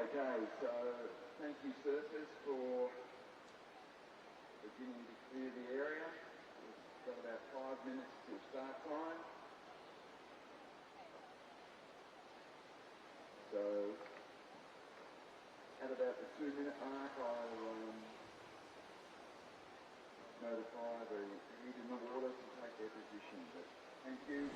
Okay, so thank you surfers for beginning to clear the area. We've got about 5 minutes till start time. So at about the 2-minute mark, I'll notify the heat in the water to take their position. But thank you.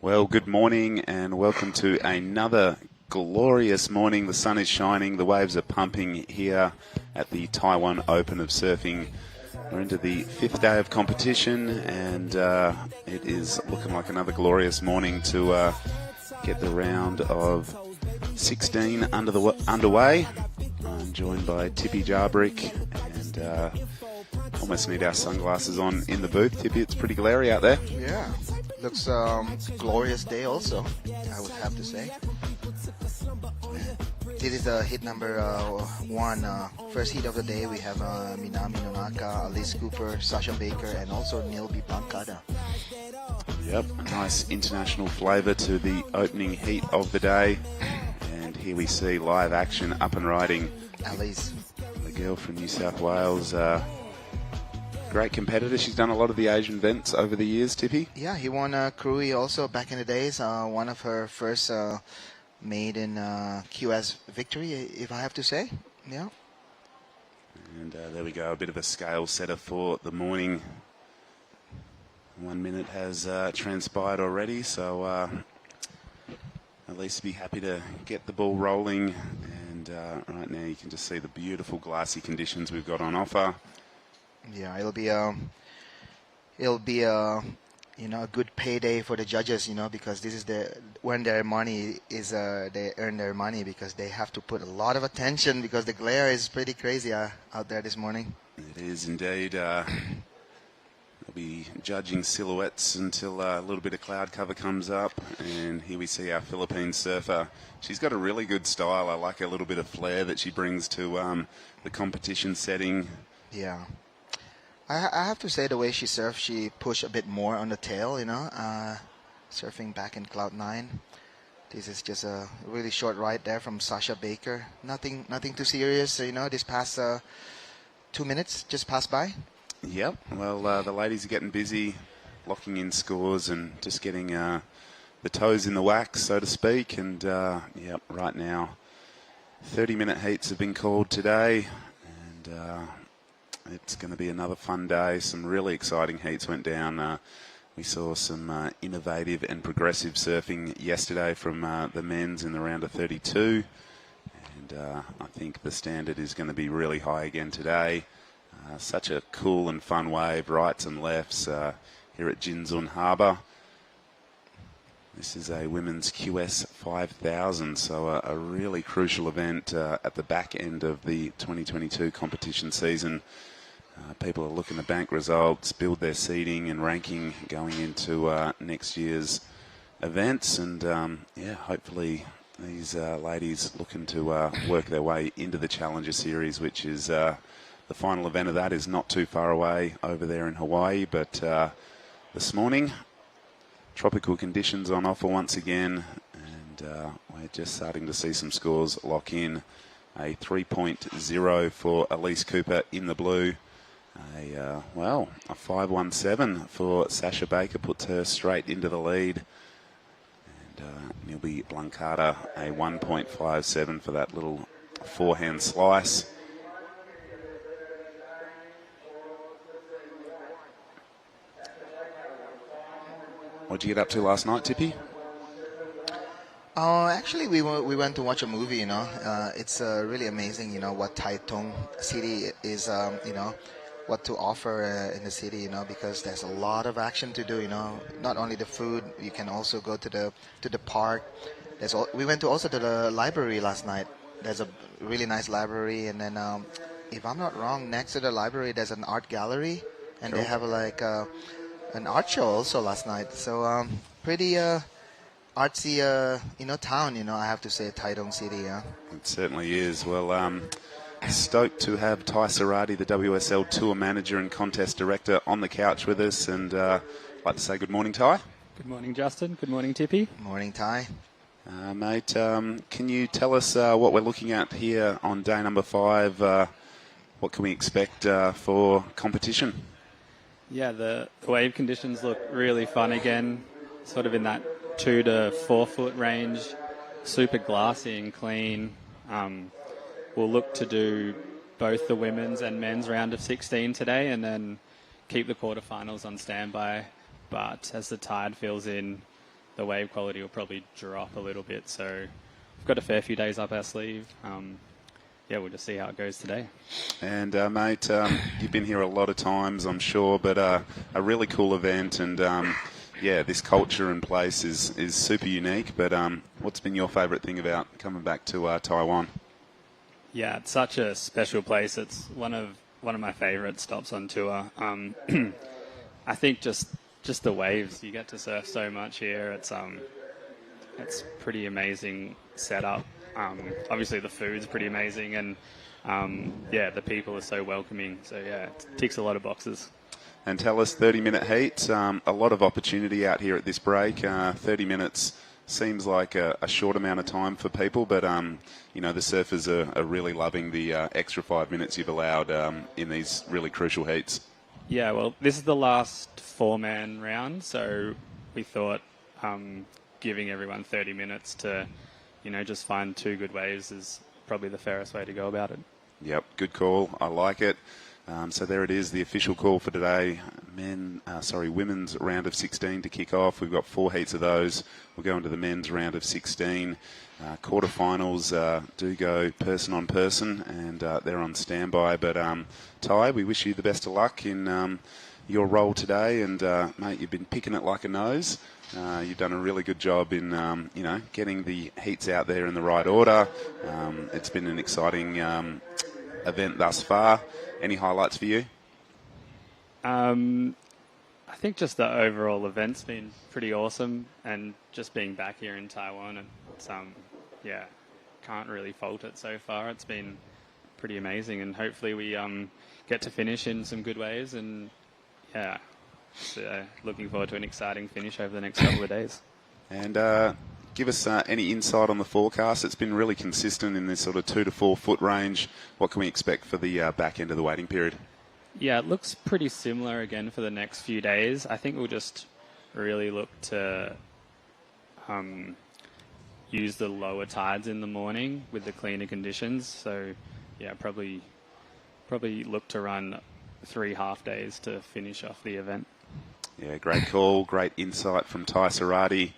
Well, good morning and welcome to another glorious morning. The sun is shining, the waves are pumping here at the Taiwan Open of Surfing. We're into the 5th day of competition and it is looking like another glorious morning to get the round of 16 underway. I'm joined by Tippy Jarbrick and almost need our sunglasses on in the booth. Tippy, it's pretty glary out there. Yeah, looks glorious day also, I would have to say. This is heat number 1. First heat of the day, we have Minami Nonaka, Alice Cooper, Sasha Baker, and also Nilby Blancada. Yep, a nice international flavour to the opening heat of the day. And here we see live action up and riding. Alice. The girl from New South Wales. Great competitor. She's done a lot of the Asian events over the years, Tippy. Yeah, he won Krui also back in the days. One of her first maiden QS victory, if I have to say. Yeah. And there we go, a bit of a scale setter for the morning. 1 minute has transpired already, so at least be happy to get the ball rolling. And right now you can just see the beautiful glassy conditions we've got on offer. Yeah, it'll be a good payday for the judges, because this is when their money is they earn their money, because they have to put a lot of attention because the glare is pretty crazy out there this morning. It is indeed. They'll be judging silhouettes until a little bit of cloud cover comes up, and here we see our Philippine surfer. She's got a really good style. I like a little bit of flair that she brings to the competition setting. Yeah. I have to say the way she surfs, she pushed a bit more on the tail, surfing back in Cloud 9. This is just a really short ride there from Sasha Baker. Nothing too serious, this past 2 minutes just passed by. Yep, well, the ladies are getting busy, locking in scores and just getting the toes in the wax, so to speak. And, yep, right now, 30-minute heats have been called today. And it's going to be another fun day. Some really exciting heats went down. We saw some innovative and progressive surfing yesterday from the men's in the round of 32. And I think the standard is going to be really high again today. Such a cool and fun wave, rights and lefts here at Jinzun Harbour. This is a women's QS 5000, so a really crucial event at the back end of the 2022 competition season. People are looking to bank results, build their seeding and ranking going into next year's events. And, hopefully these ladies looking to work their way into the Challenger Series, which is the final event of that is not too far away over there in Hawaii. But this morning, tropical conditions on offer once again. And we're just starting to see some scores lock in. A 3.0 for Elise Cooper in the blue. A 5.17 for Sasha Baker puts her straight into the lead. And Nilby Blancada, a 1.57 for that little forehand slice. What'd you get up to last night, Tippy? Actually, we went to watch a movie, It's really amazing, what Taitung City is, what to offer in the city, because there's a lot of action to do, Not only the food, you can also go to the park. We went to the library last night. There's a really nice library, and then if I'm not wrong, next to the library there's an art gallery, and They have an art show also last night. So pretty artsy, town, I have to say, Taitung City, yeah. It certainly is. Well, stoked to have Ty Sarati, the WSL Tour Manager and Contest Director, on the couch with us. And I'd like to say good morning, Ty. Good morning, Justin. Good morning, Tippy. Morning, Ty. Mate, can you tell us what we're looking at here on day number 5? What can we expect for competition? Yeah, the wave conditions look really fun again, sort of in that 2 to 4 foot range, super glassy and clean. We'll look to do both the women's and men's round of 16 today, and then keep the quarterfinals on standby. But as the tide fills in, the wave quality will probably drop a little bit. So we've got a fair few days up our sleeve. Yeah, we'll just see how it goes today. And, mate, you've been here a lot of times, I'm sure, but a really cool event. And, yeah, this culture and place is super unique. But what's been your favourite thing about coming back to Taiwan? Yeah, it's such a special place. It's one of my favourite stops on tour. I think just the waves. You get to surf so much here. It's pretty amazing setup. Obviously the food's pretty amazing, and yeah, the people are so welcoming. So yeah, it ticks a lot of boxes. And tell us, 30-minute heat, a lot of opportunity out here at this break. 30 minutes seems like a short amount of time for people, but you know, the surfers are really loving the extra 5 minutes you've allowed in these really crucial heats. Yeah, well, this is the last 4-man round, so we thought giving everyone 30 minutes to, you know, just find 2 good waves is probably the fairest way to go about it. Yep, good call. I like it. So there it is, the official call for today. Women's round of 16 to kick off. We've got 4 heats of those. We'll go into the men's round of 16. Quarterfinals do go person on person, and they're on standby. But Tai, we wish you the best of luck in your role today. And mate, you've been picking it like a nose. You've done a really good job in, you know, getting the heats out there in the right order. It's been an exciting event thus far. Any highlights for you? I think just the overall event's been pretty awesome, and just being back here in Taiwan, it's yeah, can't really fault it so far. It's been pretty amazing, and hopefully we get to finish in some good ways, and yeah, so, looking forward to an exciting finish over the next couple of days. And give us any insight on the forecast. It's been really consistent in this sort of 2 to 4 foot range. What can we expect for the back end of the waiting period? Yeah, it looks pretty similar again for the next few days. I think we'll just really look to use the lower tides in the morning with the cleaner conditions. So yeah, probably look to run 3 half days to finish off the event. Yeah, great call, great insight from Tai Sarati.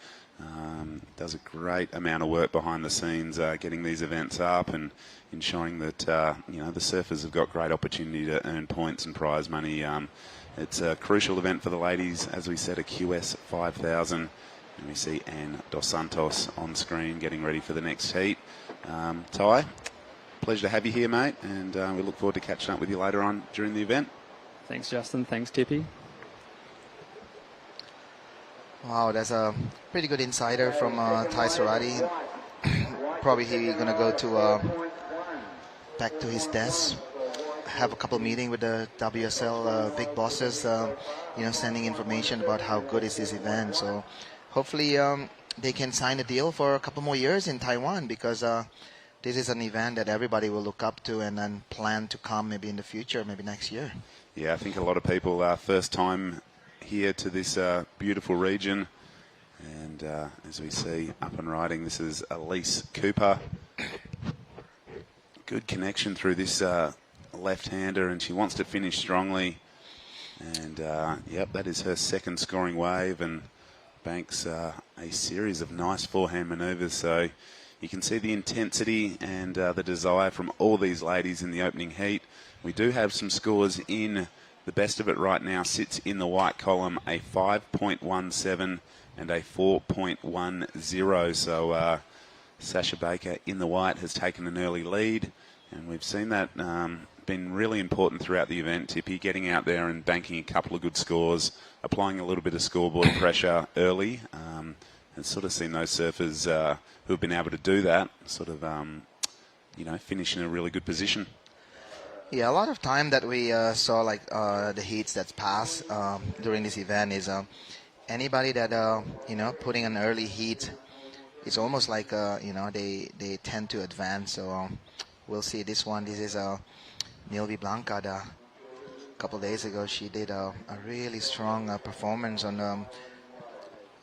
Does a great amount of work behind the scenes getting these events up and ensuring that you know, the surfers have got great opportunity to earn points and prize money. It's a crucial event for the ladies, as we said, a QS 5000, and we see Ann Dos Santos on screen getting ready for the next heat. Tai, pleasure to have you here, mate, and we look forward to catching up with you later on during the event. Thanks, Justin. Thanks, Tippy. Wow, that's a pretty good insider from Tai Sarati. Probably he's gonna go to back to his desk, have a couple meetings with the WSL big bosses, you know, sending information about how good is this event. So hopefully they can sign a deal for a couple more years in Taiwan, because this is an event that everybody will look up to and then plan to come maybe in the future, maybe next year. Yeah, I think a lot of people first time here to this beautiful region, and as we see up and riding, this is Elise Cooper. Good connection through this left-hander, and she wants to finish strongly, and yep, that is her second scoring wave, and banks a series of nice forehand manoeuvres. So you can see the intensity and the desire from all these ladies in the opening heat. We do have some scores in. The best of it right now sits in the white column, a 5.17 and a 4.10. So Sasha Baker in the white has taken an early lead, and we've seen that been really important throughout the event. Tippy getting out there and banking a couple of good scores, applying a little bit of scoreboard pressure early, and sort of seen those surfers who have been able to do that sort of, you know, finish in a really good position. Yeah, a lot of time that we saw, like the heats that's passed during this event is anybody that you know, putting an early heat, it's almost like you know, they tend to advance. So we'll see this one. This is Nilvi Blanca. A couple of days ago, she did a really strong performance on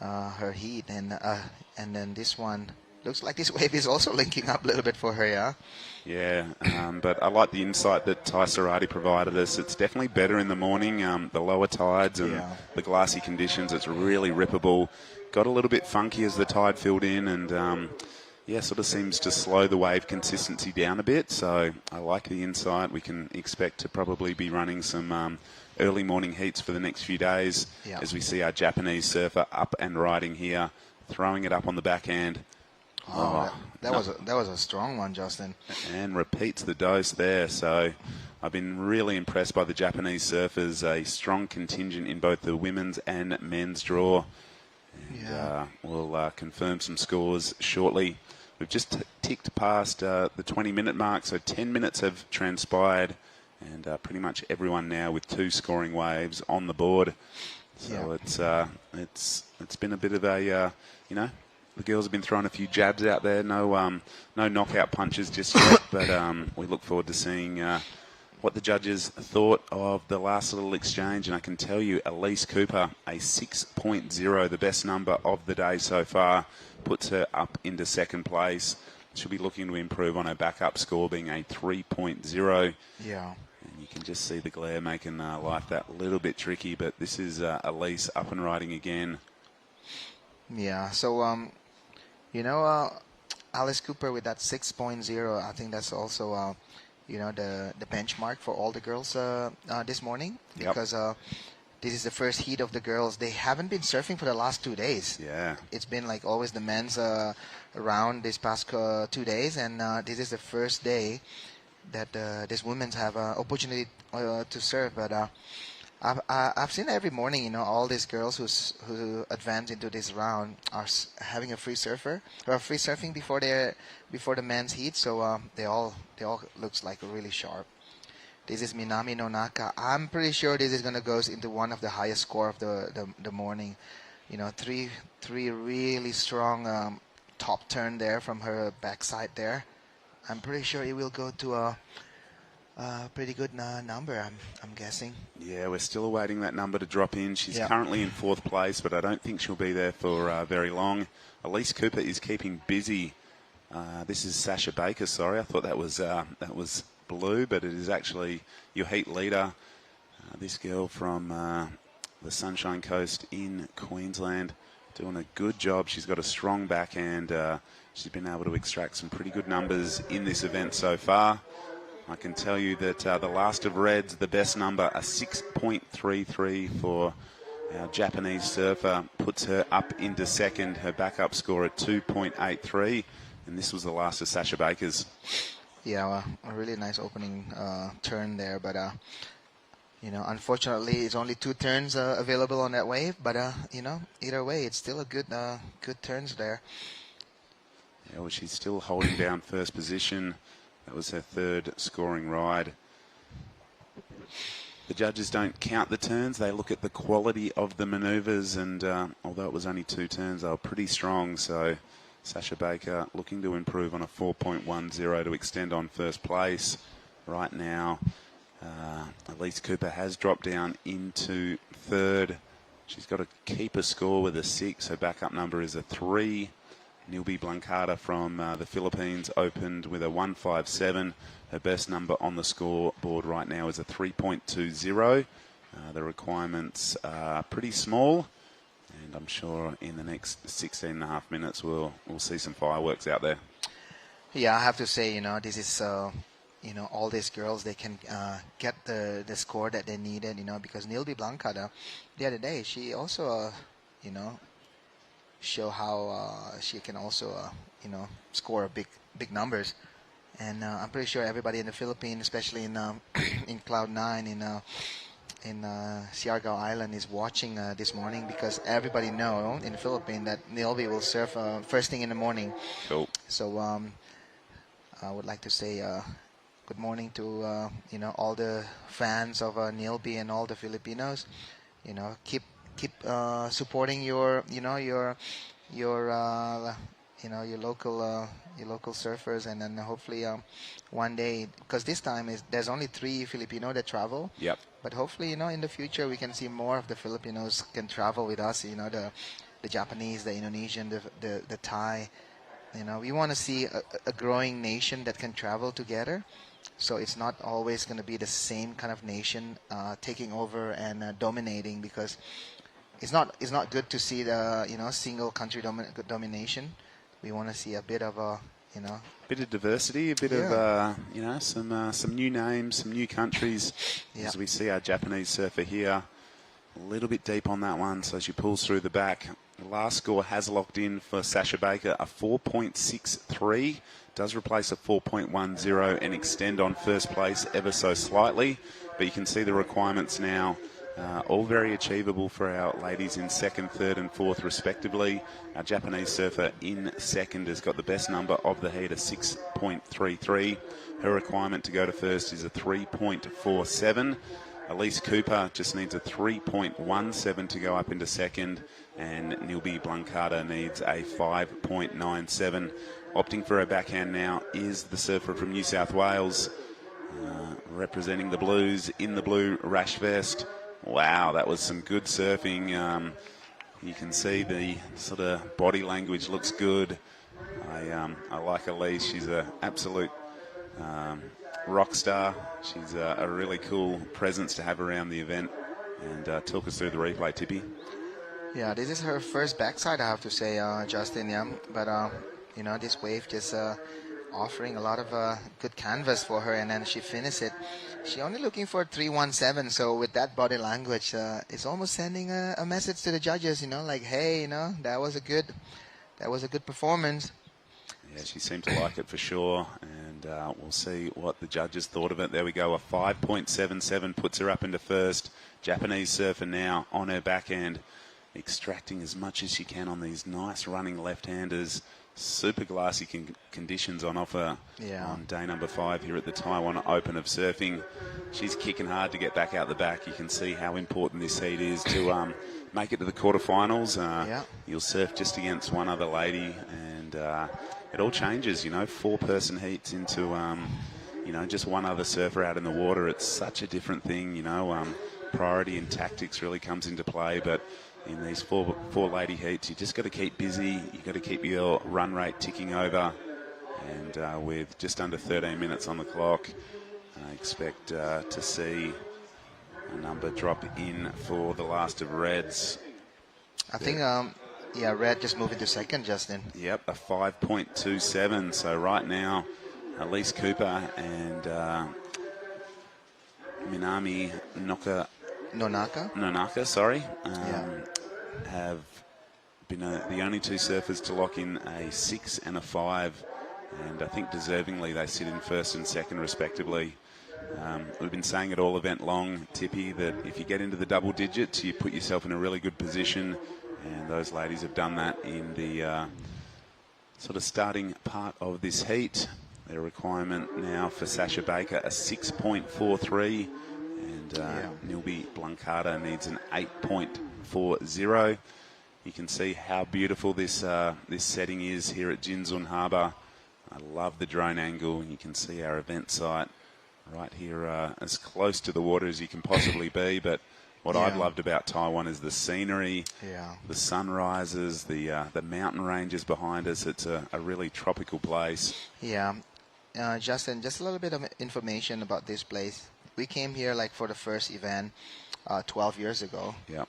her heat, and then this one Looks like this wave is also linking up a little bit for her, yeah? Yeah, but I like the insight that Tai Sarati provided us. It's definitely better in the morning. The lower tides and the glassy conditions, it's really rippable. Got a little bit funky as the tide filled in, and sort of seems to slow the wave consistency down a bit. So I like the insight. We can expect to probably be running some early morning heats for the next few days as we see our Japanese surfer up and riding here, throwing it up on the backhand. That was a strong one, Justin. And repeats the dose there. So I've been really impressed by the Japanese surfers. A strong contingent in both the women's and men's draw. And, we'll confirm some scores shortly. We've just ticked past the 20-minute mark, so 10 minutes have transpired, and pretty much everyone now with 2 scoring waves on the board. So it's been a bit of a the girls have been throwing a few jabs out there. No knockout punches just yet, but we look forward to seeing what the judges thought of the last little exchange. And I can tell you, Elise Cooper, a 6.0, the best number of the day so far, puts her up into second place. She'll be looking to improve on her backup score, being a 3.0. Yeah. And you can just see the glare making life that little bit tricky, but this is Elise up and riding again. Yeah, so, Alice Cooper with that 6.0, I think that's also, the benchmark for all the girls this morning. Yep. Because this is the first heat of the girls. They haven't been surfing for the last 2 days. Yeah. It's been like always the men's round this past 2 days, and this is the first day that these women have an opportunity to surf. But I've seen every morning, all these girls who advance into this round are having a free surfing before the men's heat. So they all looks like really sharp. This is Minami Nonaka. I'm pretty sure this is gonna go into one of the highest score of the morning. Three really strong top turn there from her backside there. I'm pretty sure it will go to a pretty good number, I'm guessing. Yeah, we're still awaiting that number to drop in. She's currently in 4th place, but I don't think she'll be there for very long. Elise Cooper is keeping busy. This is Sasha Baker, sorry. I thought that was blue, but it is actually your heat leader. This girl from the Sunshine Coast in Queensland, doing a good job. She's got a strong backhand. She's been able to extract some pretty good numbers in this event so far. I can tell you that the last of reds, the best number, a 6.33 for our Japanese surfer, puts her up into second. Her backup score at 2.83, and this was the last of Sasha Baker's. Yeah, a really nice opening turn there, but unfortunately, it's only 2 turns available on that wave. But either way, it's still a good turns there. Yeah, well, she's still holding down first position. That was her 3rd scoring ride. The judges don't count the turns. They look at the quality of the manoeuvres, and although it was only 2 turns, they were pretty strong. So Sasha Baker looking to improve on a 4.10 to extend on first place. Right now, Elise Cooper has dropped down into 3rd. She's got to keep a score with a 6. Her backup number is a 3. Nilby Blancada from the Philippines opened with a 1.57. Her best number on the scoreboard right now is a 3.20. The requirements are pretty small, and I'm sure in the next 16.5 minutes we'll see some fireworks out there. Yeah, I have to say, this is, all these girls, they can get the score that they needed, because Nilby Blancada, the other day, she also, show how she can also, score big numbers. And I'm pretty sure everybody in the Philippines, especially in in Cloud 9 in Siargao Island, is watching this morning, because everybody know in the Philippines that Nilby will surf first thing in the morning. Cool. So I would like to say good morning to all the fans of Nilby and all the Filipinos. Keep supporting your local surfers, and then hopefully one day, because this time there's only 3 Filipino that travel. Yep. But hopefully, in the future we can see more of the Filipinos can travel with us. The Japanese, the Indonesian, the Thai, You know, we want to see a growing nation that can travel together. So it's not always going to be the same kind of nation taking over and dominating, because it's not good to see the single country domination. We want to see a bit of a Bit of diversity, a bit of some new names, some new countries. Yeah. As we see our Japanese surfer here, a little bit deep on that one, so she pulls through the back. The last score has locked in for Sasha Baker, a 4.63. Does replace a 4.10 and extend on first place ever so slightly. But you can see the requirements now, all very achievable for our ladies in second, third and fourth respectively. Our Japanese surfer in second has got the best number of the heat, a 6.33. Her requirement to go to first is a 3.47. Elise Cooper just needs a 3.17 to go up into second, and Nilby Blancada needs a 5.97. Opting for her backhand now is the surfer from New South Wales, representing the Blues in the blue rash vest. Wow, that was some good surfing. You can see the sort of body language looks good. I like Elise. She's an absolute rock star. She's a really cool presence to have around the event. And talk us through the replay, Tippy. Yeah, this is her first backside, I have to say, Justin. Yeah, but this wave just offering a lot of good canvas for her, and then she finished it. She only looking for 3.17. So with that body language, it's almost sending a message to the judges. Like, hey, that was a good performance. Yeah, she seemed to like it for sure, and we'll see what the judges thought of it. There we go, a 5.77 puts her up into first. Japanese surfer now on her backhand, extracting as much as she can on these nice running left-handers. Super glassy conditions on offer on day number 5 here at the Taiwan Open of Surfing. She's kicking hard to get back out the back. You can see how important this heat is to make it to the quarterfinals. You'll surf just against one other lady, and it all changes, 4-person heats into, just one other surfer out in the water. It's such a different thing, priority and tactics really comes into play, but in these four lady heats, you just got to keep busy. You got to keep your run rate ticking over, and with just under 13 minutes on the clock, I expect to see a number drop in for the last of Reds. I think, Red just moved into second, Justin. Yep, a 5.27. So right now, Elise Cooper and Minami Nonaka, sorry, have been the only two surfers to lock in a 6 and a 5, and I think deservingly they sit in first and second respectively. We've been saying it all event long, Tippy, that if you get into the double digits, you put yourself in a really good position, and those ladies have done that in the sort of starting part of this heat. Their requirement now for Sasha Baker, a 6.43, and Nilby Blancada needs an 8.40. You can see how beautiful this setting is here at Jinzun Harbour. I love the drone angle, and you can see our event site right here, as close to the water as you can possibly be. But what I've loved about Taiwan is the scenery, the sunrises, the mountain ranges behind us. It's a really tropical place. Yeah. Justin, just a little bit of information about this place. We came here for the first event 12 years ago. Yeah.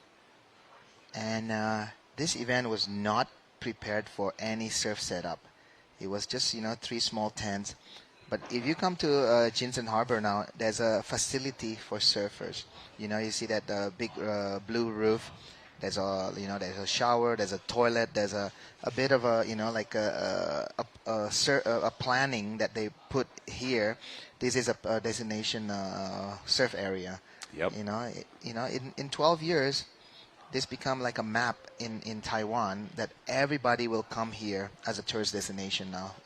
And this event was not prepared for any surf setup. It was just, 3 small tents. But if you come to Jinzun Harbour now, there's a facility for surfers. You see that big blue roof. There's there's a shower, there's a toilet, there's a bit of a, a planning that they put here. This is a destination surf area. Yep. In 12 years, this become like a map in Taiwan that everybody will come here as a tourist destination now.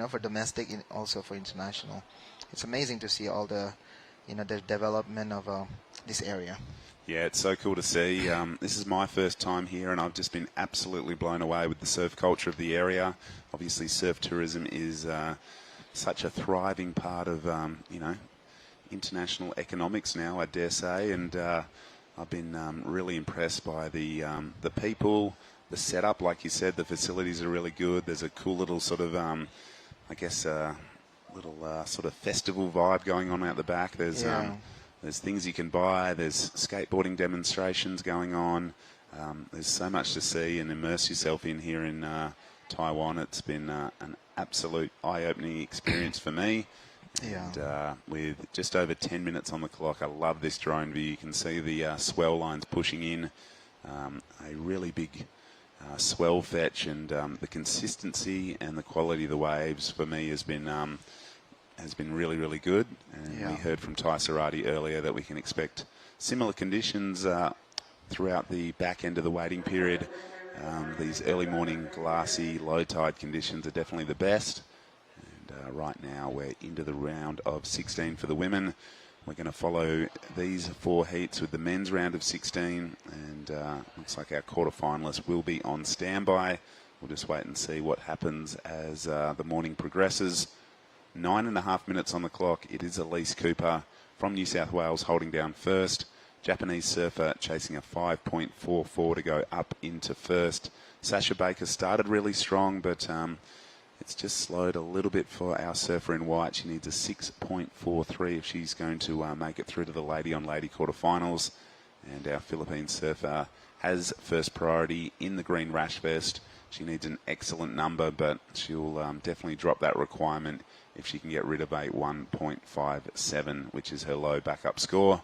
For domestic and also for international. It's amazing to see all the, the development of this area. Yeah, it's so cool to see. This is my first time here, and I've just been absolutely blown away with the surf culture of the area. Obviously, surf tourism is such a thriving part of, international economics now, I dare say, and I've been really impressed by the people, the setup, like you said, the facilities are really good. There's a cool little sort of, little sort of festival vibe going on out the back. There's things you can buy. There's skateboarding demonstrations going on. There's so much to see and immerse yourself in here in Taiwan. It's been an absolute eye-opening experience for me. And with just over 10 minutes on the clock, I love this drone view. You can see the swell lines pushing in, a really big swell fetch, and the consistency and the quality of the waves for me has been really, really good. And we heard from Tai Sarati earlier that we can expect similar conditions throughout the back end of the waiting period. These early morning glassy low tide conditions are definitely the best. Right now we're into the round of 16 for the women. We're going to follow these 4 heats with the men's round of 16, and looks like our quarterfinalists will be on standby. We'll just wait and see what happens as the morning progresses. 9.5 minutes on the clock. It is Elise Cooper from New South Wales holding down first. Japanese surfer chasing a 5.44 to go up into first. Sasha Baker started really strong, but it's just slowed a little bit for our surfer in white. She needs a 6.43 if she's going to make it through to the lady-on-lady quarterfinals. And our Philippine surfer has first priority in the green rash vest. She needs an excellent number, but she'll definitely drop that requirement if she can get rid of a 1.57, which is her low backup score.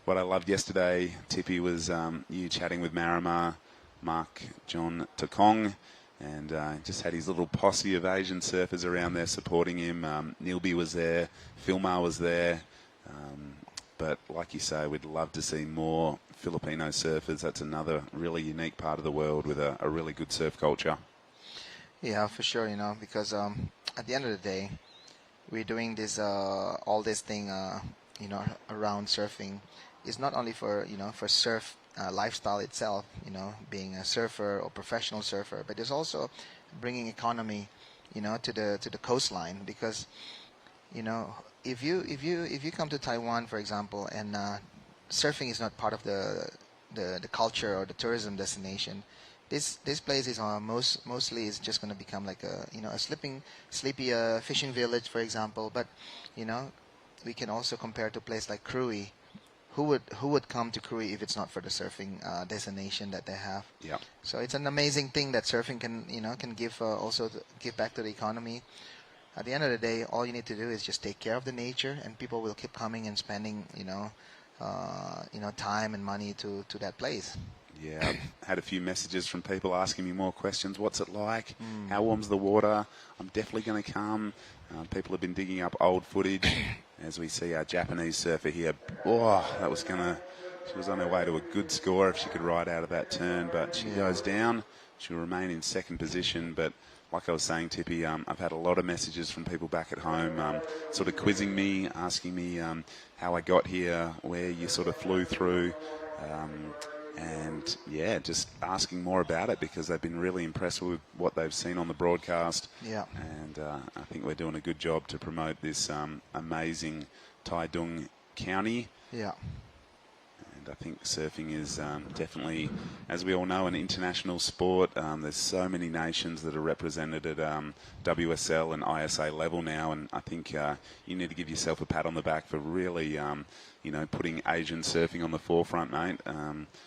What I loved yesterday, Tippy, was you chatting with Marama, Mark, John Takong, and just had his little posse of Asian surfers around there supporting him. Nilby was there, Filmar was there. But like you say, we'd love to see more Filipino surfers. That's another really unique part of the world with a really good surf culture. Yeah, for sure, because at the end of the day, we're doing this, all this thing, around surfing. It's not only for, for surf lifestyle itself, being a surfer or professional surfer, but it's also bringing economy, to the coastline, because, if you come to Taiwan, for example, and surfing is not part of the culture or the tourism destination, this place is mostly is just going to become like a sleepy fishing village, for example. But we can also compare to a place like Krui. Who would come to Krui if it's not for the surfing destination that they have? Yeah. So it's an amazing thing that surfing can give also give back to the economy. At the end of the day, all you need to do is just take care of the nature, and people will keep coming and spending time and money to that place. Yeah, I've had a few messages from people asking me more questions. What's it like? How warm's the water? I'm definitely going to come. People have been digging up old footage. As we see our Japanese surfer here, she was on her way to a good score if she could ride out of that turn, but she goes down. She'll remain in second position, but like I was saying, Tippy, I've had a lot of messages from people back at home sort of quizzing me, asking me how I got here, where you sort of flew through, and just asking more about it, because they've been really impressed with what they've seen on the broadcast. Yeah. And I think we're doing a good job to promote this amazing Taitung County. Yeah. And I think surfing is definitely, as we all know, an international sport. There's so many nations that are represented at WSL and ISA level now, and I think you need to give yourself a pat on the back for really, putting Asian surfing on the forefront, mate.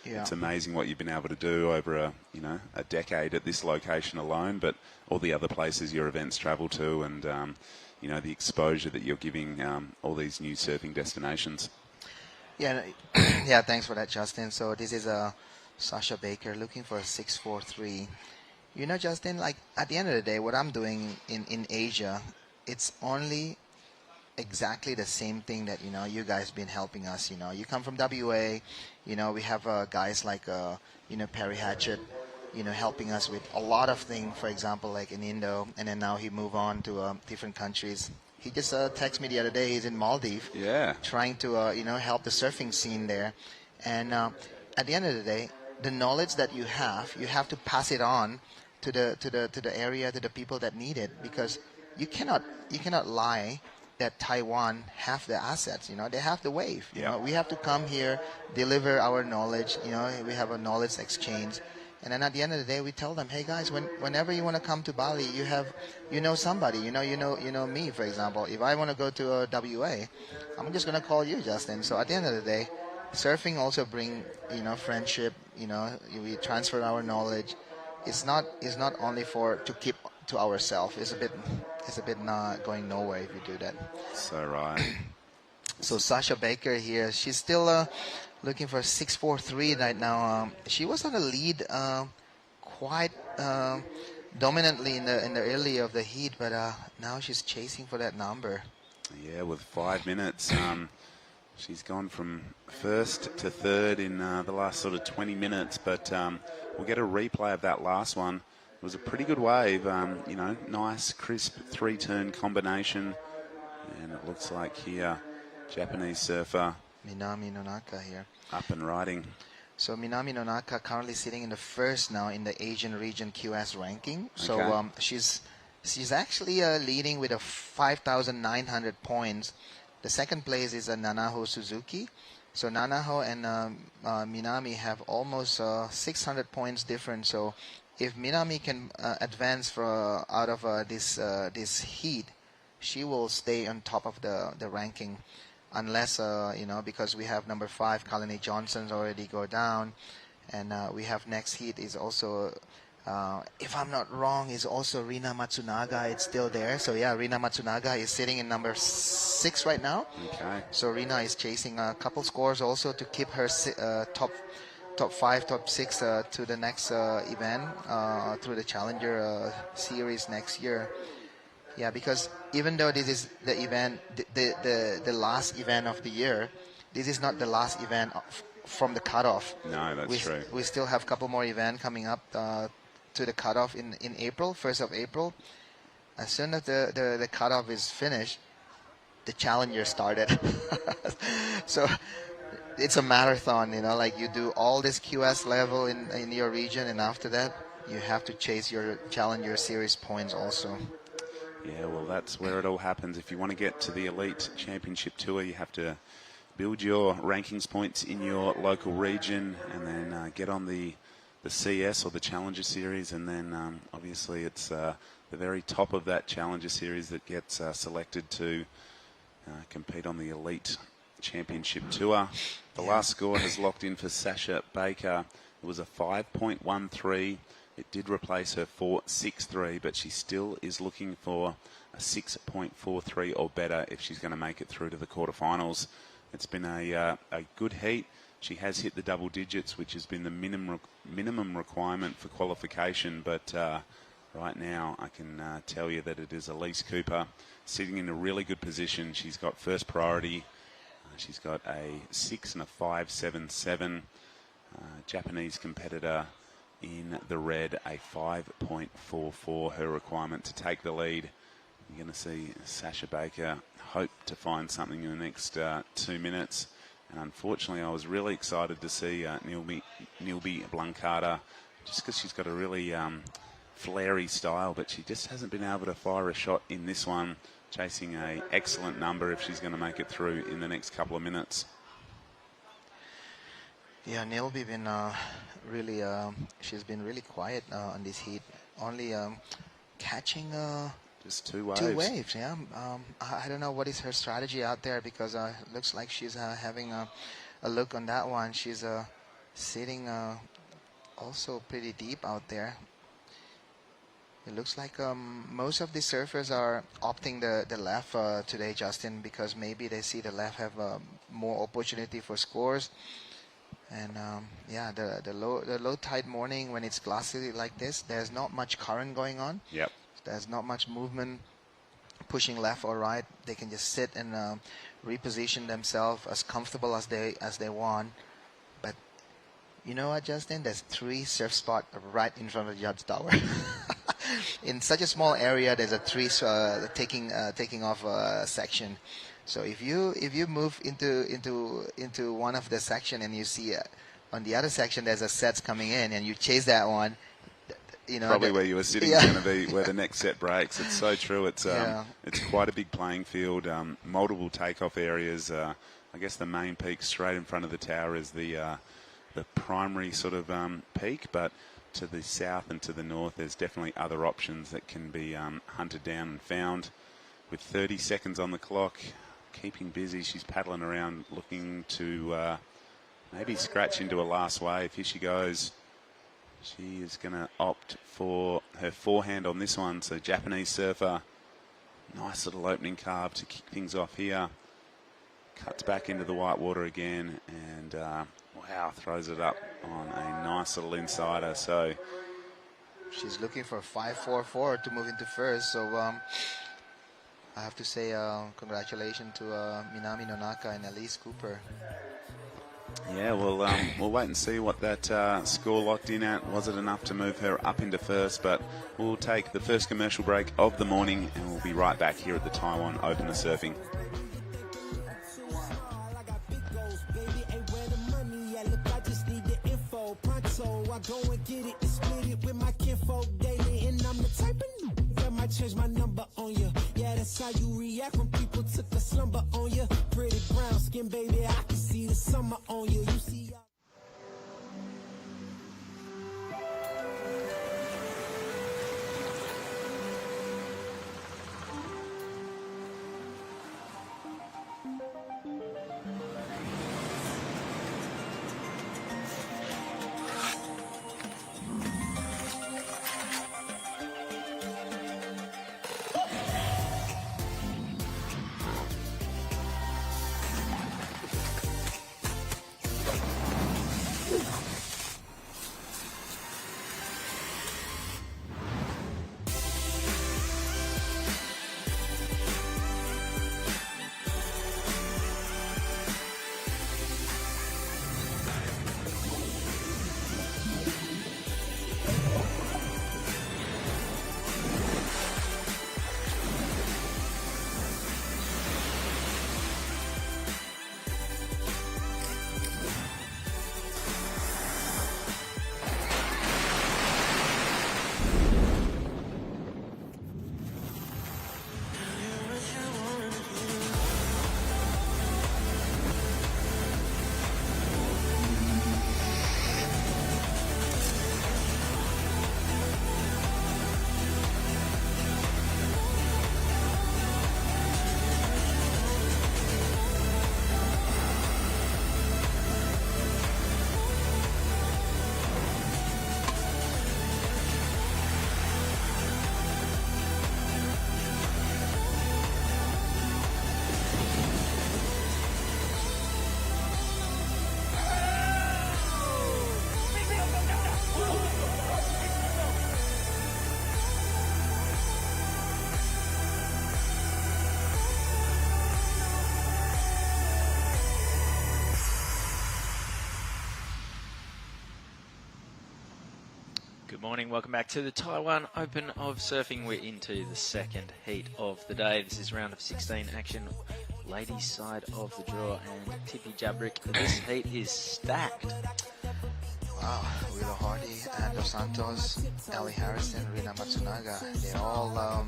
It's amazing what you've been able to do over a decade at this location alone, but all the other places your events travel to, and the exposure that you're giving all these new surfing destinations. Yeah, thanks for that, Justin. So this is Sasha Baker looking for a 6.43. Justin, like at the end of the day, what I'm doing in Asia, it's only exactly the same thing that you guys been helping us. You come from WA, we have guys like Perry Hatchett, helping us with a lot of things. For example, like in Indo, and then now he move on to different countries. He just texted me the other day. He's in Maldives, trying to help the surfing scene there. And at the end of the day, the knowledge that you have to pass it on to the area, to the people that need it, because you cannot lie that Taiwan have the assets. They have the wave. We have to come here, deliver our knowledge. We have a knowledge exchange, And then at the end of the day, we tell them, hey guys, whenever you want to come to Bali, you know somebody, you know me, for example. If I want to go to WA, I'm just gonna call you, Justin. So at the end of the day, surfing also bring friendship. We transfer our knowledge. It's not only to keep to ourselves. It's a bit not going nowhere if you do that. So right. So Sasha Baker here, she's still looking for 6.43 right now. She was on the lead quite dominantly in the early of the heat, but now she's chasing for that number. Yeah, with 5 minutes, she's gone from first to third in the last sort of 20 minutes, but we'll get a replay of that last one. It was a pretty good wave, nice, crisp 3-turn combination, and it looks like here, Japanese surfer Minami Nonaka here. up and riding. So Minami Nonaka currently sitting in the first now in the Asian region QS ranking. So Okay. she's actually leading with a 5,900 points. The second place is Nanaho Suzuki. So Nanaho and Minami have almost 600 points difference. So if Minami can advance out of this heat, she will stay on top of the ranking. Unless, because we have number 5, Kalani Johnson's already go down. And we have next heat is also, if I'm not wrong, is also Rina Matsunaga. It's still there. So, yeah, Rina Matsunaga is sitting in number 6 right now. Okay. So, Rina is chasing a couple scores also to keep her top 5, top 6 to the next event through the Challenger Series next year. Yeah, because even though this is the event, the last event of the year, this is not the last event from the cutoff. No, that's true. We still have a couple more events coming up to the cutoff in April, 1st of April. As soon as the cutoff is finished, the Challenger started. So it's a marathon, like you do all this QS level in your region, and after that, you have to chase your Challenger Series points also. Yeah, well, that's where it all happens. If you want to get to the Elite Championship Tour, you have to build your rankings points in your local region and then get on the CS or the Challenger Series. And then, obviously, it's the very top of that Challenger Series that gets selected to compete on the Elite Championship Tour. The last score has locked in for Sasha Baker. It was a 5.13. It did replace her 4.63, but she still is looking for a 6.43 or better if she's going to make it through to the quarterfinals. It's been a good heat. She has hit the double digits, which has been the minimum requirement for qualification. But right now, I can tell you that it is Elise Cooper sitting in a really good position. She's got first priority. She's got a 6 and a 5.77. Japanese competitor in the red, a 5.44, her requirement to take the lead. You're going to see Sasha Baker hope to find something in the next 2 minutes. And unfortunately, I was really excited to see Nilby Blancada, just because she's got a really flary style, but she just hasn't been able to fire a shot in this one, chasing an excellent number if she's going to make it through in the next couple of minutes. Yeah, Nilby been really, she's been really quiet on this heat. Only catching just 2 waves. 2 waves, yeah. I don't know what is her strategy out there, because it looks like she's having a look on that one. She's sitting also pretty deep out there. It looks like most of the surfers are opting the left today, Justin, because maybe they see the left have more opportunity for scores. And yeah, the low tide morning, when it's glassy like this, there's not much current going on. Yep. There's not much movement pushing left or right. They can just sit and reposition themselves as comfortable as they want. But you know what, Justin? There's 3 surf spots right in front of the judge tower. In such a small area, there's a 3 taking off section. So if you move into one of the section and you see on the other section there's a sets coming in, and you chase that one, probably where you were sitting is going to be where the next set breaks. It's so true. It's it's quite a big playing field, multiple takeoff areas. I guess the main peak straight in front of the tower is the primary sort of peak, but to the south and to the north, there's definitely other options that can be hunted down and found. With 30 seconds on the clock, keeping busy, she's paddling around looking to maybe scratch into a last wave. Here she goes. She is going to opt for her forehand on this one. So Japanese surfer, nice little opening carve to kick things off here. Cuts back into the white water again, and wow, throws it up on a nice little insider. So she's looking for a 5-4-4 to move into first. So I have to say congratulations to Minami Nonaka and Elise Cooper. yeah, we'll wait and see what that score locked in at. Was it enough to move her up into first? But we'll take the first commercial break of the morning, and we'll be right back here at the Taiwan Open of Surfing. I go and get it and split it with my kinfolk daily, and I'm the type of that might change my number on you. Yeah, that's how you react when people took a slumber on you. Pretty brown skin, baby, I can see the summer on you. You see. Good morning, welcome back to the Taiwan Open of Surfing. We're into the second heat of the day. This is round of 16 action, ladies side of the draw, and Tippy Jabrick. This heat is stacked. Wow, Wheeler Hardy, Dos Santos, Ali Harrison, Rina Matsunaga, they're all,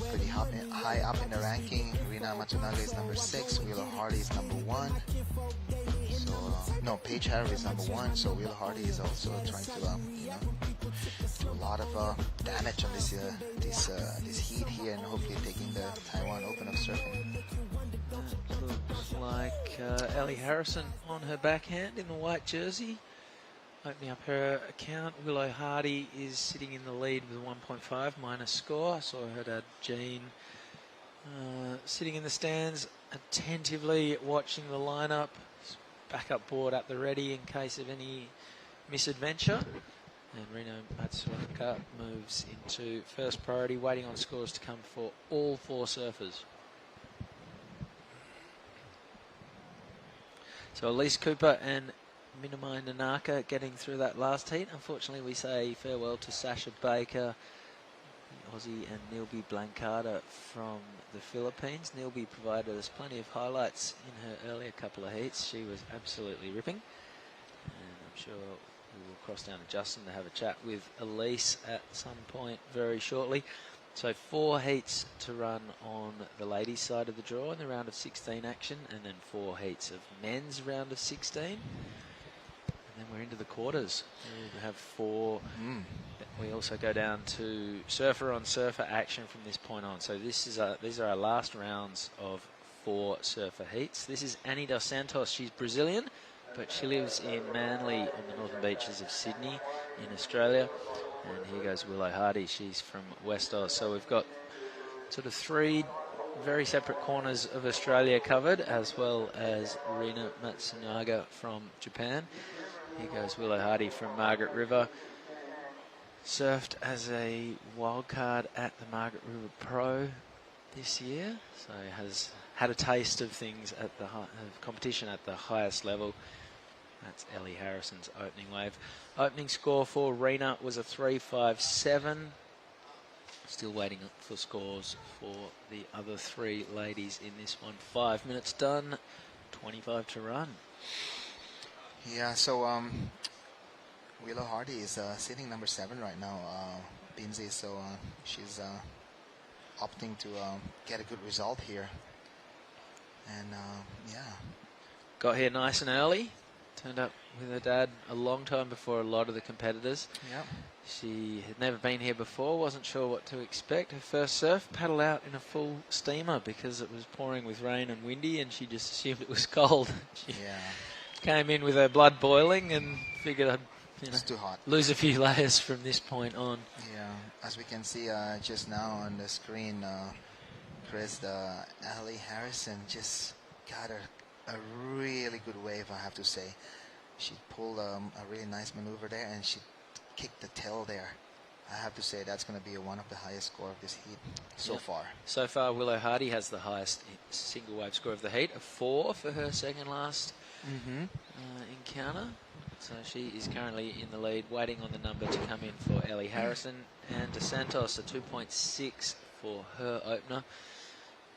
pretty high up in the ranking. Rina Matsunaga is number 6, Wheeler Hardy is number 1. So, Paige Harvey is number 1, so Wheeler Hardy is also trying to, do a lot of damage on this heat here, and hopefully taking the Taiwan Open of Surfing. Looks like Ali Harrison on her backhand in the white jersey. Opening up her account, Willow Hardy is sitting in the lead with a 1.5 minus score. I saw her dad Jean sitting in the stands, attentively watching the lineup. Backup board at the ready in case of any misadventure. And Rino Matsuoka moves into first priority, waiting on scores to come for all 4 surfers. So Elise Cooper and Minami Nonaka getting through that last heat. Unfortunately, we say farewell to Sasha Baker, the Aussie, and Nilby Blancada from the Philippines. Nilby provided us plenty of highlights in her earlier couple of heats. She was absolutely ripping. And I'm sure we will cross down to Justin to have a chat with Elise at some point very shortly. So 4 heats to run on the ladies' side of the draw in the round of 16 action, and then 4 heats of men's round of 16. And then we're into the quarters. We have 4. We also go down to surfer on surfer action from this point on. So these are our last rounds of 4 surfer heats. This is Annie dos Santos. She's Brazilian, but she lives in Manly on the northern beaches of Sydney in Australia. And here goes Willow Hardy. She's from West Oz. So we've got sort of 3 very separate corners of Australia covered, as well as Rina Matsunaga from Japan. Here goes Willow Hardy from Margaret River. Surfed as a wild card at the Margaret River Pro this year, so has had a taste of things at the competition at the highest level. That's Ellie Harrison's opening wave. Opening score for Rena was a 3.57. Still waiting for scores for the other 3 ladies in this one. 5 minutes done, 25 to run. Yeah, so Willow Hardy is sitting number 7 right now, Binzi, so she's opting to get a good result here. And yeah. Got here nice and early. Turned up with her dad a long time before a lot of the competitors. Yeah. She had never been here before, wasn't sure what to expect. Her first surf, paddle out in a full steamer because it was pouring with rain and windy, and she just assumed it was cold. She came in with her blood boiling and figured I'd it's too hot. Lose a few layers from this point on. Yeah, as we can see just now on the screen, Chris, Ellie Harrison just got a really good wave, I have to say. She pulled a really nice maneuver there, and she kicked the tail there. I have to say that's going to be one of the highest score of this heat so far. So far, Willow Hardy has the highest single wave score of the heat, a 4 for her second last encounter. So she is currently in the lead, waiting on the number to come in for Ellie Harrison. And Dos Santos, a 2.6 for her opener.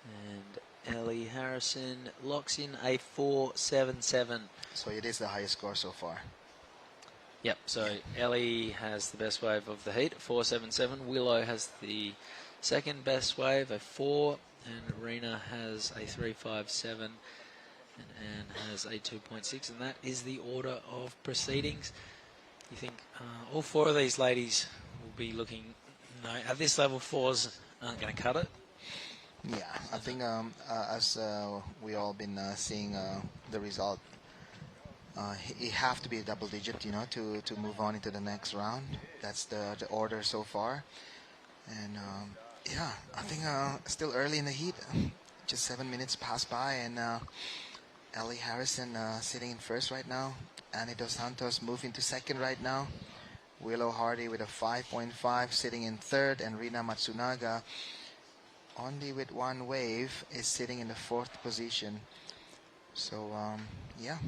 And Ellie Harrison locks in a 4.77. So it is the highest score so far. Yep, so Ellie has the best wave of the heat, 4.77. Willow has the second best wave, a 4. And Rena has a 3.57. And Anne has a 2.6, and that is the order of proceedings. You think all 4 of these ladies will be looking, no, at this level 4s aren't going to cut it? Yeah, I think as we all been seeing the result, it have to be a double digit, you know, to move on into the next round. That's the order so far. And yeah, I think still early in the heat. Just 7 minutes passed by, and Ellie Harrison sitting in first right now. Annie dos Santos moving to second right now. Willow Hardy with a 5.5 sitting in third, and Rina Matsunaga only with 1 wave is sitting in the 4th position. So yeah,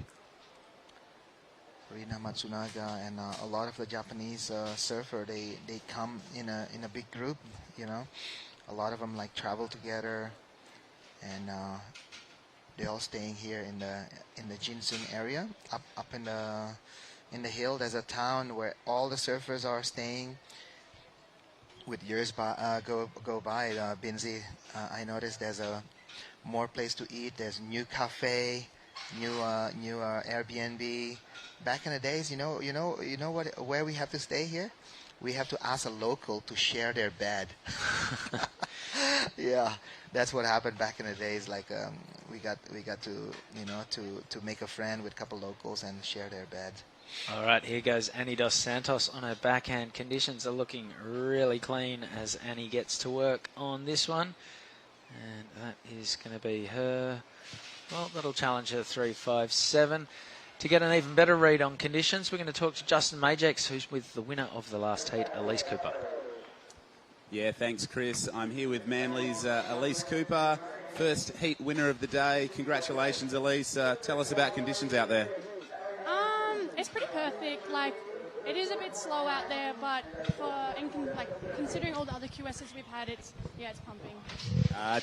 Rina Matsunaga and a lot of the Japanese surfer, they come in a big group, you know. A lot of them like travel together, and they're all staying here in the Jinzun area, up in the hill. There's a town where all the surfers are staying. With years go by, Binzi, I noticed there's more place to eat. There's new cafe, new Airbnb. Back in the days, you know where we have to stay here? We have to ask a local to share their bed. Yeah, that's what happened back in the days. Like we got to to make a friend with a couple locals and share their bed. All right, here goes Annie dos Santos on her backhand. Conditions are looking really clean as Annie gets to work on this one. And that is going to be her, well, that'll challenge her 3.57. To get an even better read on conditions, we're going to talk to Justin Majex, who's with the winner of the last heat, Elise Cooper. Yeah, thanks, Chris. I'm here with Manly's Elise Cooper, first heat winner of the day. Congratulations, Elise. Tell us about conditions out there. It's pretty perfect. Like, it is a bit slow out there, but considering all the other QSs we've had, it's pumping.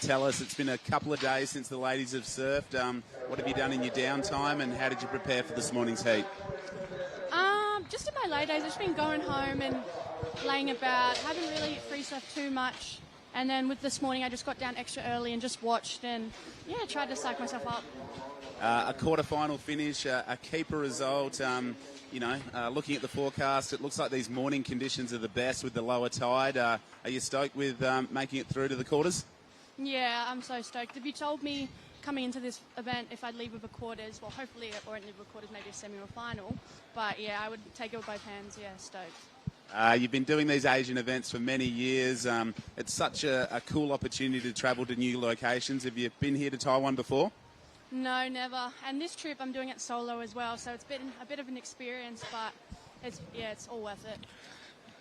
Tell us, it's been a couple of days since the ladies have surfed. What have you done in your downtime, and how did you prepare for this morning's heat? Just in my late days, I've just been going home and laying about. Haven't really free surfed too much. And then with this morning, I just got down extra early and just watched and, tried to psych myself up. A quarter-final finish, a keeper result. Looking at the forecast, it looks like these morning conditions are the best with the lower tide. Are you stoked with making it through to the quarters? Yeah, I'm so stoked. If you told me coming into this event if I'd leave with a quarters, well, hopefully I won't leave with a quarters, maybe a semi or a final. But yeah, I would take it with both hands. Yeah, stoked. You've been doing these Asian events for many years. It's such a cool opportunity to travel to new locations. Have you been here to Taiwan before? No, never. And this trip I'm doing it solo as well, so it's been a bit of an experience, but it's all worth it.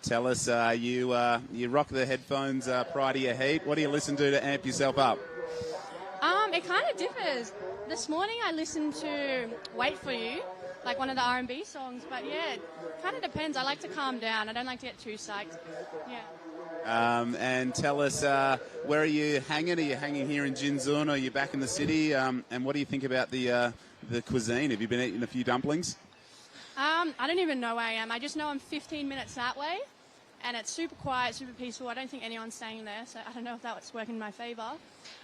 Tell us, you rock the headphones prior to your heat. What do you listen to amp yourself up? It kind of differs. This morning I listened to Wait For You, like one of the R&B songs, but yeah, it kind of depends. I like to calm down. I don't like to get too psyched. Yeah. And tell us, where are you hanging? Are you hanging here in Jinzun, or are you back in the city? And what do you think about the cuisine? Have you been eating a few dumplings? I don't even know where I am. I just know I'm 15 minutes that way, and it's super quiet, super peaceful. I don't think anyone's staying there, so I don't know if that's working in my favour.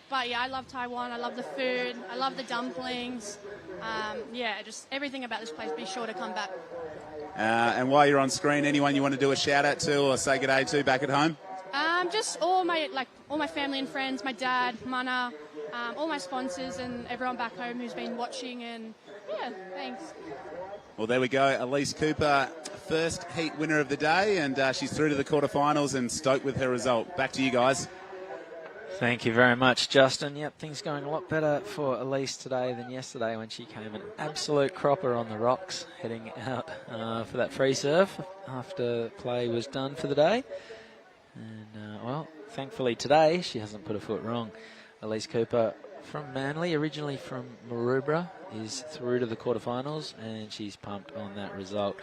But yeah, I love Taiwan. I love the food. I love the dumplings. Just everything about this place. Be sure to come back. And while you're on screen, anyone you want to do a shout out to or say good day to back at home? Just all my family and friends, my dad, Mana, all my sponsors, and everyone back home who's been watching. And yeah, thanks. Well, there we go. Elise Cooper, first heat winner of the day, and she's through to the quarterfinals and stoked with her result. Back to you guys. Thank you very much, Justin. Yep, things going a lot better for Elise today than yesterday when she came an absolute cropper on the rocks, heading out for that free surf after play was done for the day. And, thankfully today she hasn't put a foot wrong. Elise Cooper from Manly, originally from Maroubra, is through to the quarterfinals, and she's pumped on that result.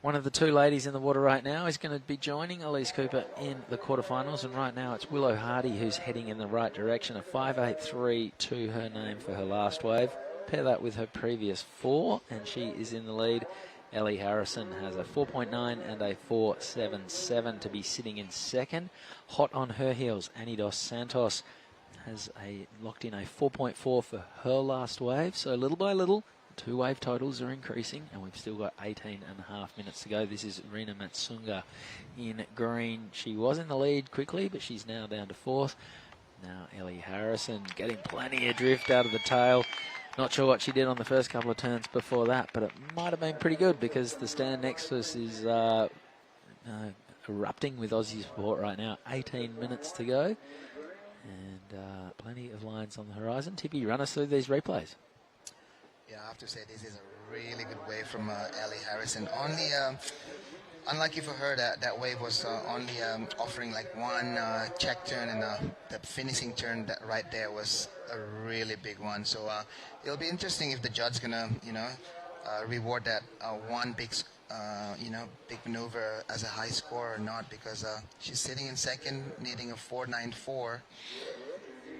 One of the two ladies in the water right now is going to be joining Elise Cooper in the quarterfinals, and right now it's Willow Hardy who's heading in the right direction. A 5.83 to her name for her last wave. Pair that with her previous 4, and she is in the lead. Ellie Harrison has a 4.9 and a 4.77 to be sitting in second. Hot on her heels, Annie Dos Santos has locked in a 4.4 for her last wave. So little by little, 2 wave totals are increasing, and we've still got 18.5 minutes to go. This is Rina Matsunga in green. She was in the lead quickly, but she's now down to 4th. Now Ellie Harrison getting plenty of drift out of the tail. Not sure what she did on the first couple of turns before that, but it might have been pretty good because the stand next to us is erupting with Aussie support right now. 18 minutes to go, and plenty of lines on the horizon. Tippy, run us through these replays. Yeah, I have to say this is a really good wave from Ellie Harrison. Only, unlucky for her, that wave was only offering like one check turn, and the finishing turn that right there was a really big one. So it'll be interesting if the judge's gonna, reward that one big, big maneuver as a high score or not, because she's sitting in second, needing a 4.94.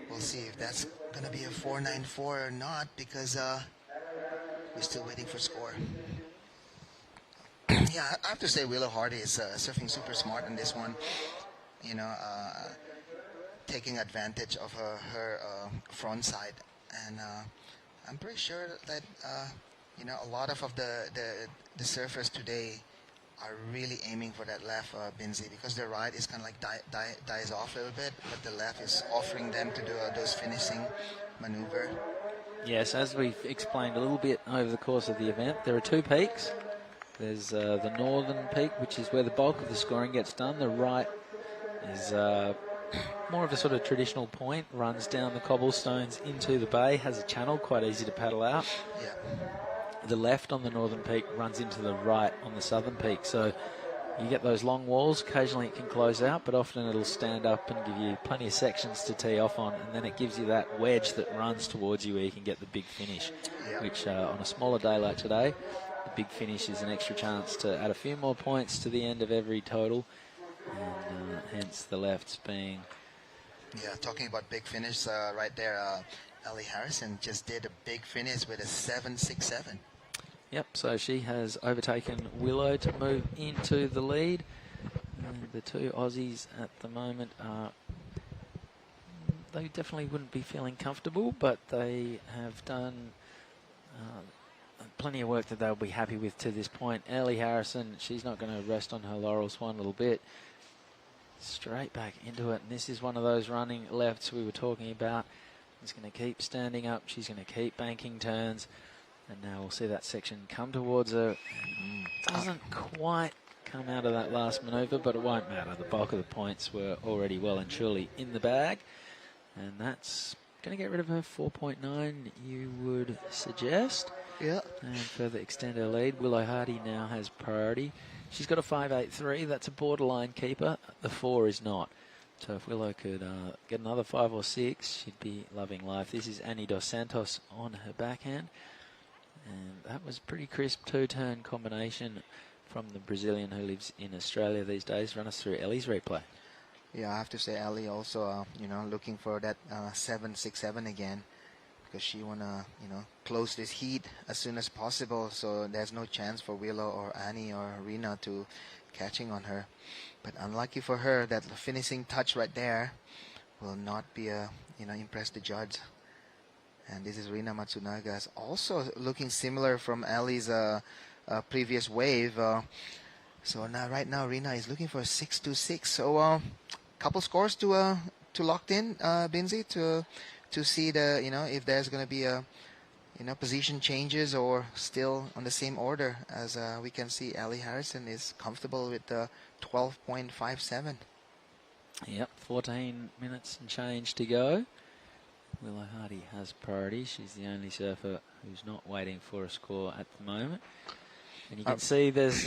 We'll see if that's gonna be a 4.94 or not, because we're still waiting for score. Yeah, I have to say Willow Hardy is surfing super smart in this one. Taking advantage of her front side, and I'm pretty sure that a lot of the surfers today are really aiming for that left Binzi, because their right is kind of like dies off a little bit, but the left is offering them to do those finishing maneuver. Yes, as we've explained a little bit over the course of the event, there are 2 peaks. There's the northern peak, which is where the bulk of the scoring gets done. The right is more of a sort of traditional point, runs down the cobblestones into the bay, has a channel, quite easy to paddle out. Yeah. The left on the northern peak runs into the right on the southern peak. So you get those long walls. Occasionally it can close out, but often it'll stand up and give you plenty of sections to tee off on, and then it gives you that wedge that runs towards you where you can get the big finish, which on a smaller day like today, the big finish is an extra chance to add a few more points to the end of every total, and hence the lefts being... Yeah, talking about big finish right there, Ellie Harrison just did a big finish with a 7.67. Yep, so she has overtaken Willow to move into the lead. The 2 Aussies at the moment are they definitely wouldn't be feeling comfortable, but they have done plenty of work that they'll be happy with to this point. Ellie Harrison, she's not going to rest on her laurels one little bit. Straight back into it, and this is one of those running lefts we were talking about. She's going to keep standing up. She's going to keep banking turns. And now we'll see that section come towards her. Doesn't quite come out of that last manoeuvre, but it won't matter. The bulk of the points were already well and truly in the bag. And that's going to get rid of her 4.9, you would suggest. Yeah. And further extend her lead. Willow Hardy now has priority. She's got a 5.83. That's a borderline keeper. The 4 is not. So if Willow could get another 5 or 6, she'd be loving life. This is Annie Dos Santos on her backhand. And that was pretty crisp two-turn combination from the Brazilian who lives in Australia these days. Run us through Ellie's replay. Yeah, I have to say Ellie also, looking for that 7.67 again, because she want to, close this heat as soon as possible. So there's no chance for Willow or Annie or Rena to catching on her. But unlucky for her, that finishing touch right there will not be impress the judge. And this is Rina Matsunaga, also looking similar from Ellie's previous wave. So now, right now, Rina is looking for a 6.26. So couple scores to locked in, Binzi, to see the if there's going to be a position changes or still on the same order. As we can see, Ellie Harrison is comfortable with the 12.57. Yep, 14 minutes and change to go. Willow Hardy has priority. She's the only surfer who's not waiting for a score at the moment. And you can see there's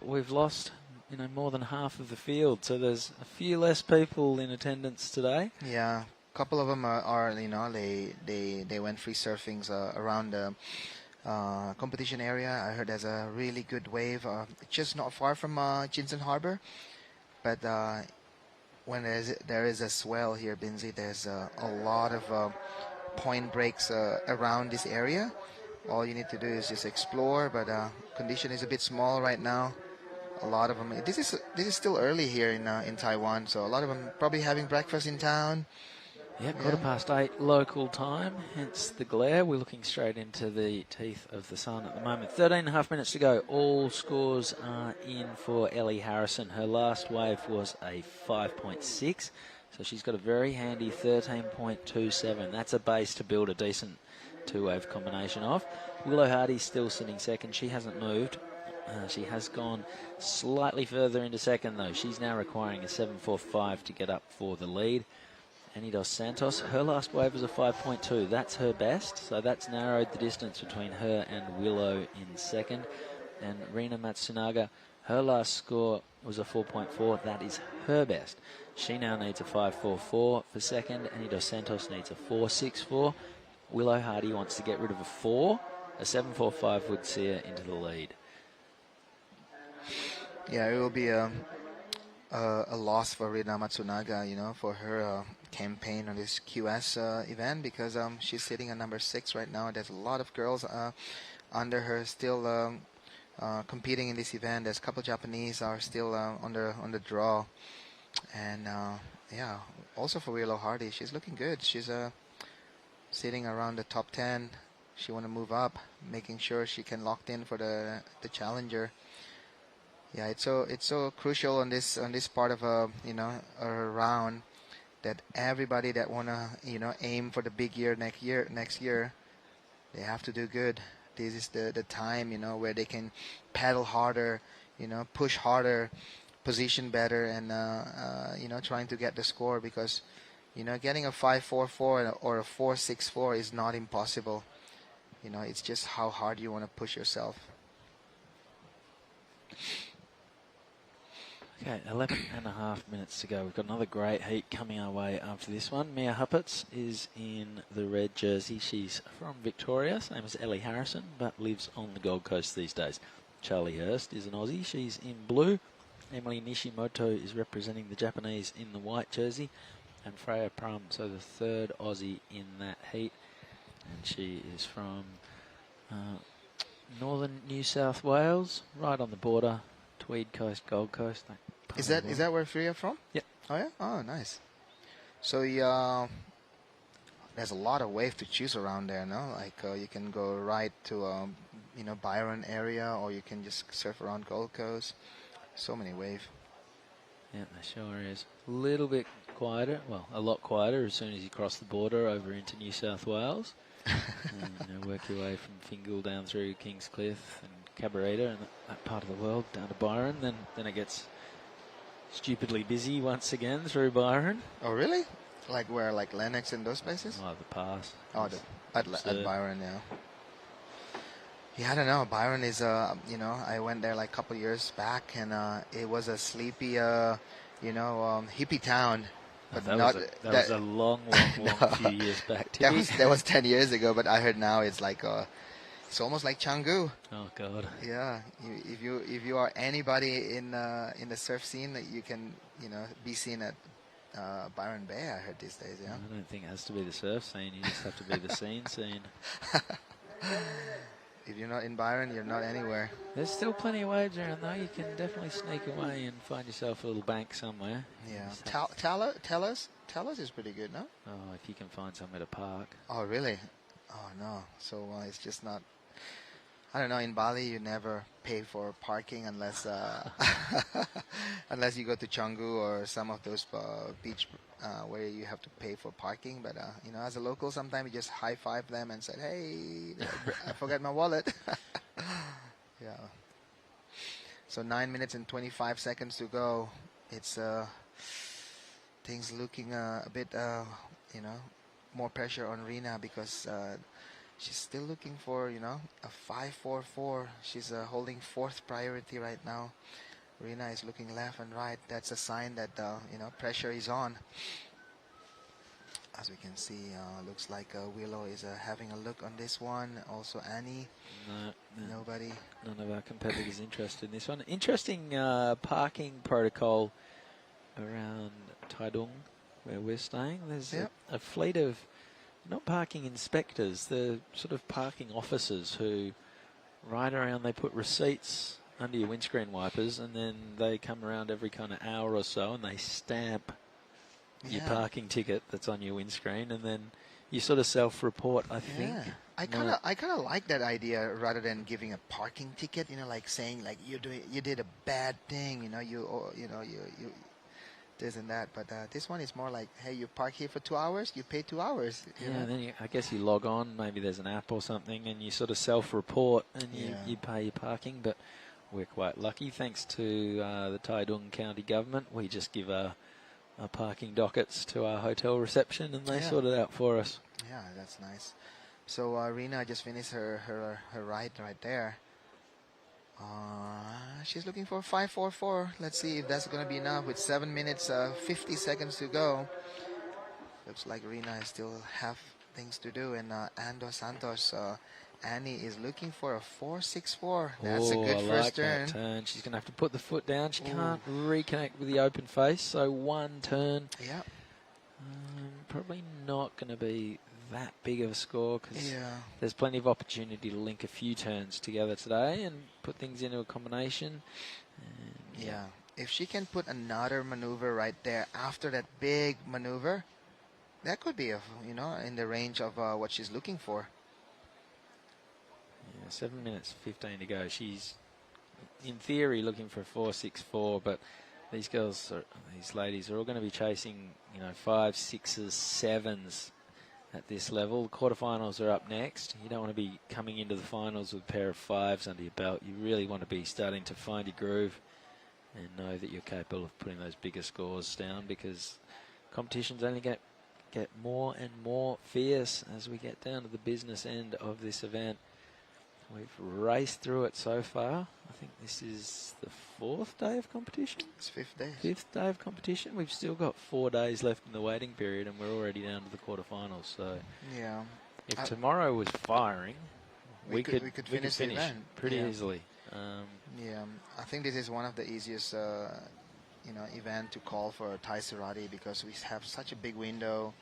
we've lost more than half of the field, so there's a few less people in attendance today. Yeah, a couple of them are they went free surfings around the competition area. I heard there's a really good wave, just not far from Jinzun Harbour, but when there is a swell here, Binzi, there's a lot of point breaks around this area. All you need to do is just explore, but condition is a bit small right now. A lot of them. This is still early here in Taiwan, so a lot of them probably having breakfast in town. Yeah, 8:15 local time, hence the glare. We're looking straight into the teeth of the sun at the moment. 13.5 minutes to go. All scores are in for Ellie Harrison. Her last wave was a 5.6, so she's got a very handy 13.27. That's a base to build a decent two-wave combination of. Willow Hardy's still sitting second. She hasn't moved. She has gone slightly further into second, though. She's now requiring a 7.45 to get up for the lead. Annie Dos Santos, her last wave was a 5.2. That's her best, so that's narrowed the distance between her and Willow in second. And Rina Matsunaga, her last score was a 4.4. That is her best. She now needs a 5.44 for second. Annie Dos Santos needs a 4.64. Willow Hardy wants to get rid of a 4. A 7.45 would see her into the lead. Yeah, it will be a loss for Rina Matsunaga, for her campaign on this QS event, because she's sitting at number 6 right now. There's a lot of girls under her still competing in this event. There's a couple Japanese are still on the draw, and yeah, also for Willow Hardy, she's looking good. She's sitting around the top 10. She want to move up, making sure she can lock in for the challenger. Yeah, it's so crucial on this part of a round, that everybody that wanna aim for the big year next year, they have to do good. This is the time where they can paddle harder, push harder, position better, and trying to get the score, because getting a 5.44 or a 4.64 is not impossible. It's just how hard you want to push yourself. Okay, 11.5 minutes to go. We've got another great heat coming our way after this one. Mia Huppatz is in the red jersey. She's from Victoria, same as Ellie Harrison, but lives on the Gold Coast these days. Charlie Hurst is an Aussie. She's in blue. Emily Nishimoto is representing the Japanese in the white jersey. And Freya Prum, so the third Aussie in that heat. And she is from northern New South Wales, right on the border. Tweed Coast, Gold Coast. Is that where Freya from? Yep. Oh yeah. Oh, nice. So yeah, there's a lot of wave to choose around there, no? Like you can go right to Byron area, or you can just surf around Gold Coast. So many wave. Yeah, there sure is. A little bit quieter, well, a lot quieter as soon as you cross the border over into New South Wales. And work your way from Fingal down through Kingscliff and Cabarita and that part of the world down to Byron. Then it gets stupidly busy once again through Byron. Oh, really? Like where? Like Lennox and those places? Oh, the pass. Oh, at Byron, yeah. Yeah, I don't know. Byron is, I went there like a couple years back, and it was a sleepy, hippie town. But that was a long few years back. That was 10 years ago, but I heard now it's like, it's almost like Canggu. Oh God. Yeah, if you are anybody in the surf scene, you can be seen at Byron Bay. I heard these days. Yeah. I don't think it has to be the surf scene. You just have to be the scene. If you're not in Byron, you're not anywhere. There's still plenty of waves around though. You can definitely sneak away and find yourself a little bank somewhere. Yeah. Talos is pretty good, no? Oh, if you can find somewhere to park. Oh, really? Oh, no. So it's just not... I don't know. In Bali, you never pay for parking unless unless you go to Canggu or some of those beach where you have to pay for parking. But as a local, sometimes you just high five them and say, "Hey, I forgot my wallet." Yeah. So 9 minutes and 25 seconds to go. It's things looking a bit more pressure on Rina because. She's still looking for, a 5.44. She's holding fourth priority right now. Rina is looking left and right. That's a sign that, pressure is on. As we can see, looks like Willow is having a look on this one. Also Annie. No. Nobody. None of our competitors interested in this one. Interesting parking protocol around Taitung, where we're staying. There's a fleet of... not parking inspectors, the sort of parking officers who ride around, they put receipts under your windscreen wipers and then they come around every kind of hour or so and they stamp your parking ticket that's on your windscreen and then you sort of self-report, I think. I kind of like that idea rather than giving a parking ticket, like saying like you did a bad thing, you this and that, but this one is more like, hey, you park here for 2 hours, you pay 2 hours. And then I guess you log on, maybe there's an app or something, and you sort of self-report and you pay your parking, but we're quite lucky. Thanks to the Taitung County government, we just give our parking dockets to our hotel reception and they sort it out for us. Yeah, that's nice. So Rina just finished her ride right there. She's looking for 5.44. Let's see if that's going to be enough with 7 minutes, 50 seconds to go. Looks like Rina still have things to do. And Ando Santos, Annie is looking for a 4.64. That's a good first turn. That turn. She's going to have to put the foot down. She can't reconnect with the open face. So one turn. Yeah. Probably not going to be that big of a score because there's plenty of opportunity to link a few turns together today and put things into a combination. And if she can put another maneuver right there after that big maneuver, that could be in the range of what she's looking for. 7 minutes 15 to go. She's in theory looking for a 4.64, but these ladies are all going to be chasing 5, 6s, 7s at this level. The quarterfinals are up next. You don't want to be coming into the finals with a pair of 5s under your belt. You really want to be starting to find your groove and know that you're capable of putting those bigger scores down because competition's only going to get more and more fierce as we get down to the business end of this event. We've raced through it so far. I think this is the 4th day of competition. It's 5th day. 5th day of competition. We've still got 4 days left in the waiting period, and we're already down to the quarterfinals. So, if tomorrow was firing, we could finish the event pretty easily. I think this is one of the easiest, event to call for Thai Serati because we have such a big window.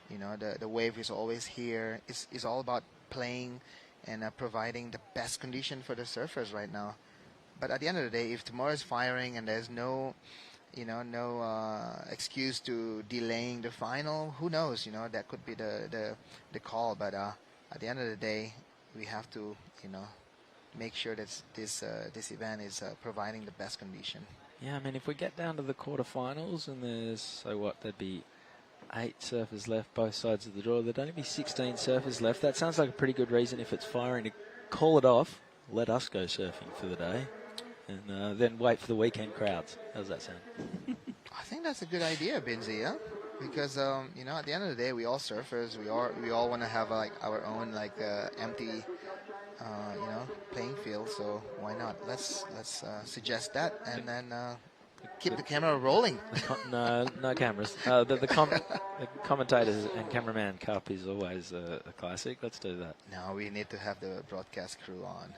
The wave is always here. It's all about playing and providing the best condition for the surfers right now. But at the end of the day, if tomorrow is firing and there's no no excuse to delaying the final. Who knows? That could be the call. But at the end of the day, we have to make sure that this event is providing the best condition. Yeah, I mean, if we get down to the quarterfinals and there'd be 8 surfers left both sides of the draw. There'd only be 16 surfers left. That sounds like a pretty good reason if it's firing to call it off, let us go surfing for the day, and then wait for the weekend crowds. How's that sound? I think that's a good idea, Binzi, yeah? Because, at the end of the day, we all surfers. We all want to have our own empty, playing field. So why not? Let's suggest that, and then keep the camera rolling. No cameras. The commentators and cameraman cup is always a classic. Let's do that. No, we need to have the broadcast crew on.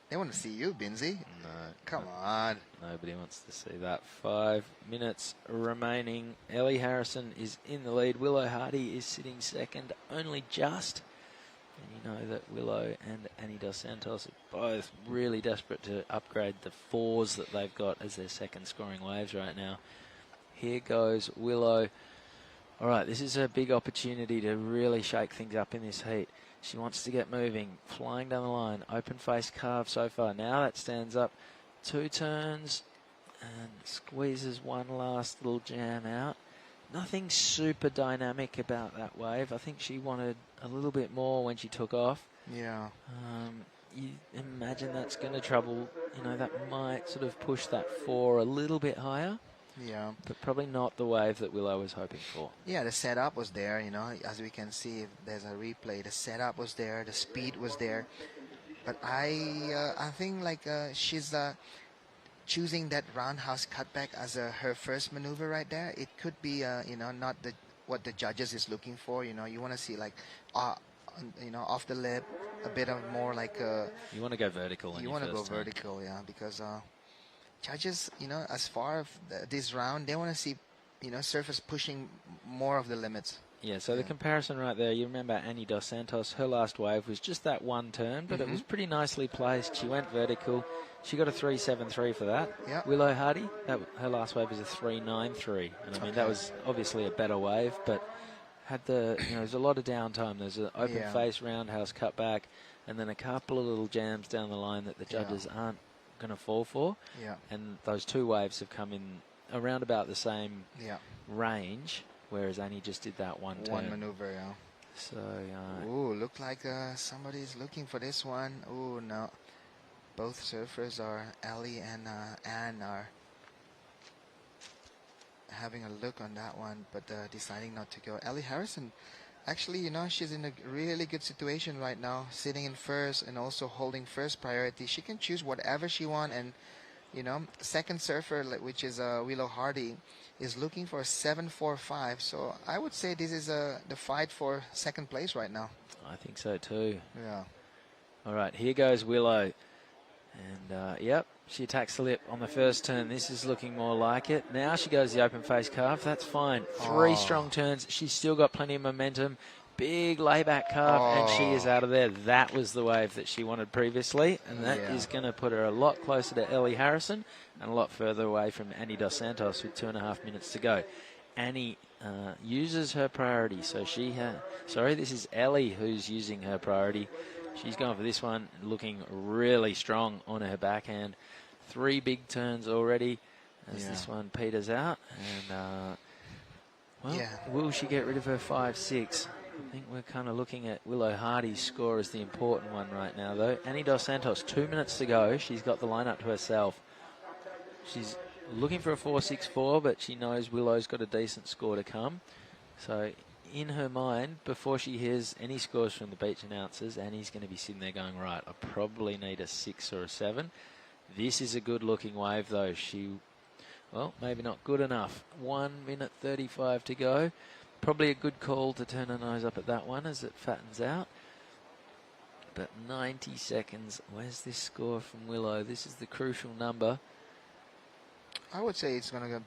They want to see you, Binzi. No. Come on. Nobody wants to see that. 5 minutes remaining. Ellie Harrison is in the lead. Willow Hardy is sitting second, only just. And you know that Willow and Annie Dos Santos are both really desperate to upgrade the 4s that they've got as their second scoring waves right now. Here goes Willow. All right, this is a big opportunity to really shake things up in this heat. She wants to get moving, flying down the line. Open face carve so far. Now that stands up 2 turns and squeezes one last little jam out. Nothing super dynamic about that wave. I think she wanted a little bit more when she took off. Yeah. You imagine that's going to trouble, that might sort of push that 4 a little bit higher. Yeah. But probably not the wave that Willow was hoping for. Yeah, the setup was there, as we can see, if there's a replay, the setup was there, the speed was there. But I think she's choosing that roundhouse cutback as her first maneuver right there. It could be, not what the judges is looking for. You want to see off the lip, a bit of more you want to go vertical. You want to go vertical, yeah, because judges, as far as this round, they want to see, surfers pushing more of the limits. Yeah, so the comparison right there, you remember Annie Dos Santos, her last wave was just that one turn, but it was pretty nicely placed. She went vertical. She got a 3.73 for that. Yep. Willow Hardy, her last wave was a 3.93. And I mean, that was obviously a better wave, but had there's a lot of downtime. There's an open face roundhouse cutback, and then a couple of little jams down the line that the judges aren't going to fall for. Yeah. And those 2 waves have come in around about the same range, whereas Annie just did that one turn. One maneuver, yeah. So, ooh, look like somebody's looking for this one. Ooh, no. Both surfers Ellie and Anne are having a look on that one, but deciding not to go. Ellie Harrison, actually, she's in a really good situation right now, sitting in first and also holding first priority. She can choose whatever she wants, and second surfer, which is Willow Hardy, is looking for a 7.45. So I would say this is the fight for second place right now. I think so too. Yeah. All right, here goes Willow. And, yep, she attacks the lip on the first turn. This is looking more like it. Now she goes the open face carve. That's fine. 3 strong turns. She's still got plenty of momentum. Big layback carve, and she is out of there. That was the wave that she wanted previously, and that is going to put her a lot closer to Ellie Harrison and a lot further away from Annie Dos Santos with 2.5 minutes to go. Annie uses her priority, so this is Ellie who's using her priority. She's going for this one, looking really strong on her backhand. 3 big turns already as this one peters out. And, will she get rid of her 5.6? I think we're kind of looking at Willow Hardy's score as the important one right now, though. Annie Dos Santos, 2 minutes to go. She's got the line up to herself. She's looking for a 4.64, but she knows Willow's got a decent score to come. So in her mind, before she hears any scores from the beach announcers, Annie's going to be sitting there going, right, I probably need a 6 or a 7. This is a good-looking wave, though. Well, maybe not good enough. 1 minute 35 to go. Probably a good call to turn her nose up at that one as it fattens out. But 90 seconds. Where's this score from Willow? This is the crucial number. I would say it's going to go,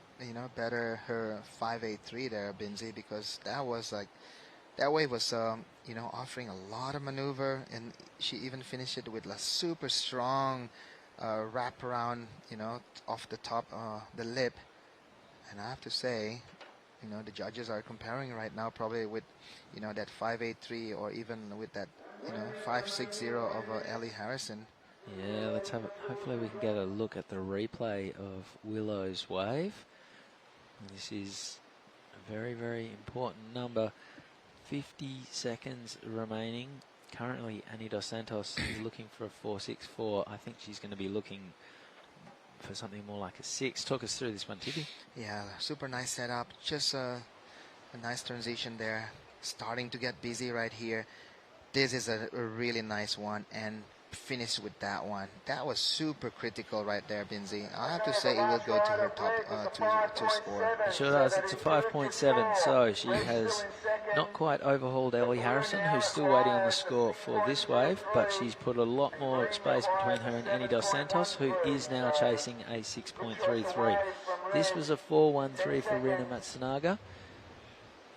better her 5.83 there, Binzi, because that wave was, offering a lot of maneuver, and she even finished it with a super strong wrap around, off the top, the lip. And I have to say, the judges are comparing right now probably with, that 5.83 or even with that, 5.60 of Ellie Harrison. Yeah, let's have it. Hopefully we can get a look at the replay of Willow's wave. This is a very, very important number. 50 seconds remaining. Currently, Annie Dos Santos is looking for a 4.64. I think she's going to be looking for something more like a 6. Talk us through this one, Tippy. Yeah, super nice setup. Just a nice transition there. Starting to get busy right here. This is a really nice one, and finish with that one. That was super critical right there, Binzi. I have to say it will go to her top two score. It sure does. It's a 5.7, so she has not quite overhauled Ellie Harrison, who's still waiting on the score for this wave, but she's put a lot more space between her and Annie Dos Santos, who is now chasing a 6.33. This was a 4.13 for Rina Matsunaga,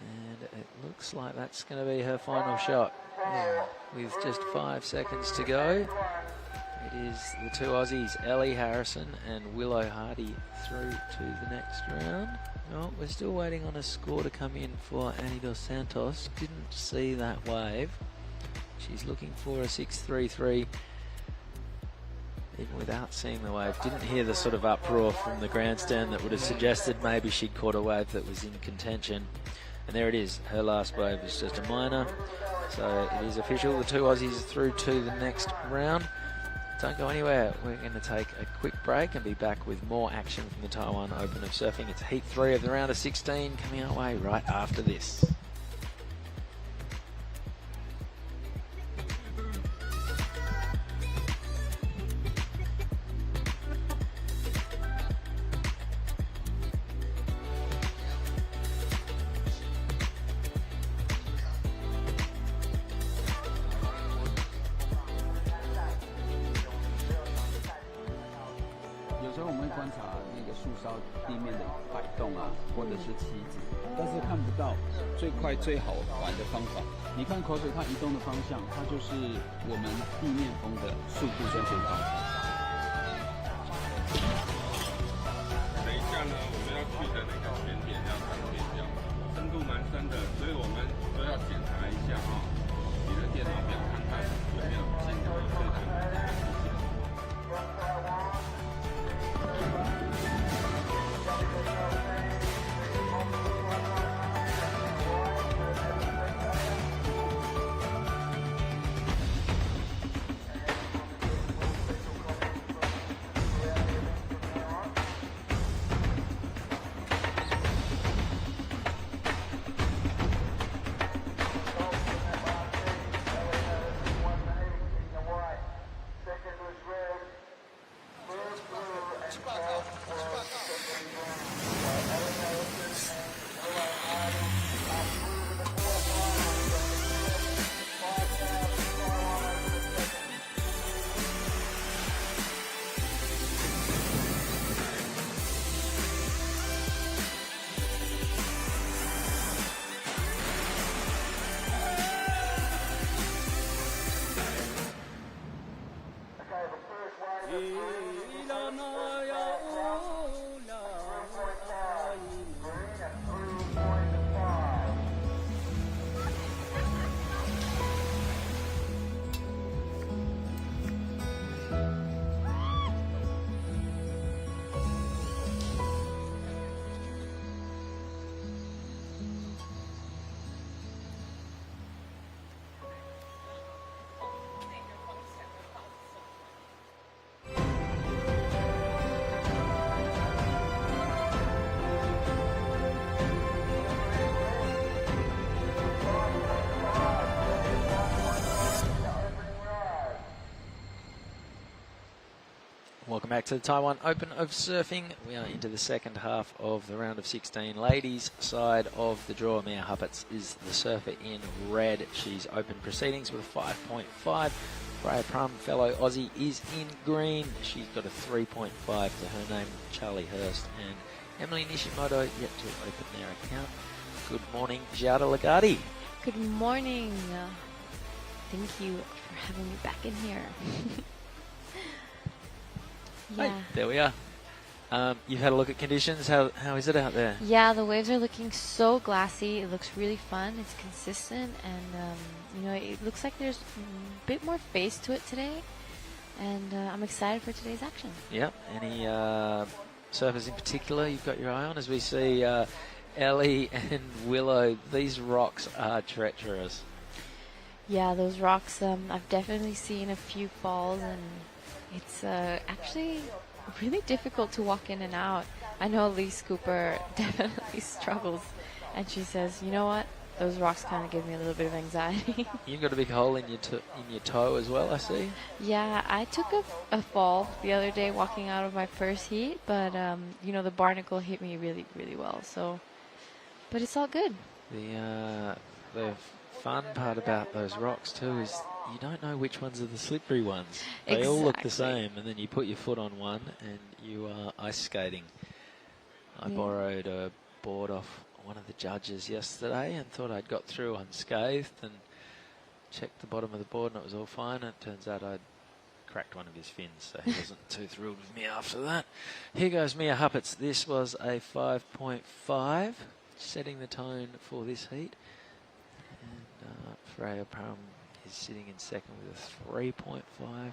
and it looks like that's going to be her final shot. Yeah. With just 5 seconds to go, it is the two Aussies, Ellie Harrison and Willow Hardy, through to the next round. Well, we're still waiting on a score to come in for Annie Dos Santos. Didn't see that wave. She's looking for a 6.33. Even without seeing the wave, didn't hear the sort of uproar from the grandstand that would have suggested maybe she'd caught a wave that was in contention. And there it is. Her last wave is just a minor. So it is official. The two Aussies are through to the next round. Don't go anywhere. We're going to take a quick break and be back with more action from the Taiwan Open of Surfing. It's Heat 3 of the round of 16 coming our way right after this.最好玩的方法，你看口水它移动的方向，它就是我们地面风的速度跟回报。等一下呢，我们要去的那个前点要上天桥，深度蛮深的，所以我们都要检查一下哈，你的电脑表看看有没有进入这台的时间。Welcome back to the Taiwan Open of Surfing. We are into the second half of the round of 16. Ladies side of the draw. Mia Huppets is the surfer in red. She's open proceedings with a 5.5. Freya Prum, fellow Aussie, is in green. She's got a 3.5 to her name. Charlie Hurst and Emily Nishimoto yet to open their account. Good morning, Giada Lagarde. Good morning. Thank you for having me back in here. Yeah. Hey, there we are. You've had a look at conditions. How is it out there? Yeah, the waves are looking so glassy. It looks really fun. It's consistent, and you know, it looks like there's a bit more face to it today. And I'm excited for today's action. Yep. Any surfers in particular you've got your eye on? As we see Ellie and Willow, these rocks are treacherous. Yeah, those rocks. I've definitely seen a few falls, and it's actually really difficult to walk in and out. I know Elise Cooper definitely struggles, and she says, you know what, those rocks kind of give me a little bit of anxiety. You've got a big hole in your toe as well, I see. Yeah, I took a fall the other day walking out of my first heat, but you know, the barnacle hit me really, really well. So, but it's all good. The fun part about those rocks too is you don't know which ones are the slippery ones. They all look the same, and then you put your foot on one and you are ice skating. I borrowed a board off one of the judges yesterday and thought I'd got through unscathed, and checked the bottom of the board and it was all fine. And it turns out I'd cracked one of his fins, so he wasn't too thrilled with me after that. Here goes Mia Huppets. This was a 5.5, setting the tone for this heat. And Freya Prum is sitting in second with a 3.5. I'm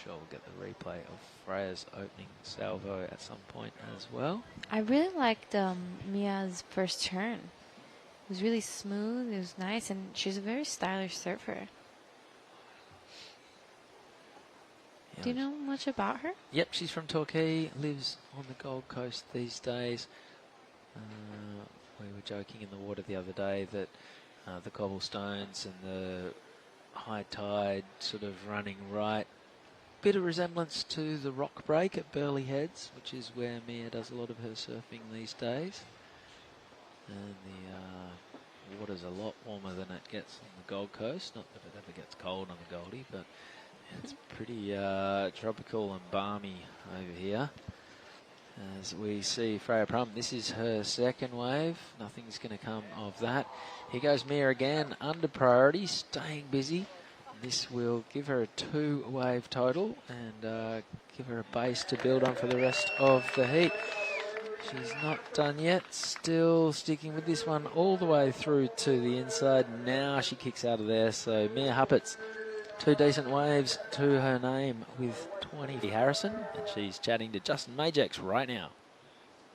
sure we'll get the replay of Freya's opening salvo at some point as well. I really liked Mia's first turn. It was really smooth, it was nice, and she's a very stylish surfer. Yeah. Do you know much about her? Yep, she's from Torquay, lives on the Gold Coast these days. We were joking in the water the other day that the cobblestones and the high tide sort of running right. Bit of resemblance to the rock break at Burley Heads, which is where Mia does a lot of her surfing these days. And the water's a lot warmer than it gets on the Gold Coast. Not that it ever gets cold on the Goldie, but it's pretty tropical and balmy over here. As we see Freya Prum, this is her second wave. Nothing's going to come of that. Here goes Mia again, under priority, staying busy. This will give her a 2-wave total and give her a base to build on for the rest of the heat. She's not done yet, still sticking with this one all the way through to the inside. Now she kicks out of there, so Mia Huppets, 2 decent waves to her name with 20. Harrison, and she's chatting to Justin Majex right now.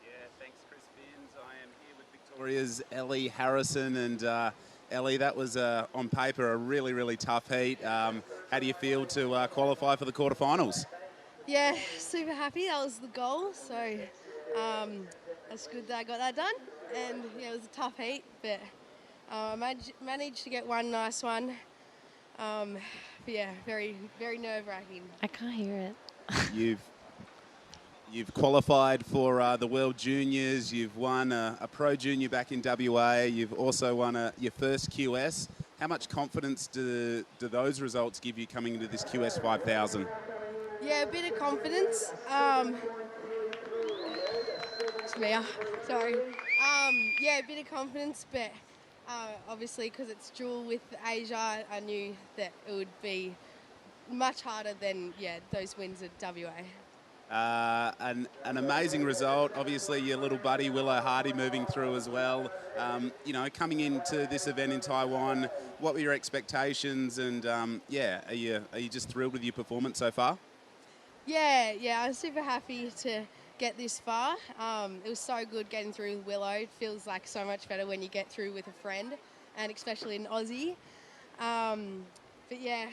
Yeah, thanks, Chris Binns. I am here with Victoria's Ellie Harrison, and Ellie, that was on paper a really, really tough heat. How do you feel to qualify for the quarterfinals? Yeah, super happy. That was the goal, so that's good that I got that done. And yeah, it was a tough heat, but I managed to get one nice one. But yeah, very, very nerve-wracking. I can't hear it. You've qualified for the World Juniors. You've won a Pro Junior back in WA. You've also won your first QS. How much confidence do those results give you coming into this QS 5000? Yeah, a bit of confidence. It's Mia, sorry. Yeah, a bit of confidence, but obviously because it's dual with Asia, I knew that it would be much harder than those wins at WA. An amazing result. Obviously, your little buddy Willow Hardy moving through as well. You know, coming into this event in Taiwan, what were your expectations? And are you just thrilled with your performance so far? Yeah, I'm super happy to get this far. It was so good getting through with Willow. It feels like so much better when you get through with a friend, and especially an Aussie. But yeah.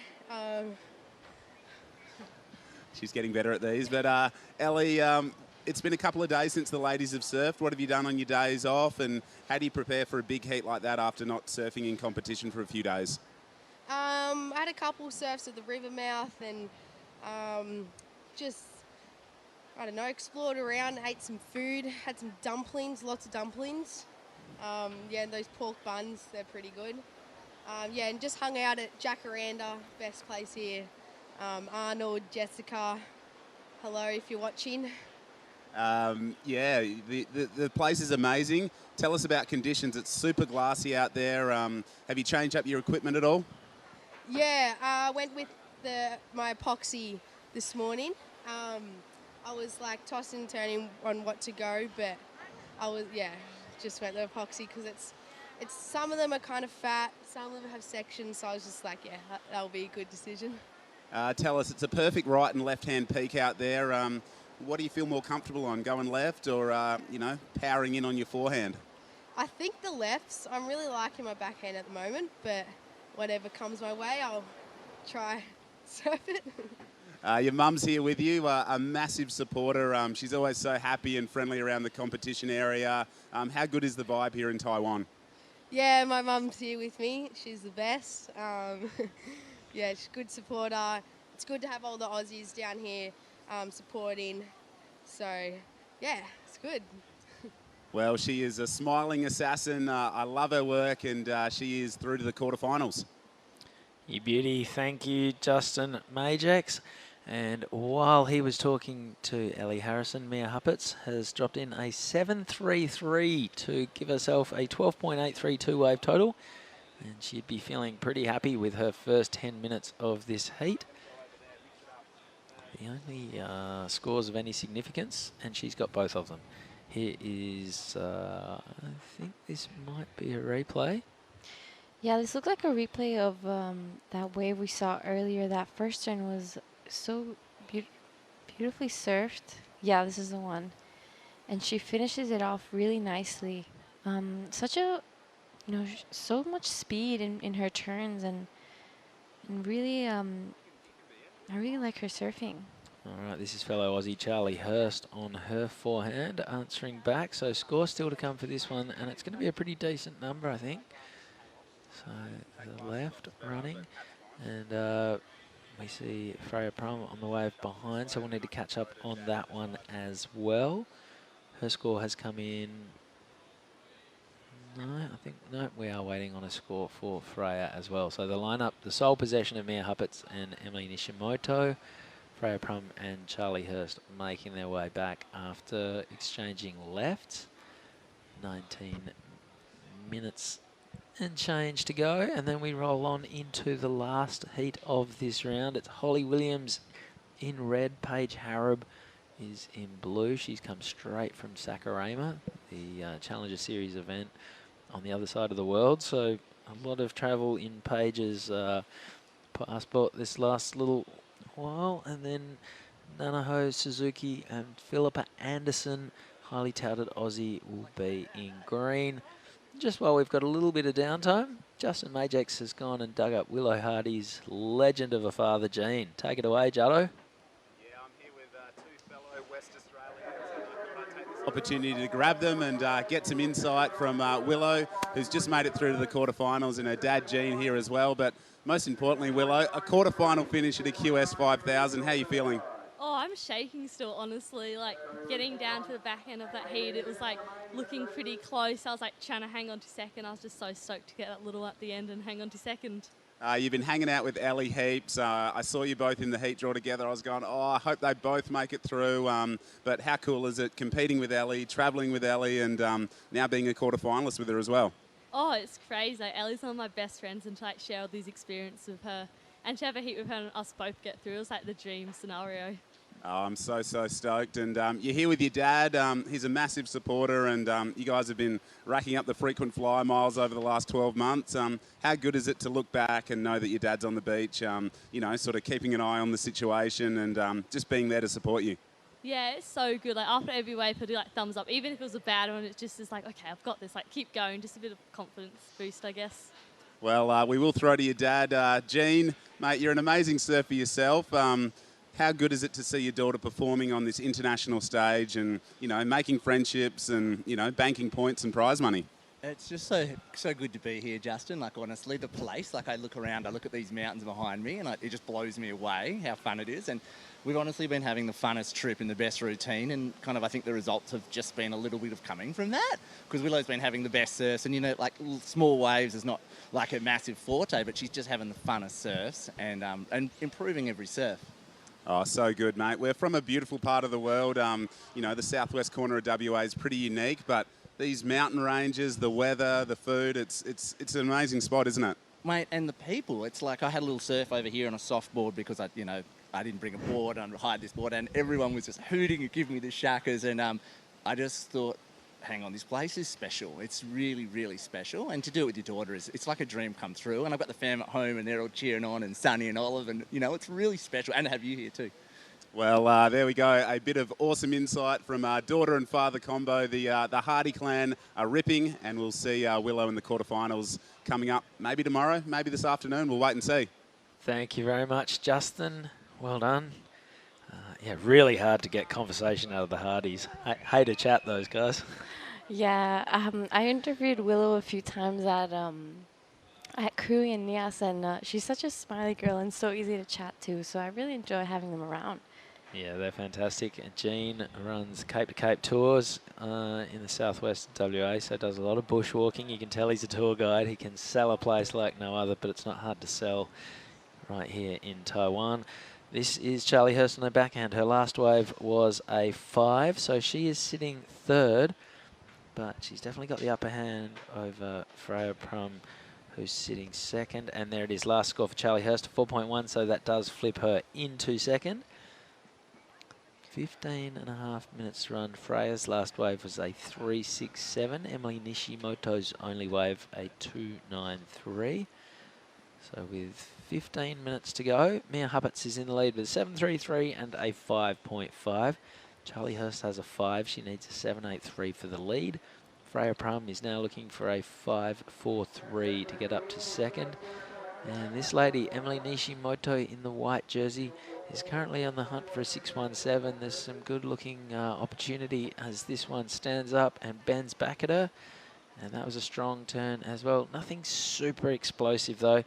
She's getting better at these. But Ellie, it's been a couple of days since the ladies have surfed. What have you done on your days off, and how do you prepare for a big heat like that after not surfing in competition for a few days? I had a couple surfs at the river mouth and just, I don't know, explored around, ate some food, had some dumplings, lots of dumplings. And those pork buns, they're pretty good. And just hung out at Jacaranda, best place here. Arnold, Jessica, hello if you're watching. The place is amazing. Tell us about conditions. It's super glassy out there. Have you changed up your equipment at all? Yeah, I went with my epoxy this morning. I was like tossing and turning on what to go, but I was, just went the epoxy because it's some of them are kind of fat, some of them have sections, so I was just like, that'll be a good decision. Tell us, it's a perfect right and left-hand peak out there. What do you feel more comfortable on, going left or, powering in on your forehand? I think the lefts, I'm really liking my backhand at the moment, but whatever comes my way, I'll try surf it. Your mum's here with you, a massive supporter. She's always so happy and friendly around the competition area. How good is the vibe here in Taiwan? Yeah, my mum's here with me. She's the best. She's a good supporter. It's good to have all the Aussies down here supporting. So, it's good. Well, she is a smiling assassin. I love her work, and she is through to the quarterfinals. You beauty. Thank you, Justin Majax. And while he was talking to Ellie Harrison, Mia Huppets has dropped in a 7.33 to give herself a 12.83 two-wave total. And she'd be feeling pretty happy with her first 10 minutes of this heat. The only scores of any significance, and she's got both of them. Here is, I think this might be a replay. Yeah, this looked like a replay of that wave we saw earlier. That first turn was so beautifully surfed. Yeah, this is the one. And she finishes it off really nicely. Such a, so much speed in her turns, and really, I really like her surfing. All right, this is fellow Aussie Charlie Hurst on her forehand, answering back. So score still to come for this one, and it's going to be a pretty decent number, I think. So the left running, and we see Freya Prum on the wave behind, so we'll need to catch up on that one as well. Her score has come in. No, we are waiting on a score for Freya as well. So the lineup, the sole possession of Mia Huppets and Emily Nishimoto. Freya Prum and Charlie Hurst making their way back after exchanging lefts. 19 minutes and change to go, and then we roll on into the last heat of this round. It's Holly Williams in red. Paige Harrop is in blue. She's come straight from Sakurama, the Challenger Series event on the other side of the world. So a lot of travel in Paige's passport this last little while. And then Nanaho Suzuki and Philippa Anderson, highly touted Aussie, will be in green. Just while we've got a little bit of downtime, Justin Majax has gone and dug up Willow Hardy's legend of a father, Gene. Take it away, Jado. Yeah, I'm here with two fellow West Australians, and I thought I'd take this opportunity to grab them and get some insight from Willow, who's just made it through to the quarterfinals, and her dad, Gene, here as well. But most importantly, Willow, a quarterfinal finish at a QS 5000. How are you feeling? Oh, I'm shaking still, honestly. Like, getting down to the back end of that heat, it was, like, looking pretty close. I was, like, trying to hang on to second. I was just so stoked to get that little at the end and hang on to second. You've been hanging out with Ellie heaps. I saw you both in the heat draw together. I was going, I hope they both make it through. But how cool is it competing with Ellie, travelling with Ellie, and now being a quarterfinalist with her as well? Oh, it's crazy. Like, Ellie's one of my best friends, and to, like, share all these experiences with her and to have a heat with her and us both get through, it was, like, the dream scenario. Oh, I'm so stoked. And you're here with your dad. He's a massive supporter, and you guys have been racking up the frequent flyer miles over the last 12 months. How good is it to look back and know that your dad's on the beach, sort of keeping an eye on the situation and just being there to support you? Yeah, it's so good. Like, after every wave, he'll do, like, thumbs up. Even if it was a bad one, it just is like, okay, I've got this. Like, keep going. Just a bit of confidence boost, I guess. Well, we will throw to your dad. Gene, mate, you're an amazing surfer yourself. How good is it to see your daughter performing on this international stage and, making friendships and, banking points and prize money? It's just so good to be here, Justin. Like, honestly, the place, like, I look around, I look at these mountains behind me, and it just blows me away how fun it is. And we've honestly been having the funnest trip in the best routine, and kind of I think the results have just been a little bit of coming from that, because Willow's been having the best surfs, and, like, small waves is not like a massive forte, but she's just having the funnest surfs and improving every surf. Oh, so good, mate. We're from a beautiful part of the world. The southwest corner of WA is pretty unique, but these mountain ranges, the weather, the food, it's an amazing spot, isn't it? Mate, and the people. It's like I had a little surf over here on a softboard because I, I didn't bring a board and hide this board, and everyone was just hooting and giving me the shackers, and I just thought, hang on, this place is special. It's really, really special, and to do it with your daughter it's like a dream come true. And I've got the fam at home, and they're all cheering on, and Sonny and Olive, and you know, it's really special. And to have you here too. Well, there we go. A bit of awesome insight from daughter and father combo. The Hardy clan are ripping, and we'll see Willow in the quarterfinals coming up maybe tomorrow, maybe this afternoon. We'll wait and see. Thank you very much, Justin. Well done. Yeah, really hard to get conversation out of the Hardys. Hey to chat, those guys. Yeah, I interviewed Willow a few times at Kui and Nias, and she's such a smiley girl and so easy to chat to, so I really enjoy having them around. Yeah, they're fantastic. And Gene runs Cape to Cape tours in the southwest of WA, so does a lot of bushwalking. You can tell he's a tour guide. He can sell a place like no other, but it's not hard to sell right here in Taiwan. This is Charlie Hurst on her backhand. Her last wave was a 5, so she is sitting third, but she's definitely got the upper hand over Freya Prum, who's sitting second. And there it is, last score for Charlie Hurst, 4.1, so that does flip her into second. 15.5 minutes to run. Freya's last wave was a 3.67. Emily Nishimoto's only wave, a 2.93. So with 15 minutes to go, Mia Huppatz is in the lead with a 7.33 and a 5.5. Charlie Hurst has a 5. She needs a 7.83 for the lead. Freya Prum is now looking for a 5.43 to get up to second. And this lady, Emily Nishimoto, in the white jersey, is currently on the hunt for a 6.17. There's some good-looking opportunity as this one stands up and bends back at her. And that was a strong turn as well. Nothing super explosive, though.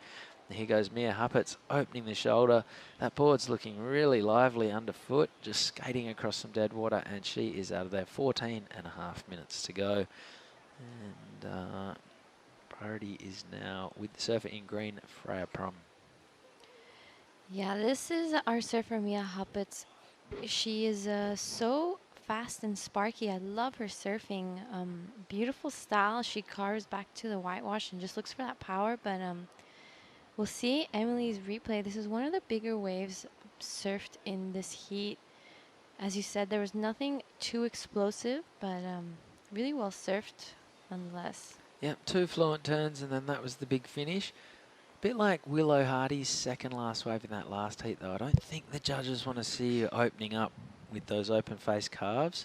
Here goes Mia Huppatz opening the shoulder. That board's looking really lively underfoot, just skating across some dead water, and she is out of there. 14.5 minutes to go. And priority is now with the surfer in green, Freya Prum. Yeah, this is our surfer, Mia Huppatz. She is so fast and sparky. I love her surfing. Beautiful style. She carves back to the whitewash and just looks for that power, but we'll see Emily's replay. This is one of the bigger waves surfed in this heat. As you said, there was nothing too explosive, but really well surfed nonetheless. Yep, 2 fluent turns, and then that was the big finish. A bit like Willow Hardy's second last wave in that last heat, though. I don't think the judges want to see you opening up with those open face carves.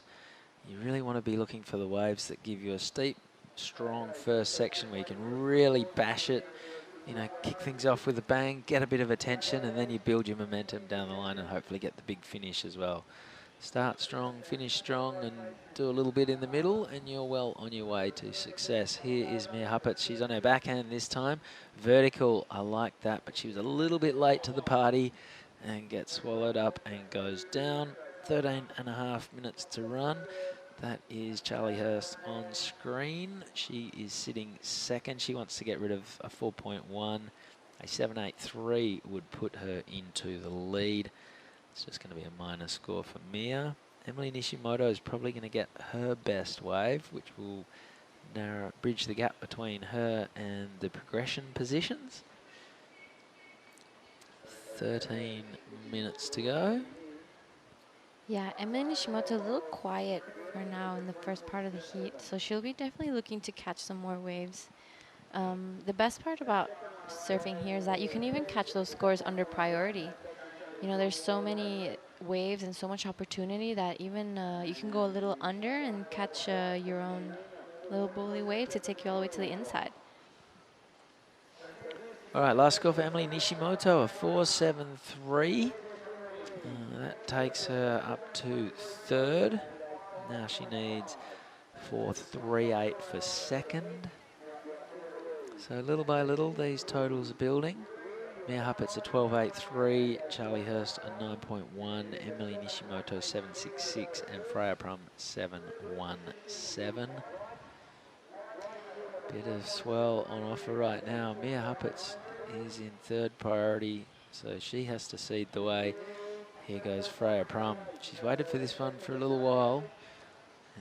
You really want to be looking for the waves that give you a steep, strong first section where you can really bash it, you know, kick things off with a bang, get a bit of attention, and then you build your momentum down the line and hopefully get the big finish as well. Start strong, finish strong, and do a little bit in the middle, and you're well on your way to success. Here is Mia Huppatz. She's on her backhand this time. Vertical, I like that, but she was a little bit late to the party and gets swallowed up and goes down. 13.5 minutes to run. That is Charlie Hurst on screen. She is sitting second. She wants to get rid of a 4.1. A 7.83 would put her into the lead. It's just going to be a minor score for Mia. Emily Nishimoto is probably going to get her best wave, which will bridge the gap between her and the progression positions. 13 minutes to go. Yeah, Emily Nishimoto a little quiet for now in the first part of the heat, so she'll be definitely looking to catch some more waves. The best part about surfing here is that you can even catch those scores under priority. You know, there's so many waves and so much opportunity that even you can go a little under and catch your own little bully wave to take you all the way to the inside. All right, last score for Emily Nishimoto, a 4.73. That takes her up to third. Now she needs 4.38 for second. So little by little, these totals are building. Mia Huppatz a 12.83, Charlie Hurst a 9.1, Emily Nishimoto 7.66, and Freya Prum 7.17. Bit of swell on offer right now. Mia Huppatz is in third priority, so she has to seed the way. Here goes Freya Prum. She's waited for this one for a little while.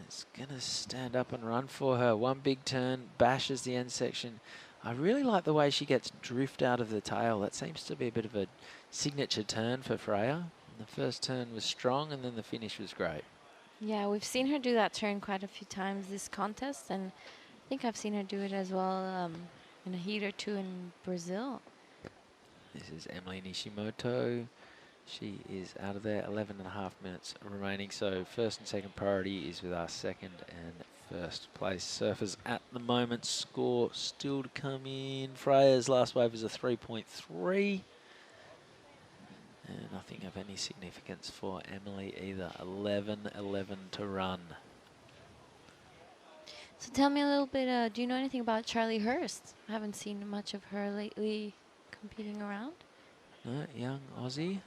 It's going to stand up and run for her. One big turn, bashes the end section I really like the way she gets drift out of the tail. That seems to be a bit of a signature turn for Freya. The first turn was strong, and then the finish was great. Yeah, we've seen her do that turn quite a few times this contest, and I think I've seen her do it as well in a heat or two in Brazil. This is Emily Nishimoto. She is out of there, 11.5 minutes remaining. So first and second priority is with our second and first place surfers at the moment. Score still to come in. Freya's last wave is a 3.3. And nothing of any significance for Emily either. 11.11 to run. So tell me a little bit, do you know anything about Charlie Hurst? I haven't seen much of her lately competing around. No, young Aussie.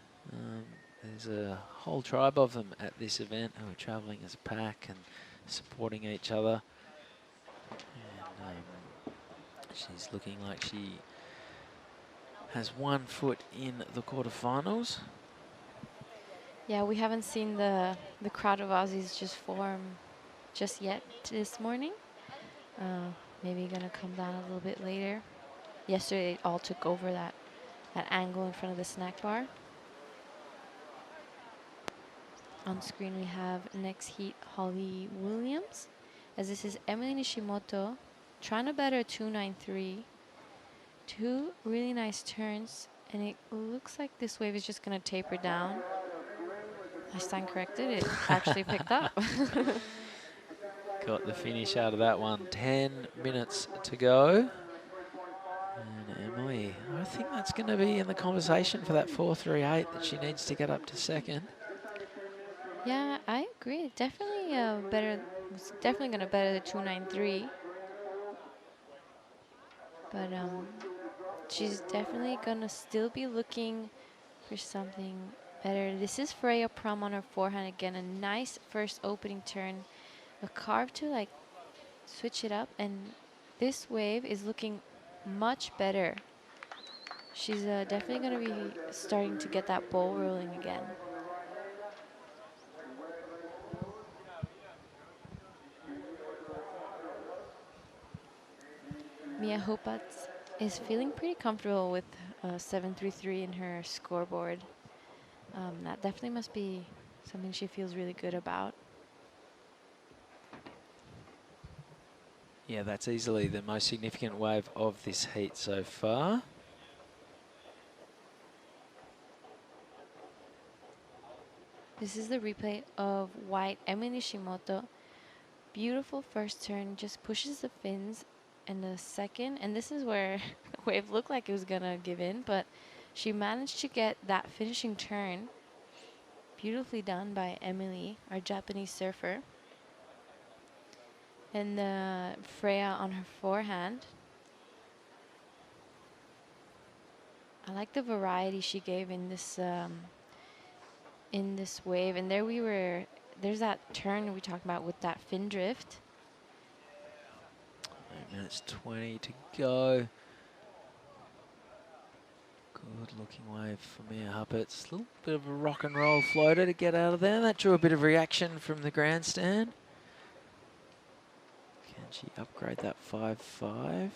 There's a whole tribe of them at this event who are travelling as a pack and supporting each other. And she's looking like she has 1 foot in the quarterfinals. Yeah, we haven't seen the crowd of Aussies just form just yet this morning. Maybe gonna come down a little bit later. Yesterday, it all took over that angle in front of the snack bar. On screen, we have next heat Holly Williams, as this is Emily Nishimoto trying to better 293. 2 really nice turns, and it looks like this wave is just going to taper down. I stand corrected, it actually picked up. Got the finish out of that one. 10 minutes to go. And Emily, I think that's going to be in the conversation for that 4.38 that she needs to get up to second. Yeah, I agree. Definitely better. It's definitely going to better the 293. But she's definitely going to still be looking for something better. This is Freya Prom on her forehand again. A nice first opening turn. A carve to like switch it up. And this wave is looking much better. She's definitely going to be starting to get that bowl rolling again. Mia Hopatz is feeling pretty comfortable with 733 in her scoreboard. That definitely must be something she feels really good about. Yeah, that's easily the most significant wave of this heat so far. This is the replay of white Emily Nishimoto. Beautiful first turn, just pushes the fins. And the second, and this is where the wave looked like it was gonna give in, but she managed to get that finishing turn. Beautifully done by Emily, our Japanese surfer. And Freya on her forehand. I like the variety she gave in this wave. And there's that turn we talked about with that fin drift. 8 minutes 20 to go. Good looking wave for Mia Huppertz. A little bit of a rock and roll floater to get out of there. That drew a bit of reaction from the grandstand. Can she upgrade that 5.5?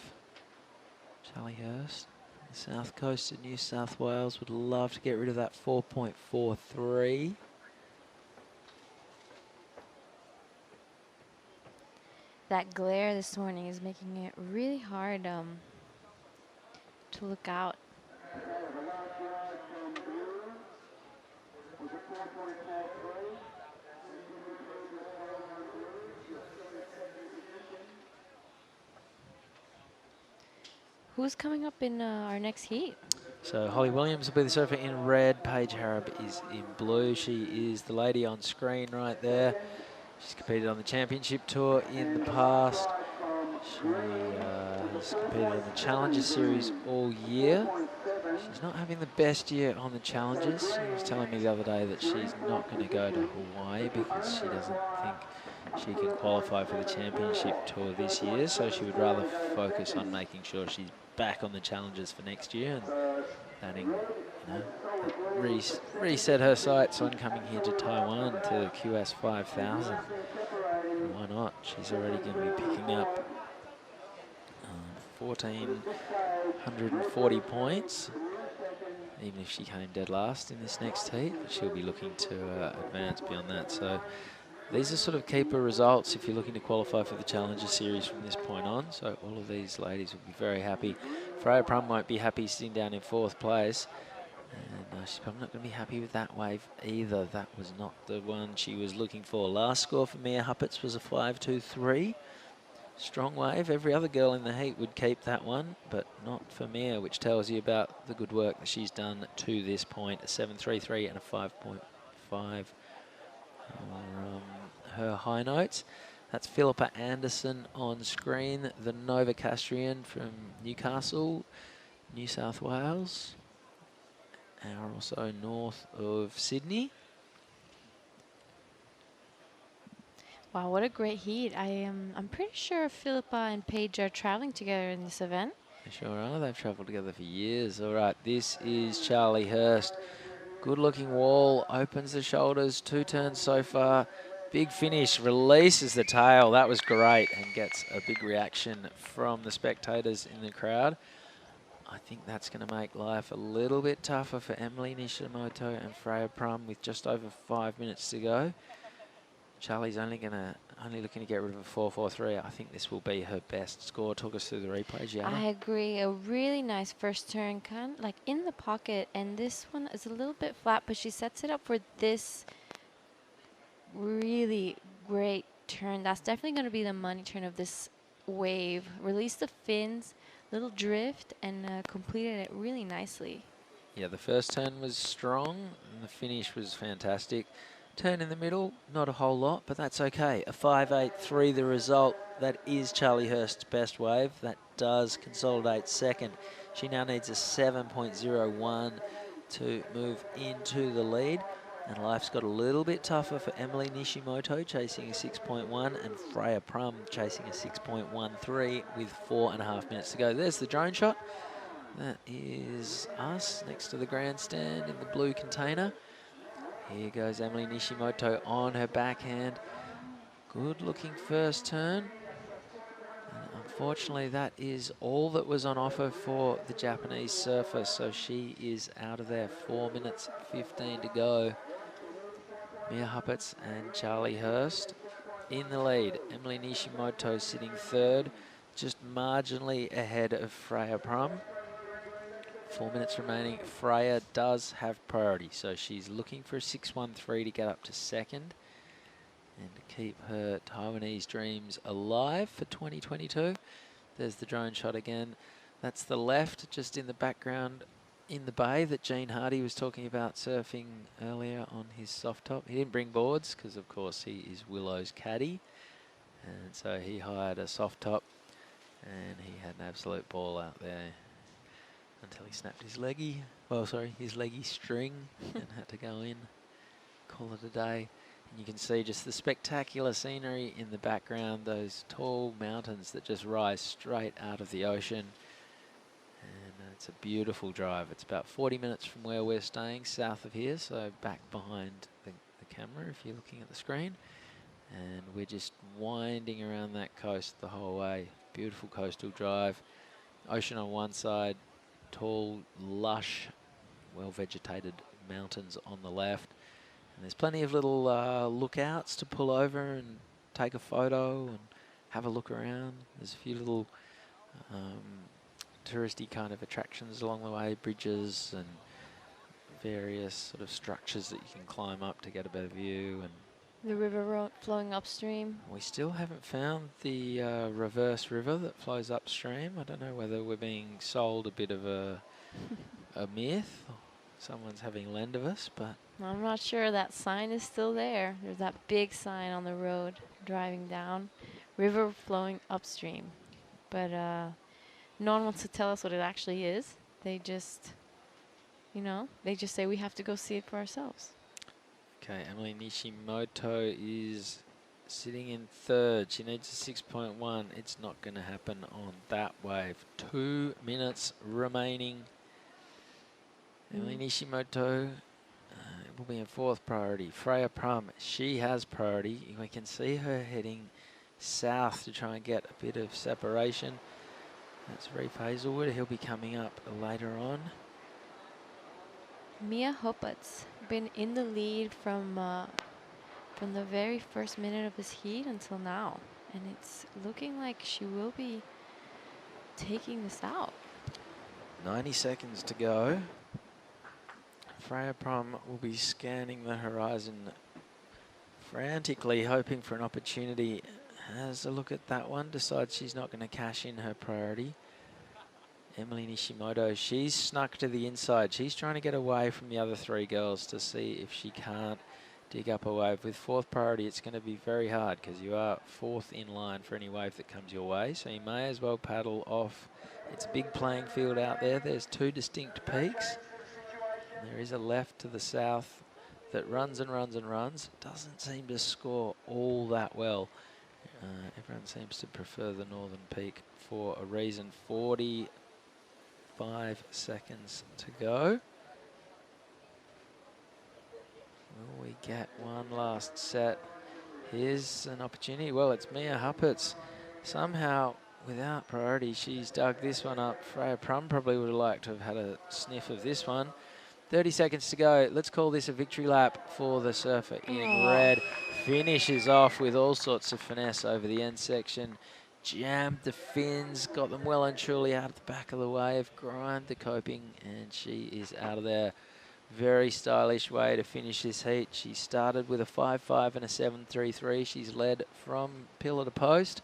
Charlie Hurst, the south coast of New South Wales, would love to get rid of that 4.43. That glare this morning is making it really hard to look out. Who's coming up in our next heat? So Holly Williams will be the surfer in red. Paige Harrop is in blue. She is the lady on screen right there. She's competed on the championship tour in the past. She has competed on the Challenger Series all year. She's not having the best year on the Challengers. She was telling me the other day that she's not going to go to Hawaii because she doesn't think she can qualify for the championship tour this year. So she would rather focus on making sure she's back on the Challengers for next year and adding, you know, reset her sights on coming here to Taiwan to QS 5000. Why not? She's already going to be picking up 1,440 points, even if she came dead last in this next heat. She'll be looking to advance beyond that. So these are sort of keeper results if you're looking to qualify for the Challenger Series from this point on. So all of these ladies will be very happy. Freya Prum won't be happy sitting down in 4th place. And she's probably not going to be happy with that wave either. That was not the one she was looking for. Last score for Mia Huppets was a 5.23. Strong wave. Every other girl in the heat would keep that one, but not for Mia, which tells you about the good work that she's done to this point. A 7.33 and a 5.5 her high notes. That's Philippa Anderson on screen, the Novocastrian from Newcastle, New South Wales. Hour or so north of Sydney. Wow, what a great heat. I'm pretty sure Philippa and Paige are traveling together in this event. They sure are. They've travelled together for years. All right, this is Charlie Hurst. Good looking wall, opens the shoulders, 2 turns so far. Big finish, releases the tail. That was great and gets a big reaction from the spectators in the crowd. I think that's going to make life a little bit tougher for Emily Nishimoto and Freya Prum with just over 5 minutes to go. Charlie's only looking to get rid of a 4.43. I think this will be her best score. Talk us through the replay, Gianna. I agree. A really nice first turn, kind of like in the pocket, and this one is a little bit flat, but she sets it up for this really great turn. That's definitely going to be the money turn of this wave. Release the fins, little drift, and completed it really nicely. Yeah, the first turn was strong, and the finish was fantastic. Turn in the middle, not a whole lot, but that's okay. A 5.83 the result. That is Charlie Hurst's best wave. That does consolidate second. She now needs a 7.01 to move into the lead. And life's got a little bit tougher for Emily Nishimoto, chasing a 6.1, and Freya Prum chasing a 6.13 with 4.5 minutes to go. There's the drone shot. That is us next to the grandstand in the blue container. Here goes Emily Nishimoto on her backhand. Good looking first turn. And unfortunately, that is all that was on offer for the Japanese surfer. So she is out of there. 4 minutes 15 to go. Mia Huppets and Charlie Hurst in the lead. Emily Nishimoto sitting 3rd, just marginally ahead of Freya Prum. 4 minutes remaining. Freya does have priority, so she's looking for a 6.13 to get up to 2nd and to keep her Taiwanese dreams alive for 2022. There's the drone shot again. That's the left, just in the background in the bay that Gene Hardy was talking about surfing earlier on his soft top. He didn't bring boards because, of course, he is Willow's caddy, and so he hired a soft top, and he had an absolute ball out there until he snapped his leggy. Well, sorry, his leggy string and had to go in, call it a day. And you can see just the spectacular scenery in the background, those tall mountains that just rise straight out of the ocean. And it's a beautiful drive. It's about 40 minutes from where we're staying, south of here, so back behind the camera if you're looking at the screen. And we're just winding around that coast the whole way. Beautiful coastal drive. Ocean on one side, tall, lush, well-vegetated mountains on the left. And there's plenty of little lookouts to pull over and take a photo and have a look around. There's a few little touristy kind of attractions along the way, bridges and various sort of structures that you can climb up to get a better view. And the river flowing upstream. we still haven't found the reverse river that flows upstream. I don't know whether we're being sold a bit of a myth, or someone's having lend of us, but I'm not sure that sign is still there. There's that big sign on the road driving down. River flowing upstream. But no one wants to tell us what it actually is. They just, they just say we have to go see it for ourselves. okay, Emily Nishimoto is sitting in 3rd. She needs a 6.1. It's not going to happen on that wave. 2 minutes remaining. Emily Nishimoto will be in 4th priority. Freya Prum, she has priority. We can see her heading south to try and get a bit of separation. That's Reef Hazelwood. He'll be coming up later on. Mia Huppert's been in the lead from the very first minute of his heat until now, and it's looking like she will be taking this out. 90 seconds to go. Freya Prum will be scanning the horizon frantically, hoping for an opportunity. Has a look at that one, decides she's not going to cash in her priority. Emily Nishimoto, she's snuck to the inside. She's trying to get away from the other three girls to see if she can't dig up a wave. With fourth priority, it's going to be very hard because you are fourth in line for any wave that comes your way. So you may as well paddle off. It's a big playing field out there. There's two distinct peaks. And there is a left to the south that runs and runs and runs. Doesn't seem to score all that well. Everyone seems to prefer the northern peak for a reason. 45 seconds to go. Will we get one last set? Here's an opportunity. Well, it's Mia Huppert's. Somehow, without priority, she's dug this one up. Freya Prum probably would have liked to have had a sniff of this one. 30 seconds to go. Let's call this a victory lap for the surfer in red. Finishes off with all sorts of finesse over the end section. Jammed the fins, got them well and truly out of the back of the wave, grimed the coping, and she is out of there. Very stylish way to finish this heat. She started with a 5.5 and a 7.33. She's led from pillar to post.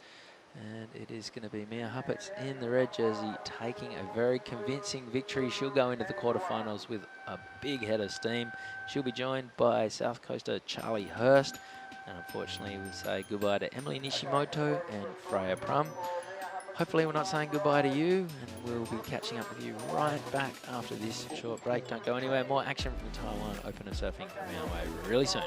And it is going to be Mia Huppert's in the red jersey taking a very convincing victory. She'll go into the quarterfinals with a big head of steam. She'll be joined by South Coaster Charlie Hurst. And unfortunately, we say goodbye to Emily Nishimoto and Freya Prum. Hopefully we're not saying goodbye to you, and we'll be catching up with you right back after this short break. Don't go anywhere. More action from the Taiwan Open of Surfing coming our way really soon.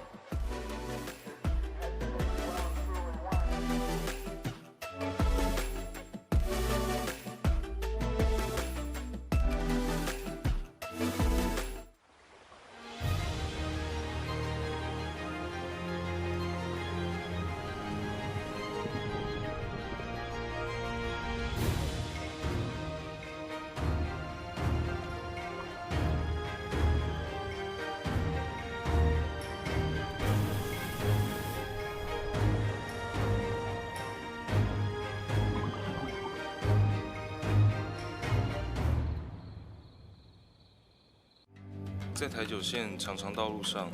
在台九线长长道路上，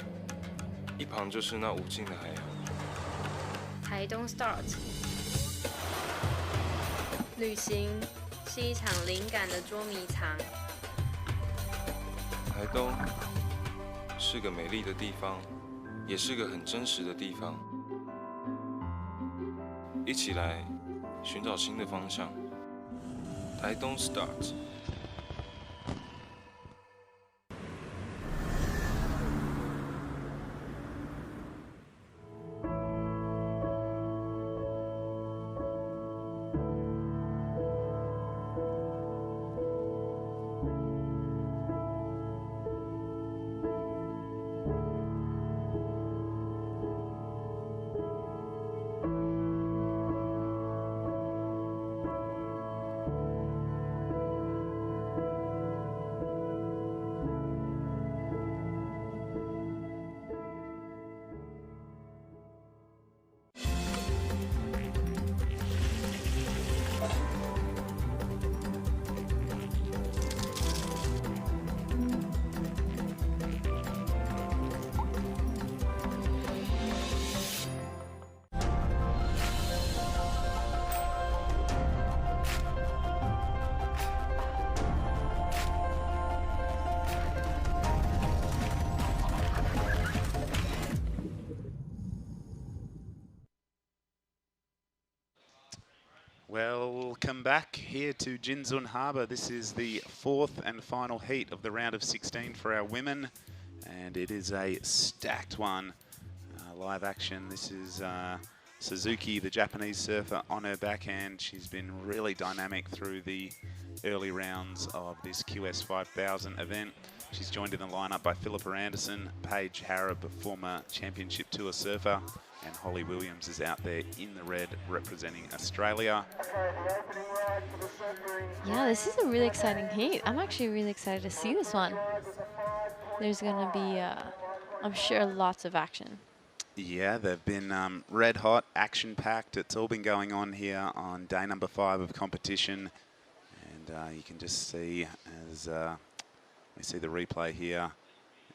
一旁就是那无尽的海洋。Taitung Start， 旅行是一场灵感的捉迷藏。台东是个美丽的地方，也是个很真实的地方。一起来寻找新的方向。Taitung Start。Well, we'll come back here to Jinzun Harbour. This is the fourth and final heat of the round of 16 for our women, and it is a stacked one. Live action. This is Suzuki, the Japanese surfer, on her backhand. She's been really dynamic through the early rounds of this QS 5000 event. She's joined in the lineup by Philippa Anderson, Paige Harab, former championship tour surfer, and Holly Williams is out there in the red representing Australia. Okay, the opening Yeah, this is a really exciting heat. I'm actually really excited to see this one. There's going to be, I'm sure, lots of action. Yeah, they've been red hot, action-packed. It's all been going on here on day number 5 of competition. And you can just see as we see the replay here.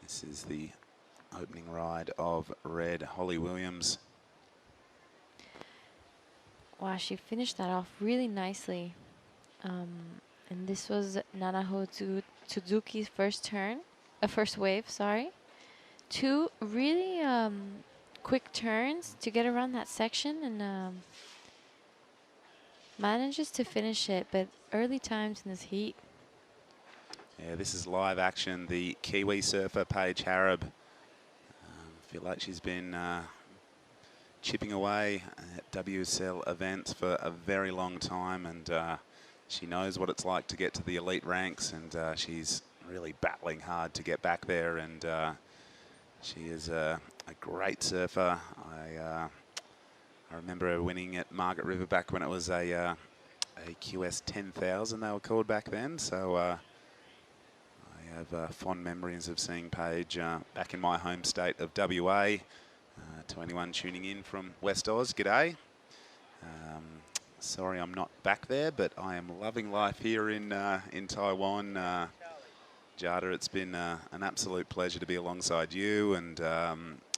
This is the opening ride of red, Holly Williams. Wow, she finished that off really nicely. And this was Nanaho Tsuzuki's first wave, sorry. 2 really quick turns to get around that section and manages to finish it, but early times in this heat. Yeah, this is live action. The Kiwi surfer, Paige Harab. Feel like she's been chipping away at WSL events for a very long time, and she knows what it's like to get to the elite ranks, and she's really battling hard to get back there, and she is a great surfer. I remember her winning at Margaret River back when it was a QS 10,000 they were called back then, so I have fond memories of seeing Paige back in my home state of WA. To anyone tuning in from West Oz, g'day. Sorry I'm not back there, but I am loving life here in Taiwan. Jada, it's been an absolute pleasure to be alongside you, and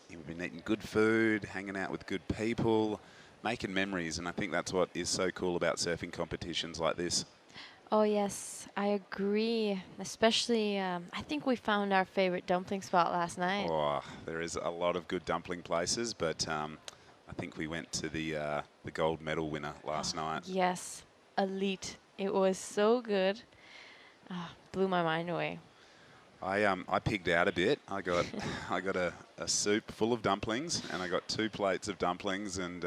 you've been eating good food, hanging out with good people, making memories, and I think that's what is so cool about surfing competitions like this. Oh yes, I agree. Especially, I think we found our favorite dumpling spot last night. Oh, there is a lot of good dumpling places, but I think we went to the gold medal winner last night. Yes, elite. It was so good. Blew my mind away. I pigged out a bit. I got a soup full of dumplings, and I got 2 plates of dumplings, and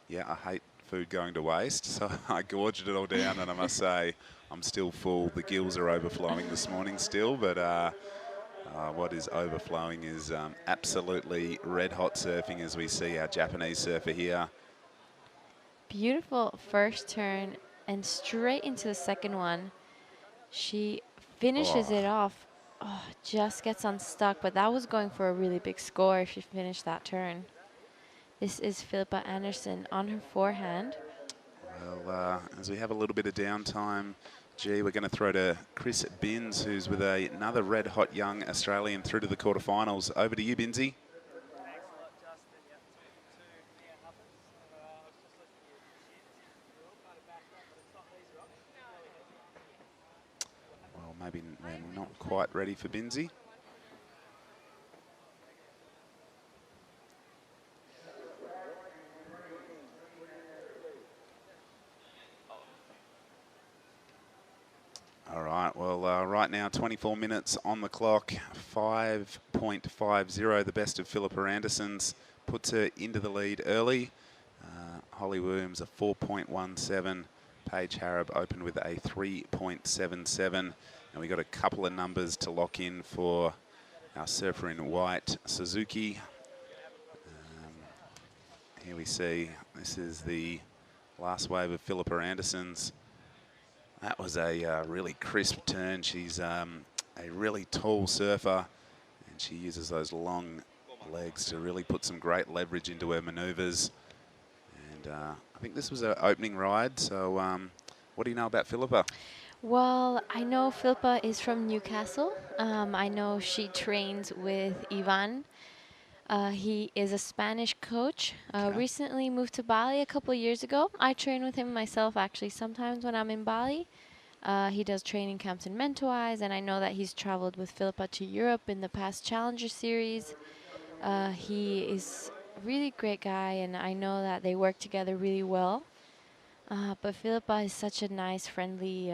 yeah, I hate food going to waste, so I gorged it all down, and I must say I'm still full. The gills are overflowing this morning still, but what is overflowing is absolutely red hot surfing as we see our Japanese surfer here. Beautiful first turn and straight into the second one. She finishes it off. Oh, just gets unstuck, but that was going for a really big score if she finished that turn. This is Philippa Anderson on her forehand. Well, as we have a little bit of downtime, we're going to throw to Chris Binns, who's with another red-hot young Australian through to the quarterfinals. Over to you, Binsy. Well, maybe we're not quite ready for Binsy. All right, well, right now, 24 minutes on the clock, 5.50, the best of Philippa Anderson's, puts her into the lead early. Holly Williams, a 4.17. Paige Harab opened with a 3.77. And we got a couple of numbers to lock in for our surfer in white, Suzuki. Here we see, this is the last wave of Philippa Anderson's. That was a really crisp turn. She's a really tall surfer, and she uses those long legs to really put some great leverage into her maneuvers. And I think this was her opening ride. So what do you know about Philippa? Well, I know Philippa is from Newcastle. I know she trains with Ivan. He is a Spanish coach. Recently moved to Bali a couple of years ago. I train with him myself actually sometimes when I'm in Bali. He does training camps in Mentawais, and I know that he's traveled with Philippa to Europe in the past Challenger Series. He is a really great guy, and I know that they work together really well. But Philippa is such a nice, friendly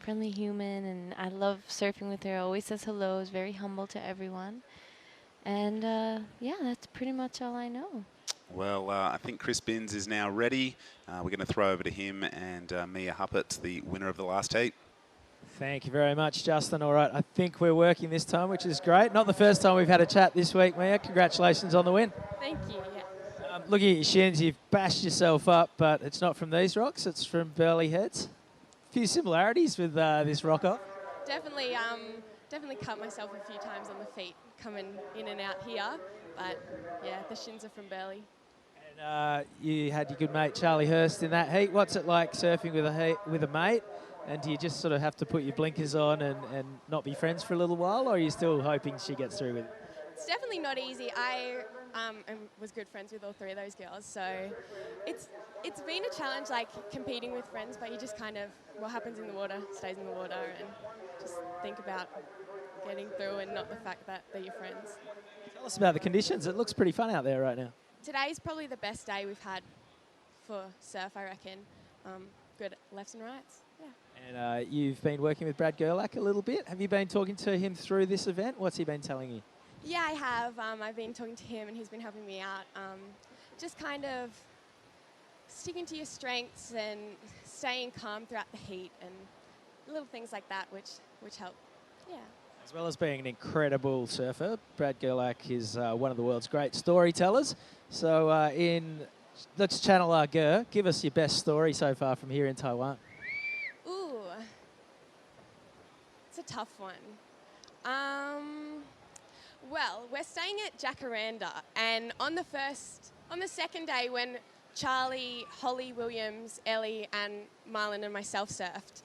human, and I love surfing with her. Always says hello, is very humble to everyone. And yeah, that's pretty much all I know. Well, I think Chris Binns is now ready. We're going to throw over to him and Mia Huppert, the winner of the last heat. Thank you very much, Justin. All right, I think we're working this time, which is great. Not the first time we've had a chat this week, Mia. Congratulations on the win. Thank you. Yeah. looking at your shins, you've bashed yourself up, but it's not from these rocks, it's from Burley Heads. A few similarities with this rock off. Definitely, definitely cut myself a few times on the feet coming in and out here, but yeah, the shins are from Burley. And you had your good mate Charlie Hurst in that heat. What's it like surfing with a mate? And do you just sort of have to put your blinkers on and not be friends for a little while, or are you still hoping she gets through with it? It's definitely not easy. I was good friends with all three of those girls, so it's been a challenge, like competing with friends, but you just kind of, what happens in the water stays in the water, and just think about getting through and not the fact that they're your friends. Tell us about the conditions. It looks pretty fun out there right now. Today's probably the best day we've had for surf, I reckon. Good lefts and rights, yeah. And you've been working with Brad Gerlach a little bit. Have you been talking to him through this event? What's he been telling you? Yeah, I have. I've been talking to him and he's been helping me out. Just kind of sticking to your strengths and staying calm throughout the heat and little things like that which help, yeah. As well as being an incredible surfer, Brad Gerlach is one of the world's great storytellers. So let's channel our Ger. Give us your best story so far from here in Taiwan. Ooh, it's a tough one. Well, we're staying at Jacaranda, and on the second day when Charlie, Holly Williams, Ellie and Marlon and myself surfed,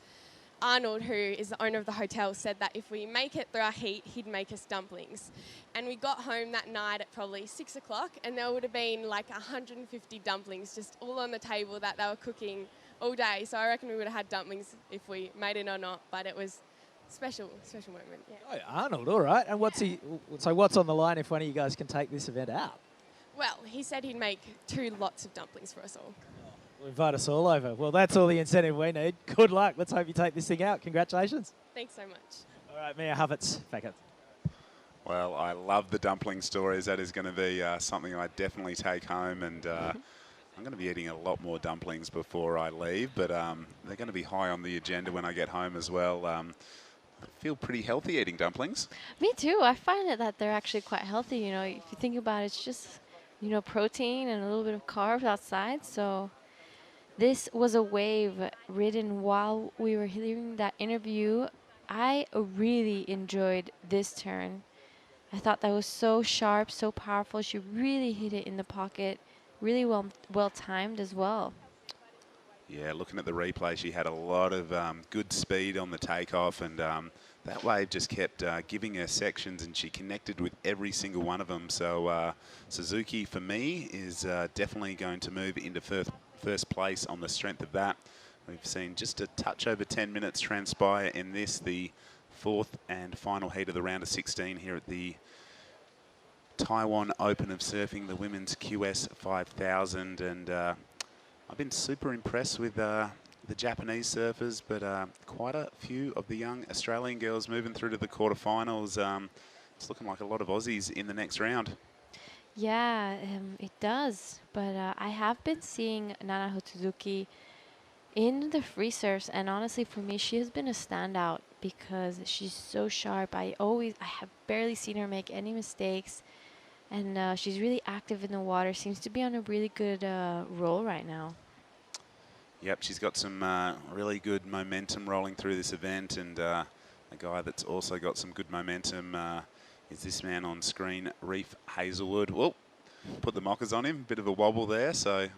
Arnold, who is the owner of the hotel, said that if we make it through our heat, he'd make us dumplings. And we got home that night at probably 6 o'clock, and there would have been like 150 dumplings just all on the table that they were cooking all day. So I reckon we would have had dumplings if we made it or not, but it was special moment. Yeah. Oh, Arnold, all right. And what's on the line if one of you guys can take this event out? Well, he said he'd make 2 lots of dumplings for us all. We'll invite us all over. Well, that's all the incentive we need. Good luck. Let's hope you take this thing out. Congratulations. Thanks so much. All right, Mia Havertz, back up. Well, I love the dumpling stories. That is going to be something I definitely take home, and I'm going to be eating a lot more dumplings before I leave, but they're going to be high on the agenda when I get home as well. I feel pretty healthy eating dumplings. Me too. I find that they're actually quite healthy. You know, if you think about it, it's just, you know, protein and a little bit of carbs outside. So this was a wave ridden while we were hearing that interview. I really enjoyed this turn. I thought that was so sharp, so powerful. She really hit it in the pocket. Really well timed as well. Yeah, looking at the replay, she had a lot of good speed on the takeoff, and that wave just kept giving her sections, and she connected with every single one of them. So Suzuki, for me, is definitely going to move into first place on the strength of that. We've seen just a touch over 10 minutes transpire in this, the 4th and final heat of the round of 16 here at the Taiwan Open of Surfing, the women's QS 5000, and I've been super impressed with the Japanese surfers, but quite a few of the young Australian girls moving through to the quarterfinals. It's looking like a lot of Aussies in the next round. Yeah, it does. But I have been seeing Nana Hotozuki in the free surfs, and honestly, for me, she has been a standout because she's so sharp. I have barely seen her make any mistakes, and she's really active in the water. Seems to be on a really good roll right now. Yep, she's got some really good momentum rolling through this event, and a guy that's also got some good momentum is this man on screen, Reef Hazelwood. Whoa, put the mockers on him, bit of a wobble there. So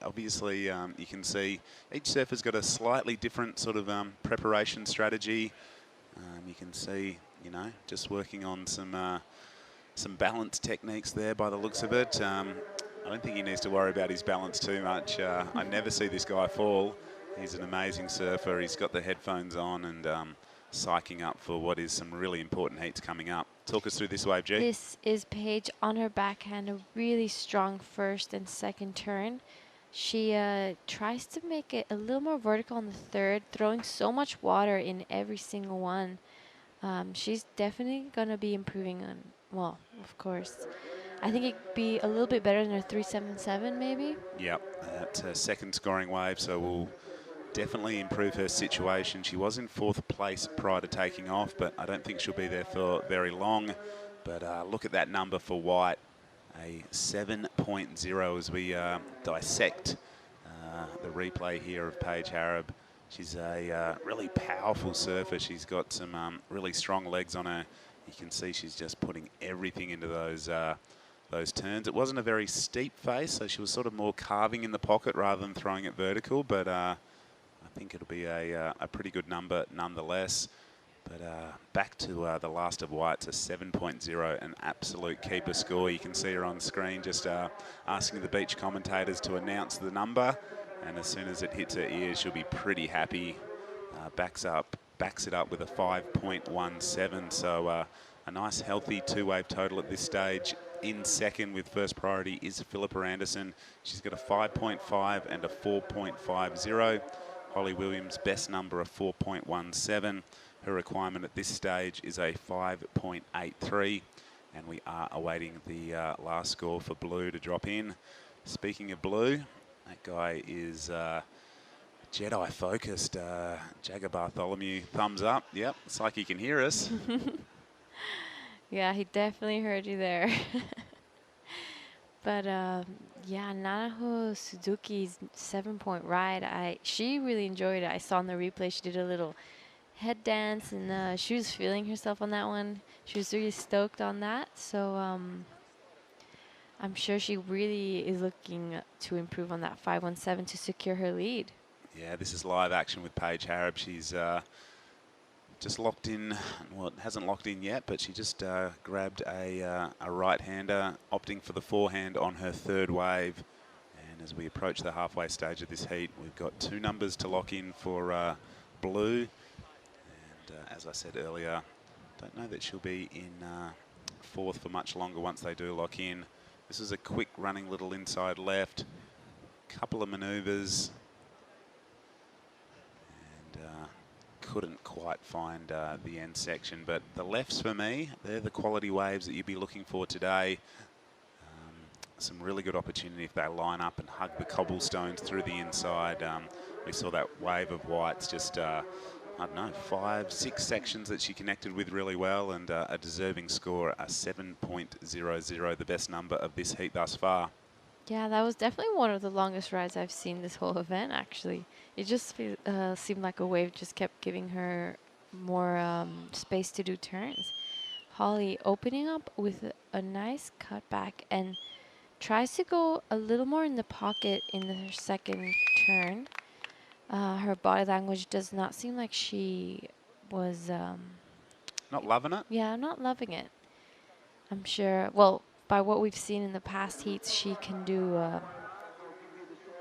obviously you can see each surfer's got a slightly different sort of preparation strategy. You can see, you know, just working on some balance techniques there by the looks of it. I don't think he needs to worry about his balance too much. I never see this guy fall. He's an amazing surfer. He's got the headphones on and psyching up for what is some really important heats coming up. Talk us through this wave, G. This is Paige on her backhand, a really strong first and second turn. She tries to make it a little more vertical on the third, throwing so much water in every single one. She's definitely going to be improving on, well, of course. I think it'd be a little bit better than her 377 maybe. Yep, that's her second scoring wave, so we'll definitely improve her situation. She was in 4th place prior to taking off, but I don't think she'll be there for very long. But look at that number for White. a 7.0 as we dissect the replay here of Paige Harab. She's a really powerful surfer. She's got some really strong legs on her. You can see she's just putting everything into those turns. It wasn't a very steep face, so she was sort of more carving in the pocket rather than throwing it vertical, but I think it'll be a pretty good number nonetheless. But back to the last of whites, a 7.0, an absolute keeper score. You can see her on screen just asking the beach commentators to announce the number, and as soon as it hits her ears, she'll be pretty happy. Backs it up with a 5.17, so a nice healthy two-wave total at this stage. In second with first priority is Philippa Anderson. She's got a 5.5 and a 4.50. Holly Williams, best number of 4.17. Her requirement at this stage is a 5.83. And we are awaiting the last score for Blue to drop in. Speaking of Blue, that guy is Jedi focused. Jagger Bartholomew, thumbs up. Yep, it's like he can hear us. Yeah, he definitely heard you there. But yeah, Nanaho Suzuki's 7-point ride, she really enjoyed it. I saw in the replay she did a little head dance, and she was feeling herself on that one. She was really stoked on that. So I'm sure she really is looking to improve on that 5.17 to secure her lead. Yeah, this is live action with Paige Harab. She's just locked in, well, it hasn't locked in yet, but she just grabbed a right-hander, opting for the forehand on her third wave. And as we approach the halfway stage of this heat, we've got two numbers to lock in for Blue. And as I said earlier, don't know that she'll be in fourth for much longer once they do lock in. This is a quick running little inside left, couple of manoeuvres, and couldn't quite find the end section, but the lefts for me, they're the quality waves that you'd be looking for today. Some really good opportunity if they line up and hug the cobblestones through the inside. We saw that wave of whites, just I don't know, 5, 6 sections that she connected with really well, and a deserving score, a 7.00, the best number of this heat thus far. Yeah, that was definitely one of the longest rides I've seen this whole event, actually. It just seemed like a wave just kept giving her more space to do turns. Holly opening up with a nice cutback and tries to go a little more in the pocket in her second turn. Her body language does not seem like she was... not loving it? Yeah, not loving it. I'm sure... Well, by what we've seen in the past heats, she can do...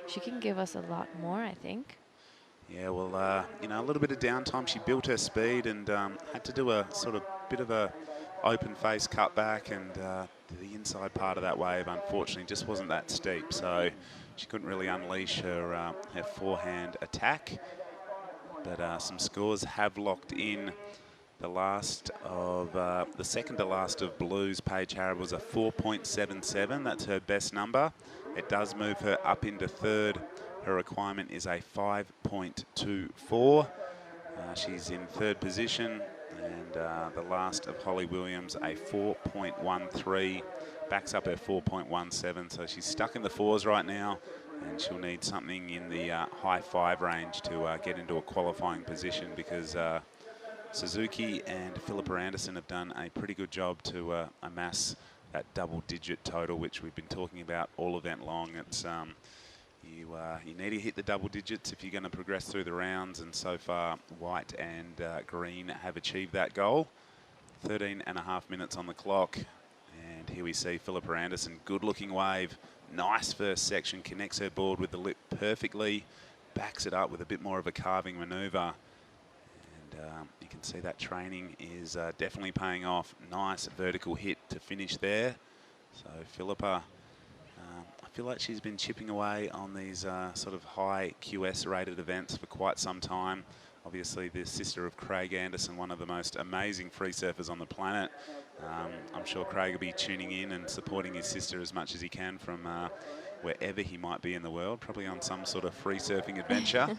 she can give us a lot more, I think. Yeah, well, you know, a little bit of downtime. She built her speed and had to do a sort of bit of a open face cutback, and the inside part of that wave, unfortunately, just wasn't that steep. So she couldn't really unleash her forehand attack. But some scores have locked in. The second to last of Blues, Paige Harab, was a 4.77. That's her best number. It does move her up into third. Her requirement is a 5.24. She's in third position, and the last of Holly Williams, a 4.13. Backs up her 4.17, so she's stuck in the fours right now, and she'll need something in the high 5 range to get into a qualifying position, because Suzuki and Philippa Anderson have done a pretty good job to amass that double-digit total, which we've been talking about all event long. It's you need to hit the double digits if you're going to progress through the rounds, and so far white and green have achieved that goal. 13.5 minutes on the clock, and here we see Philippa Anderson, good-looking wave, nice first section, connects her board with the lip perfectly, backs it up with a bit more of a carving manoeuvre. You can see that training is definitely paying off. Nice vertical hit to finish there. So Philippa, I feel like she's been chipping away on these sort of high QS rated events for quite some time. Obviously the sister of Craig Anderson, one of the most amazing free surfers on the planet. I'm sure Craig will be tuning in and supporting his sister as much as he can from wherever he might be in the world, probably on some sort of free surfing adventure.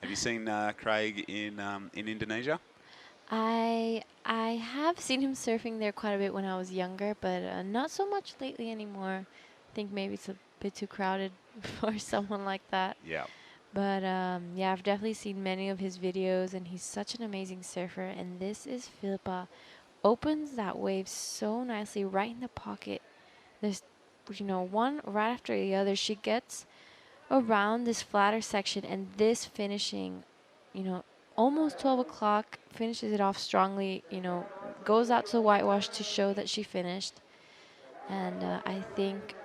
Have you seen Craig in Indonesia? I have seen him surfing there quite a bit when I was younger, but not so much lately anymore. I think maybe it's a bit too crowded for someone like that. Yeah. But yeah, I've definitely seen many of his videos, and he's such an amazing surfer. And this is Philippa. Opens that wave so nicely right in the pocket. There's, one right after the other. She gets around this flatter section, and this finishing, almost 12 o'clock, finishes it off strongly, goes out to the whitewash to show that she finished. And I think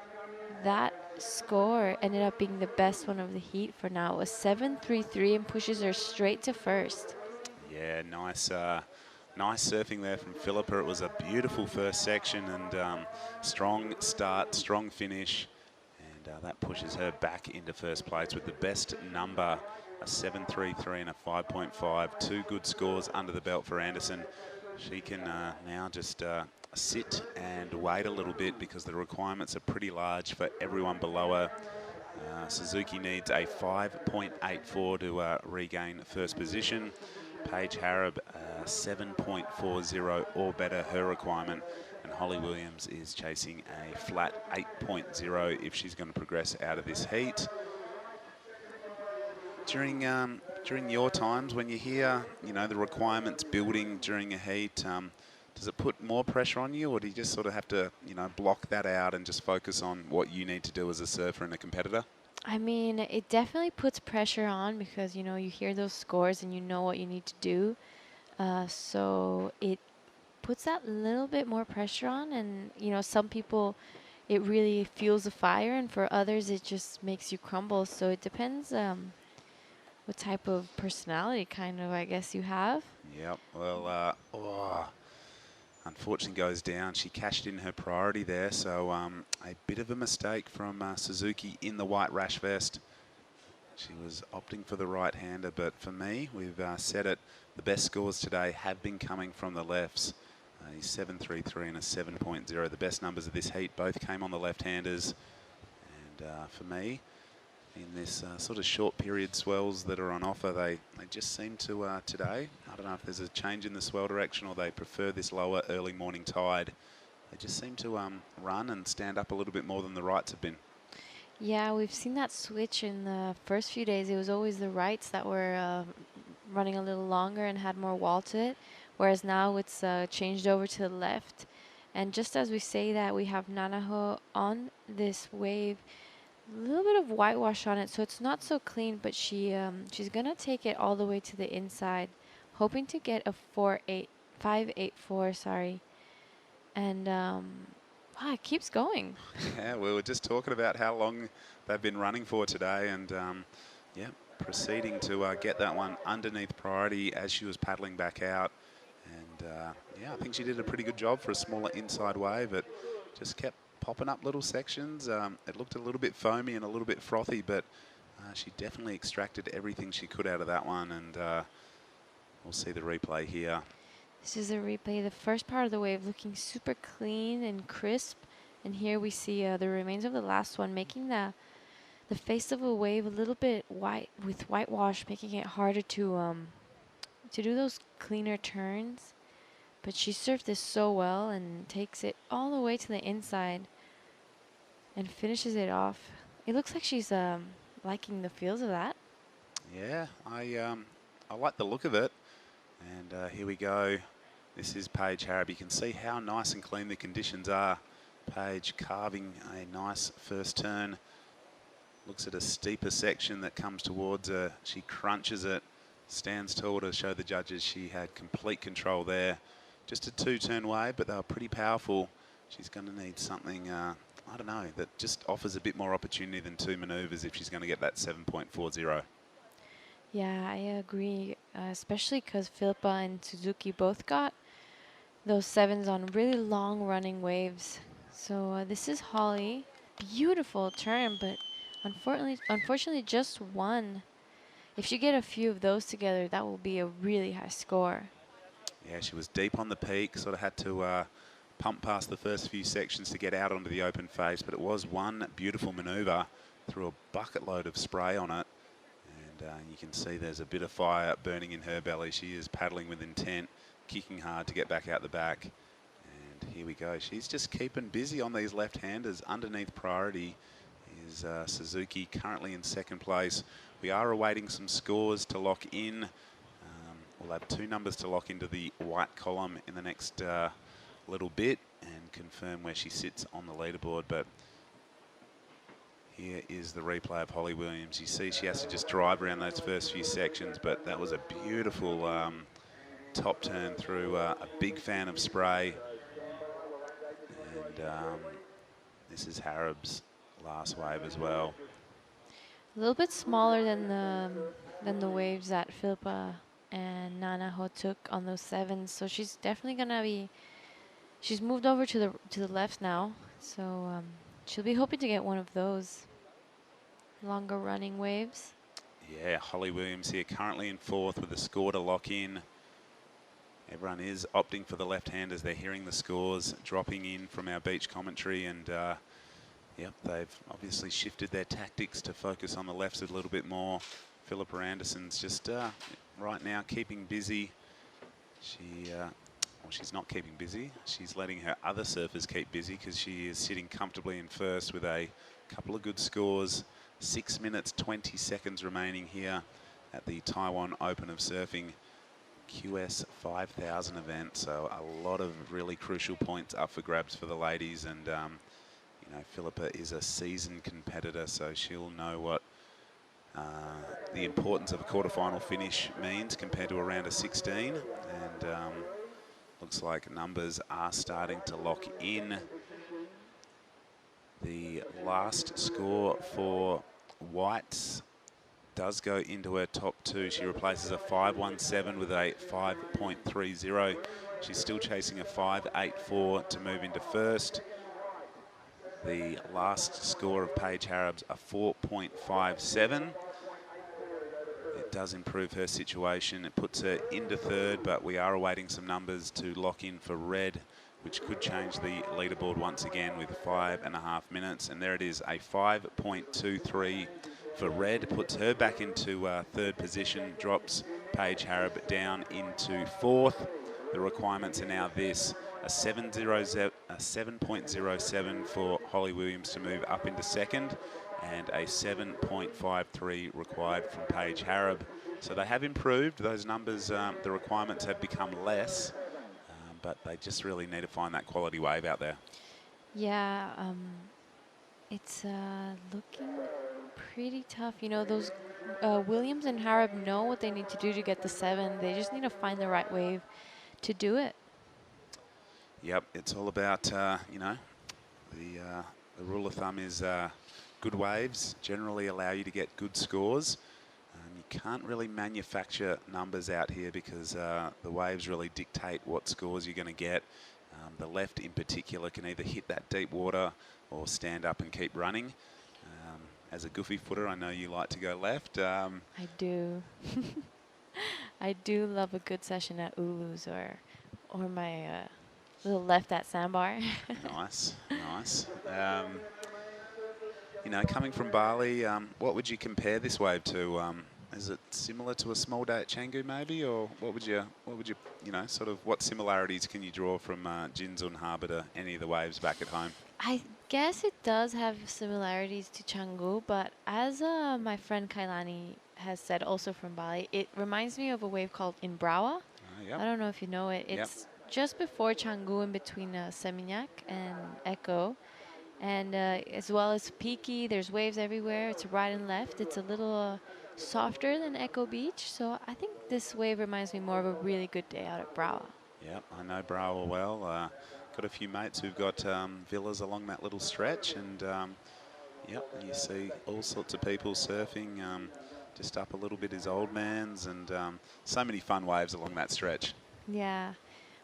that score ended up being the best one of the heat for now. It was 7.33 and pushes her straight to first. Yeah, nice surfing there from Philippa. It was a beautiful first section and strong start, strong finish. And that pushes her back into first place with the best number, a 7.33 and a 5.5. Two good scores under the belt for Anderson. She can now just sit and wait a little bit because the requirements are pretty large for everyone below her. Suzuki needs a 5.84 to regain first position. Paige Harab, 7.40 or better, her requirement. And Holly Williams is chasing a flat 8.0 if she's going to progress out of this heat. During your times, when you hear, the requirements building during a heat, does it put more pressure on you, or do you just sort of have to, block that out and just focus on what you need to do as a surfer and a competitor? I mean, it definitely puts pressure on because, you hear those scores and you know what you need to do. So it puts that little bit more pressure on, and, some people, it really fuels the fire, and for others, it just makes you crumble. So it depends what type of personality kind of, I guess, you have. Yep. Well, unfortunately goes down. She cashed in her priority there, so a bit of a mistake from Suzuki in the white rash vest. She was opting for the right-hander, but for me, we've said it, the best scores today have been coming from the lefts. A 7.33 and a 7.0. The best numbers of this heat both came on the left-handers. And for me, in this sort of short period swells that are on offer, they just seem to today, I don't know if there's a change in the swell direction or they prefer this lower early morning tide. They just seem to run and stand up a little bit more than the rights have been. Yeah, we've seen that switch in the first few days. It was always the rights that were running a little longer and had more wall to it, whereas now it's changed over to the left. And just as we say that, we have Nanaho on this wave, a little bit of whitewash on it, so it's not so clean, but she's gonna take it all the way to the inside, hoping to get a 5.84, sorry. And wow, it keeps going. Yeah, we were just talking about how long they've been running for today, and yeah, proceeding to get that one underneath priority as she was paddling back out. And yeah, I think she did a pretty good job for a smaller inside wave. It just kept popping up little sections. It looked a little bit foamy and a little bit frothy, but she definitely extracted everything she could out of that one. And we'll see the replay here. This is a replay. The first part of the wave looking super clean and crisp. And here we see the remains of the last one, making the face of a wave a little bit white with whitewash, making it harder to do those cleaner turns. But she surfed this so well and takes it all the way to the inside and finishes it off. It looks like she's liking the feels of that. Yeah, I like the look of it. And here we go. This is Paige Harab. You can see how nice and clean the conditions are. Paige carving a nice first turn. Looks at a steeper section that comes towards her. She crunches it, stands tall to show the judges she had complete control there. Just a two-turn wave, but they were pretty powerful. She's going to need something, I don't know, that just offers a bit more opportunity than two manoeuvres if she's going to get that 7.40. Yeah, I agree, especially because Philippa and Suzuki both got those sevens on really long running waves. So this is Holly. Beautiful turn, but unfortunately just one. If she get a few of those together, that will be a really high score. Yeah, she was deep on the peak, sort of had to pump past the first few sections to get out onto the open face, but it was one beautiful manoeuvre, threw a bucket load of spray on it. And you can see there's a bit of fire burning in her belly. She is paddling with intent. kicking hard to get back out the back. And here we go. She's just keeping busy on these left-handers. Underneath priority is Suzuki, currently in second place. We are awaiting some scores to lock in. We'll have 2 numbers to lock into the white column in the next little bit and confirm where she sits on the leaderboard. But here is the replay of Holly Williams. You see she has to just drive around those first few sections, but that was a beautiful top turn through a big fan of spray. And this is Harrob's last wave as well. A little bit smaller than the waves that Philippa and Nana Ho took on those 7s, so she's definitely gonna be. She's moved over to the left now, so she'll be hoping to get one of those longer running waves. Yeah, Holly Williams here currently in 4th with a score to lock in. Everyone is opting for the left-handers. They're hearing the scores dropping in from our beach commentary, and yep, they've obviously shifted their tactics to focus on the lefts a little bit more. Philippa Anderson's just right now keeping busy. Well, she's not keeping busy. She's letting her other surfers keep busy because she is sitting comfortably in 1st with a couple of good scores. 6 minutes, 20 seconds remaining here at the Taiwan Open of Surfing QS 5000 event. So a lot of really crucial points up for grabs for the ladies. And, you know, Philippa is a seasoned competitor, so she'll know what the importance of a quarterfinal finish means compared to a round of 16. And looks like numbers are starting to lock in. The last score for Whites does go into her top 2. She replaces a 5.17 with a 5.30. She's still chasing a 5.84 to move into 1st. The last score of Paige Harrob's a 4.57. It does improve her situation. It puts her into 3rd, but we are awaiting some numbers to lock in for red, which could change the leaderboard once again with 5.5 minutes. And there it is, a 5.23 for red. Puts her back into 3rd position, drops Paige Harrob down into 4th. The requirements are now this: a 7.07 for Holly Williams to move up into 2nd, and a 7.53 required from Paige Harrob. So they have improved those numbers. The requirements have become less, but they just really need to find that quality wave out there. Yeah, it's looking pretty tough. You know, those Williams and Harrob know what they need to do to get the 7. They just need to find the right wave to do it. Yep, it's all about, you know, the rule of thumb is good waves generally allow you to get good scores. You can't really manufacture numbers out here because the waves really dictate what scores you're going to get. The left in particular can either hit that deep water or stand up and keep running. As a goofy footer, I know you like to go left. I do. I do love a good session at Ulu's or my little left at Sandbar. Nice, nice. You know, coming from Bali, what would you compare this wave to? Is it similar to a small day at Canggu maybe, or what would you, you know, sort of what similarities can you draw from Jinzun Harbour to any of the waves back at home? I guess it does have similarities to Canggu, but as my friend Kailani has said, also from Bali, it reminds me of a wave called Imbrawa. Yep. I don't know if you know it. It's just before Canggu, in between Seminyak and Echo. And as well as Peaky, there's waves everywhere. It's right and left. It's a little softer than Echo Beach. So I think this wave reminds me more of a really good day out at Brawa. Yep, I know Brawa well. Got a few mates who've got villas along that little stretch. And, yep, you see all sorts of people surfing. Just up a little bit is Old Man's. And so many fun waves along that stretch. Yeah.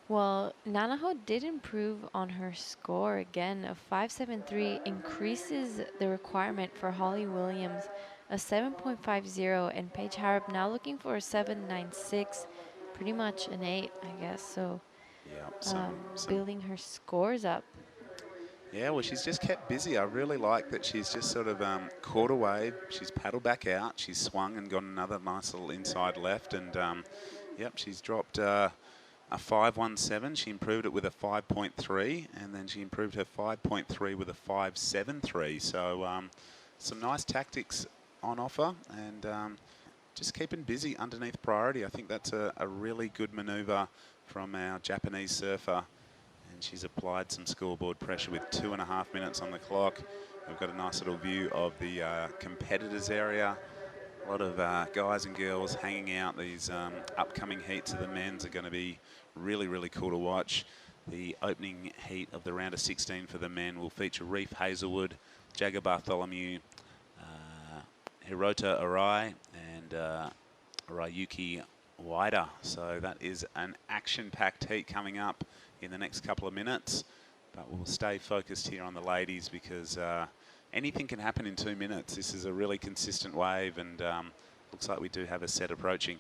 Well, Nanaho did improve on her score again. A 5.73 increases the requirement for Holly Williams, a 7.50, and Paige Harrob now looking for a 7.96, pretty much an 8, I guess. So, building her scores up. Yeah, well, she's just kept busy. I really like that she's just sort of caught a wave. She's paddled back out. She's swung and got another nice little inside left. And, yep, she's dropped a 5.17. She improved it with a 5.3, and then she improved her 5.3 with a 5.73. So some nice tactics on offer, and just keeping busy underneath priority. I think that's a really good manoeuvre from our Japanese surfer, and she's applied some scoreboard pressure with 2.5 minutes on the clock. We've got a nice little view of the competitors area. A lot of guys and girls hanging out. These upcoming heats of the men's are going to be really, really cool to watch. The opening heat of the round of 16 for the men will feature Reef Hazelwood, Jagger Bartholomew, Hirota Arai, and Ryuki Waida. So that is an action-packed heat coming up in the next couple of minutes. But we'll stay focused here on the ladies because anything can happen in 2 minutes. This is a really consistent wave, and looks like we do have a set approaching.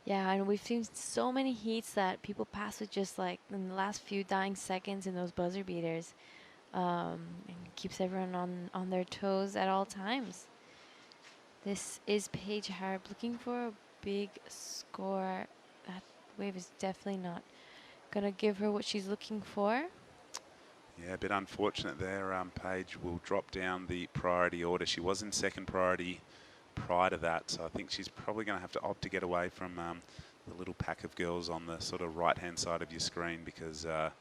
Yeah, and we've seen so many heats that people pass with just like in the last few dying seconds in those buzzer beaters. And keeps everyone on their toes at all times. This is Paige Harb looking for a big score. That wave is definitely not going to give her what she's looking for. Yeah, a bit unfortunate there. Paige will drop down the priority order. She was in second priority prior to that, so I think she's probably going to have to opt to get away from the little pack of girls on the sort of right-hand side of your screen, because I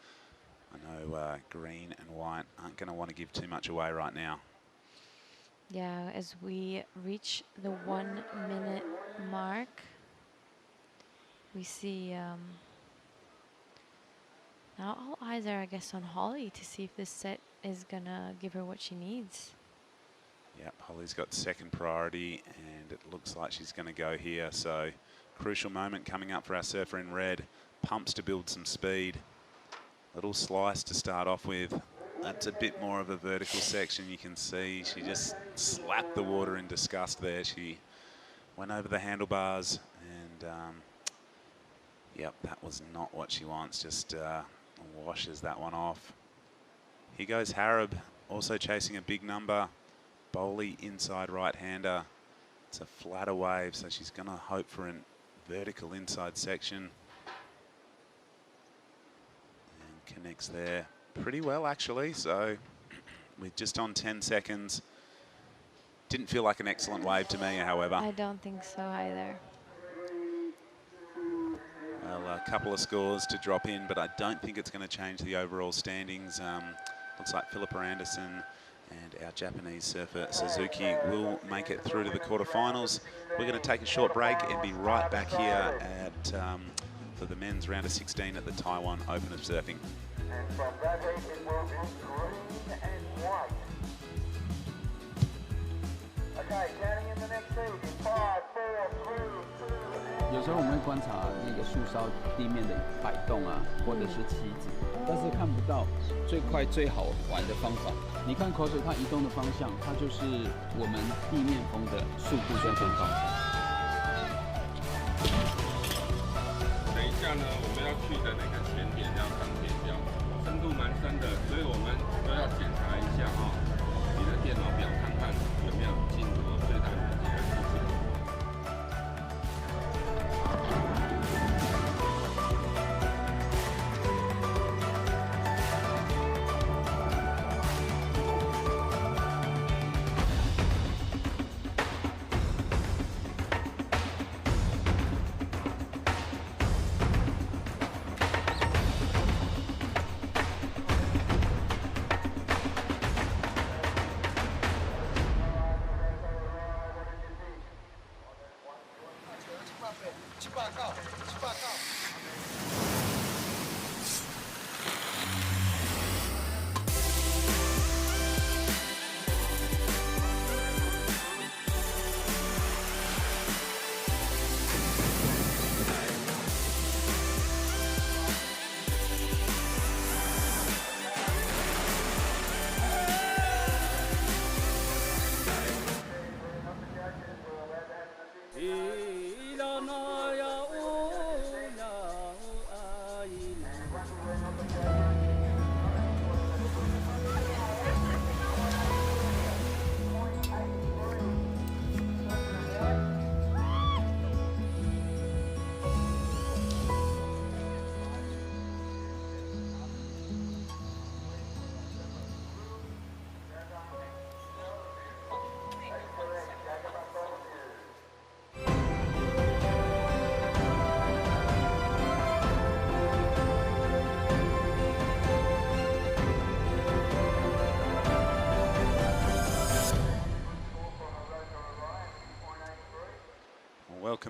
know green and white aren't going to want to give too much away right now. Yeah, as we reach the 1 minute mark, we see now all eyes are, I guess, on Holly to see if this set is going to give her what she needs. Yep, Holly's got second priority, and it looks like she's going to go here. So crucial moment coming up for our surfer in red. Pumps to build some speed. Little slice to start off with. That's a bit more of a vertical section. You can see she just slapped the water in disgust there. She went over the handlebars, and yep, that was not what she wants. Just washes that one off. Here goes Harab, also chasing a big number. Bowley inside right-hander. It's a flatter wave, so she's going to hope for a vertical inside section. And connects there pretty well, actually. So we're just on 10 seconds. Didn't feel like an excellent wave to me, however. I don't think so either. Well, a couple of scores to drop in, but I don't think it's going to change the overall standings. Looks like Philippa Anderson and our Japanese surfer Suzuki will make it through to the quarterfinals. We're going to take a short break and be right back here at for the men's round of 16 at the Taiwan Open of Surfing. And from that heat, it will be green and white. Okay, counting in the next heat in 5, 4, 3, 2. 有时候我们会观察那个树梢地面的摆动啊，或者是旗子，但是看不到最快最好玩的方法。你看口水它移动的方向，它就是我们地面风的速度跟风高。等一下呢，我们要去的那个前点要当点表，深度蛮深的，所以我们都要检查一下哈，你的电脑表看看有没有进入最大的这个时间。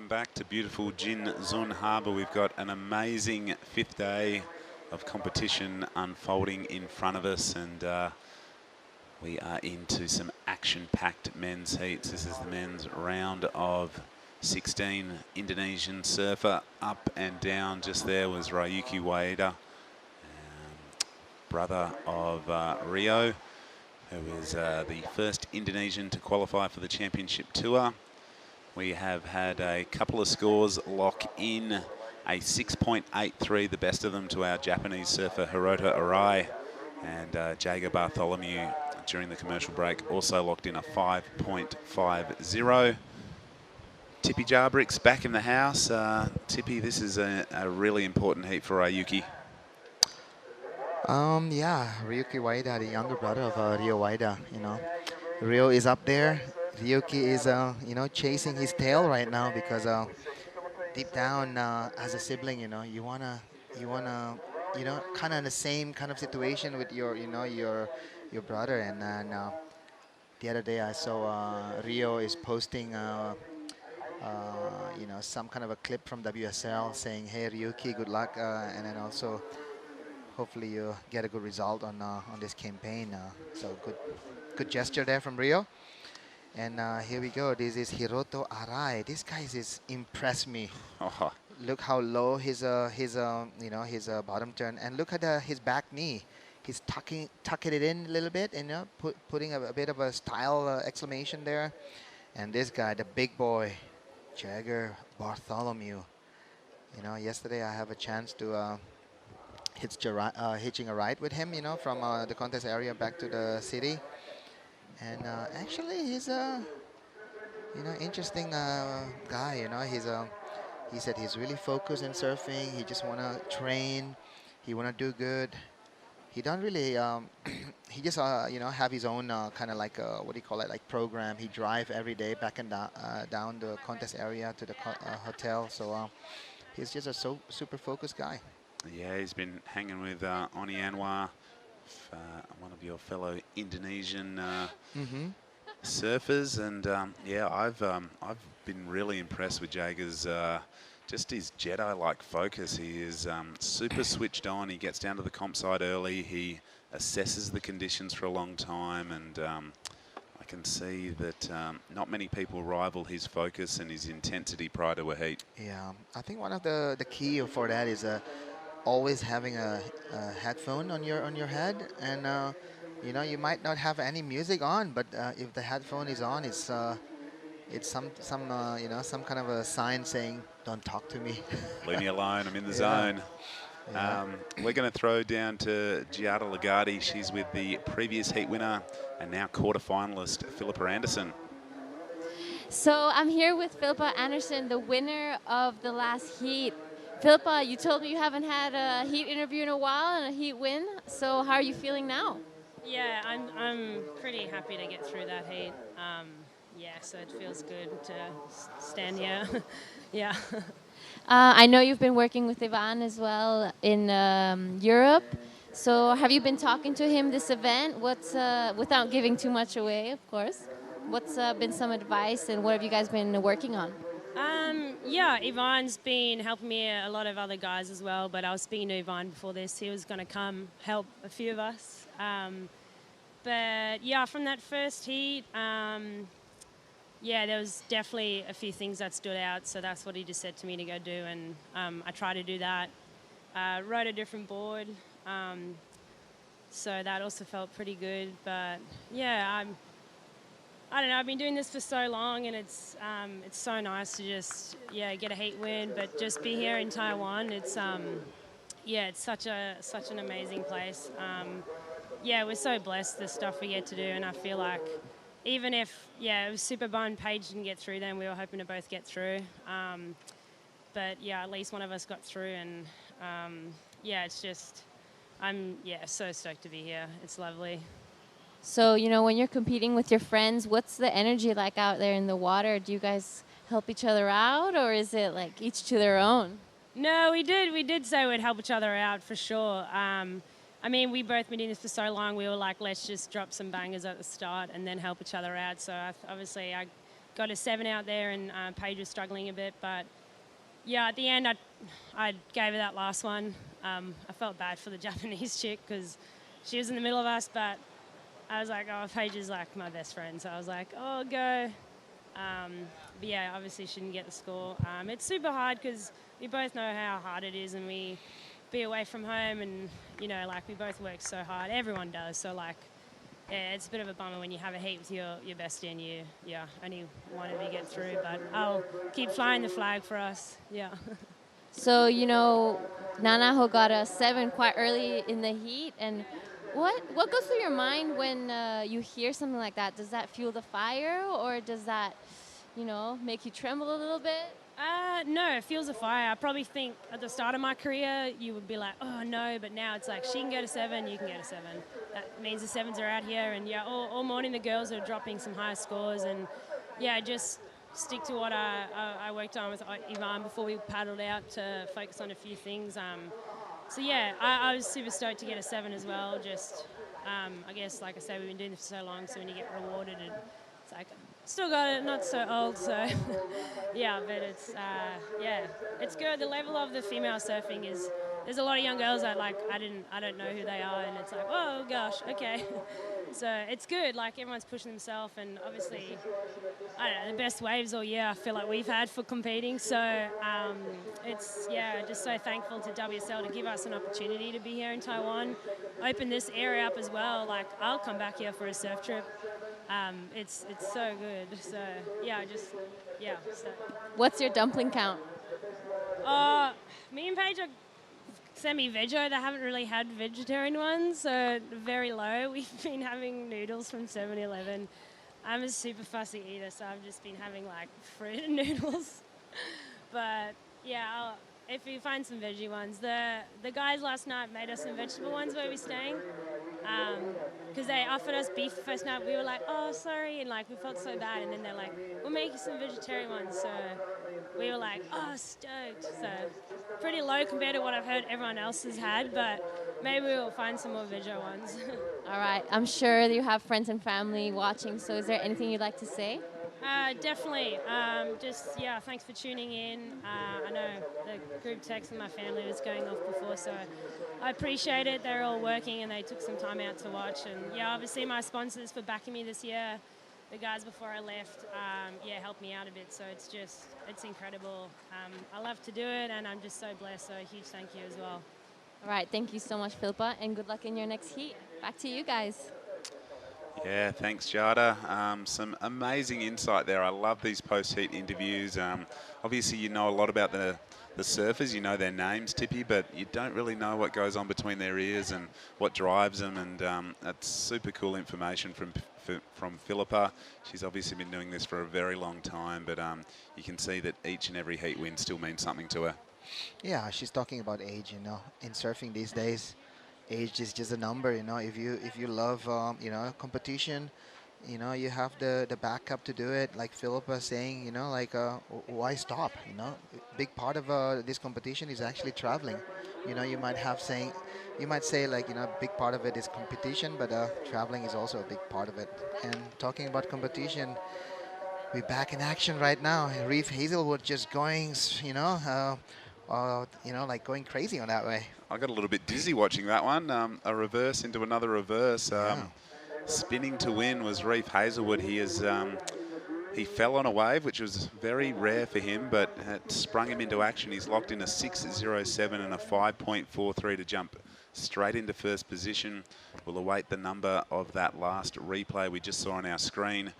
welcome back to beautiful Jinzun Harbour. We've got an amazing 5th day of competition unfolding in front of us, and we are into some action-packed men's heats. This is the men's round of 16. Indonesian surfer up and down. Just there was Ryuki Waida, brother of Rio, who is the first Indonesian to qualify for the championship tour. We have had a couple of scores lock in. A 6.83, the best of them, to our Japanese surfer Hirota Arai, and Jager Bartholomew during the commercial break also locked in a 5.50. Tippy Jarbrick's back in the house. Tippy, this is a really important heat for Ryuki. Yeah, Ryuki Waida, the younger brother of Rio Waida, you know. Rio is up there. Ryuki is, you know, chasing his tail right now because deep down, as a sibling, you know, you wanna, you know, kind of in the same kind of situation with your, you know, your brother. And then the other day I saw Rio is posting, you know, some kind of a clip from WSL saying, "Hey Ryuki, good luck," and then also, hopefully you get a good result on this campaign. So good gesture there from Rio. And here we go. This is Hiroto Arai. This guy is impressed me. Look how low his you know, his bottom turn, and look at his back knee. He's tucking it in a little bit, and, you know, putting a bit of a style exclamation there. And this guy, the big boy, Jager Bartholomew. You know, yesterday I have a chance to hitching a ride with him, you know, from the contest area back to the city. And actually, he's a, you know, interesting guy. You know, he said he's really focused in surfing. He just wanna train. He wanna do good. He don't really. He just you know, have his own kind of like what do you call it, like program. He drive every day back and down the contest area to the hotel. So he's just a super focused guy. Yeah, he's been hanging with Oni Anwar, one of your fellow Indonesian surfers, and yeah, I've been really impressed with Jager's just his Jedi-like focus. He is super switched on. He gets down to the comp site early. He assesses the conditions for a long time, and I can see that not many people rival his focus and his intensity prior to a heat. Yeah, I think one of the key for that is always having a headphone on your head, and you know, you might not have any music on, but if the headphone is on, it's some you know, some kind of a sign saying, "Don't talk to me. Leave me alone. I'm in the zone." Yeah. We're going to throw down to Giada Lagarde. She's with the previous heat winner and now quarterfinalist Philippa Anderson. So I'm here with Philippa Anderson, the winner of the last heat. Philippa, you told me you haven't had a heat interview in a while and a heat win. So how are you feeling now? Yeah, I'm pretty happy to get through that heat. Yeah, so it feels good to stand here. Yeah. I know you've been working with Ivan as well in Europe. So have you been talking to him this event? What's without giving too much away, of course. What's been some advice, and what have you guys been working on? Yeah, Ivan's been helping me, a lot of other guys as well, but I was speaking to Ivan before this. He was going to come help a few of us. But yeah, from that first heat, yeah, there was definitely a few things that stood out, so that's what he just said to me to go do, and I tried to do that. Rode a different board, so that also felt pretty good, but yeah, I don't know, I've been doing this for so long, and it's so nice to just, yeah, get a heat win, but just be here in Taiwan, it's yeah, it's such an amazing place. Yeah, we're so blessed, the stuff we get to do, and I feel like even if, yeah, it was super bummed Paige didn't get through, then we were hoping to both get through. But yeah, at least one of us got through, and yeah, it's just, I'm, yeah, so stoked to be here. It's lovely. So, you know, when you're competing with your friends, what's the energy like out there in the water? Do you guys help each other out, or is it like each to their own? No, we did say we'd help each other out for sure. I mean, we both been doing this for so long, we were like, let's just drop some bangers at the start and then help each other out. So obviously I got a 7 out there, and Paige was struggling a bit. But yeah, at the end, I gave her that last one. I felt bad for the Japanese chick because she was in the middle of us, but I was like, oh, Paige is like my best friend, so I was like, oh, go. But yeah, obviously she didn't get the score. It's super hard because we both know how hard it is, and we be away from home, and you know, like we both work so hard. Everyone does. So like, yeah, it's a bit of a bummer when you have a heat with your bestie and you, only one of you get through. But I'll keep flying the flag for us. Yeah. So, you know, Nanaho got a 7 quite early in the heat. And what goes through your mind when you hear something like that? Does that fuel the fire, or does that, you know, make you tremble a little bit? No, it fuels a fire. I probably think at the start of my career, you would be like, oh, no. But now it's like, she can go to 7, you can go to 7. That means the 7s are out here. And, yeah, all morning the girls are dropping some high scores. And, yeah, just stick to what I worked on with Ivan before we paddled out to focus on a few things. So, yeah, I was super stoked to get a 7 as well. Just, I guess, like I say, we've been doing this for so long, so when you get rewarded, it's like, still got it, not so old, so yeah, but it's, it's good. The level of the female surfing is, there's a lot of young girls that, like, I don't know who they are, and it's like, oh, gosh, okay. So it's good, like, everyone's pushing themselves, and obviously, I don't know, the best waves all year I feel like we've had for competing, so it's, just so thankful to WSL to give us an opportunity to be here in Taiwan, open this area up as well. Like, I'll come back here for a surf trip. It's so good. So So. What's your dumpling count? Me and Paige are semi-veggie. They haven't really had vegetarian ones, so very low. We've been having noodles from 7-Eleven. I'm a super fussy eater, so I've just been having like fruit and noodles. But yeah, if we find some veggie ones, the guys last night made us some vegetable ones where we're staying. Because they offered us beef the first night. We were like, oh, sorry, and like we felt so bad. And then they're like, we'll make you some vegetarian ones. So we were like, oh, stoked. So pretty low compared to what I've heard everyone else has had, but maybe we'll find some more veggie ones. All right, I'm sure you have friends and family watching, so is there anything you'd like to say? Definitely. Thanks for tuning in. I know the group text with my family was going off before, so I appreciate it. They're all working and they took some time out to watch. And obviously my sponsors for backing me this year, the guys before I left, helped me out a bit. So it's incredible. I love to do it, and I'm just so blessed. So a huge thank you as well. All right, thank you so much, Philippa, and good luck in your next heat. Back to you guys. Yeah, thanks, Jada. Some amazing insight there. I love these post-heat interviews. Obviously, you know a lot about the surfers. You know their names, Tippy, but you don't really know what goes on between their ears and what drives them. And that's super cool information from Philippa. She's obviously been doing this for a very long time, but you can see that each and every heat win still means something to her. Yeah, she's talking about age, you know, in surfing these days. Age is just a number, you know. If you love, competition, you know, you have the backup to do it. Like Philippa saying, you know, like why stop? You know, big part of this competition is actually traveling. You know, you might say like, you know, big part of it is competition, but traveling is also a big part of it. And talking about competition, we're back in action right now. Reef Hazelwood just going, like going crazy on that way. I got a little bit dizzy watching that one. A reverse into another reverse. Spinning to win was Reef Hazelwood. He fell on a wave, which was very rare for him, but it sprung him into action. He's locked in a 6.07 and a 5.43 to jump straight into first position. We'll await the number of that last replay we just saw on our screen.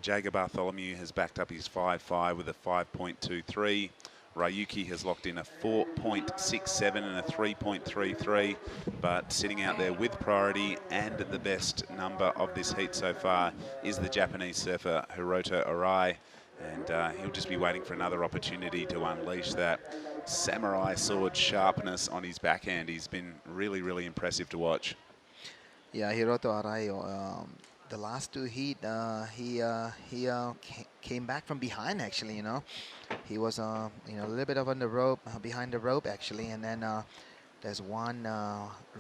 Jager Bartholomew has backed up his 5.5 with a 5.23. Ryuki has locked in a 4.67 and a 3.33, but sitting out there with priority and the best number of this heat so far is the Japanese surfer Hiroto Arai, and he'll just be waiting for another opportunity to unleash that samurai sword sharpness on his backhand. He's been really, really impressive to watch. Yeah, Hiroto Arai, the last two heat, he came back from behind, actually, you know. He was, a little bit up on the rope, behind the rope, actually. And then there's one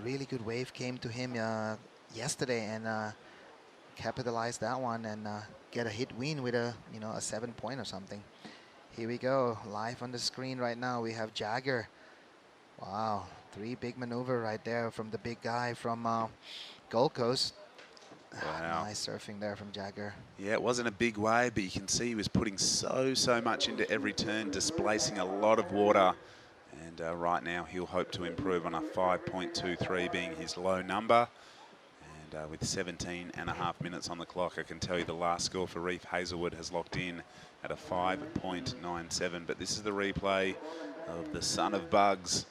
really good wave came to him yesterday. And capitalize that one and get a hit win with a, you know, a 7-point or something. Here we go, live on the screen right now. We have Jagger. Wow, 3 big maneuver right there from the big guy from Gold Coast. Wow. Nice surfing there from Jagger. Yeah, it wasn't a big wave, but you can see he was putting so much into every turn, displacing a lot of water. And right now he'll hope to improve on a 5.23 being his low number. And with 17.5 minutes on the clock, I can tell you the last score for Reef Hazelwood has locked in at a 5.97. But this is the replay of the son of Bugs,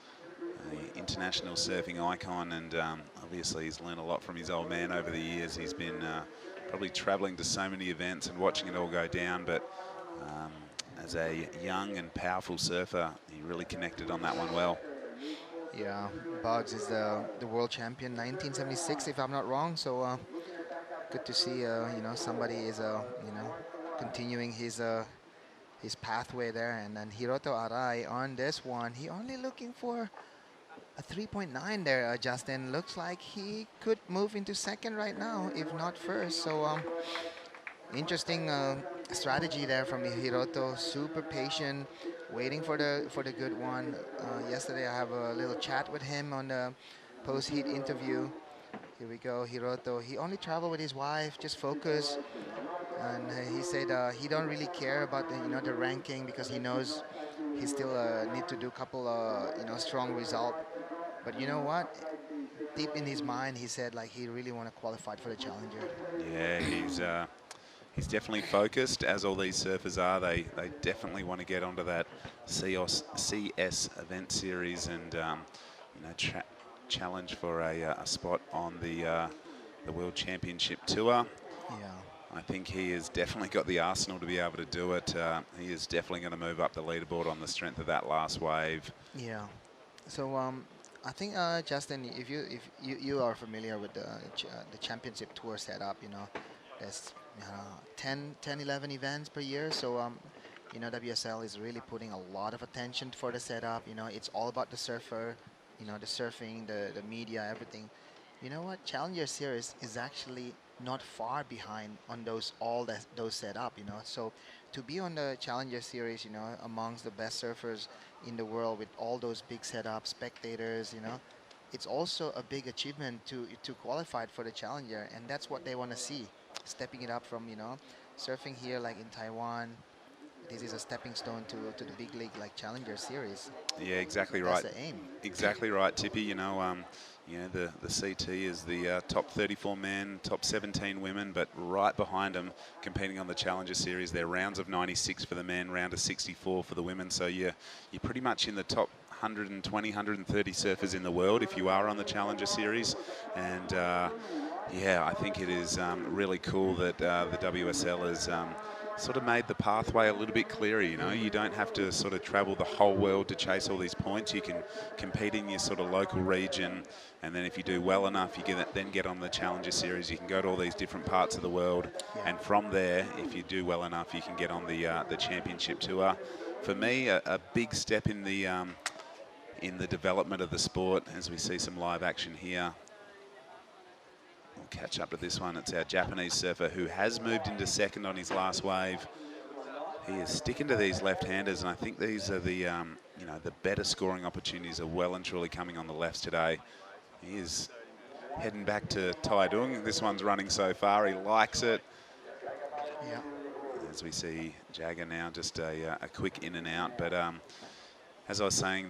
the international surfing icon, and obviously he's learned a lot from his old man over the years. He's been probably traveling to so many events and watching it all go down, but as a young and powerful surfer, he really connected on that one well. Yeah, Bugs is the world champion 1976, if I'm not wrong. So good to see, you know, somebody is, you know, continuing his pathway there. And then Hiroto Arai on this one, he only looking for a 3.9 there, Justin. Looks like he could move into second right now, if not first. So interesting strategy there from Hiroto. Super patient, waiting for the good one. Yesterday I have a little chat with him on the post-heat interview. Here we go, Hiroto. He only traveled with his wife, just focus. And he said he don't really care about the, you know, the ranking, because he knows he still need to do a couple you know, strong result. But you know what? Deep in his mind, he said like he really want to qualify for the Challenger. Yeah, he's definitely focused, as all these surfers are. They definitely want to get onto that CS event series and you know, challenge for a spot on the World Championship Tour. Yeah. I think he has definitely got the arsenal to be able to do it. He is definitely going to move up the leaderboard on the strength of that last wave. Yeah. So I think Justin, if you are familiar with the championship tour setup, you know, there's 10, 11 events per year. So you know, WSL is really putting a lot of attention for the setup. You know, it's all about the surfer, you know, the surfing, the media, everything. You know what? Challenger Series is actually not far behind on those setup, you know. So to be on the Challenger Series, you know, amongst the best surfers in the world with all those big setups, spectators, you know, it's also a big achievement to qualify for the Challenger, and that's what they want to see, stepping it up from, you know, surfing here like in Taiwan. This is a stepping stone to the big league like Challenger Series. Yeah, exactly right. That's the aim. Exactly right, Tippy. You know, the CT is the top 34 men, top 17 women, but right behind them, competing on the Challenger Series, they're rounds of 96 for the men, round of 64 for the women. So you're pretty much in the top 120, 130 surfers in the world if you are on the Challenger Series. And yeah, I think it is really cool that the WSL has sort of made the pathway a little bit clearer. You know, you don't have to sort of travel the whole world to chase all these points. You can compete in your sort of local region, and then if you do well enough, you then get on the Challenger Series. You can go to all these different parts of the world, and from there, if you do well enough, you can get on the Championship Tour. For me, a big step in the development of the sport, as we see some live action here. We'll catch up to this one. It's our Japanese surfer who has moved into second on his last wave. He is sticking to these left-handers, and I think these are the, you know, the better scoring opportunities are well and truly coming on the lefts today. He is heading back to Taitung. This one's running so far. He likes it. Yeah. As we see Jagger now, just a quick in and out. But as I was saying,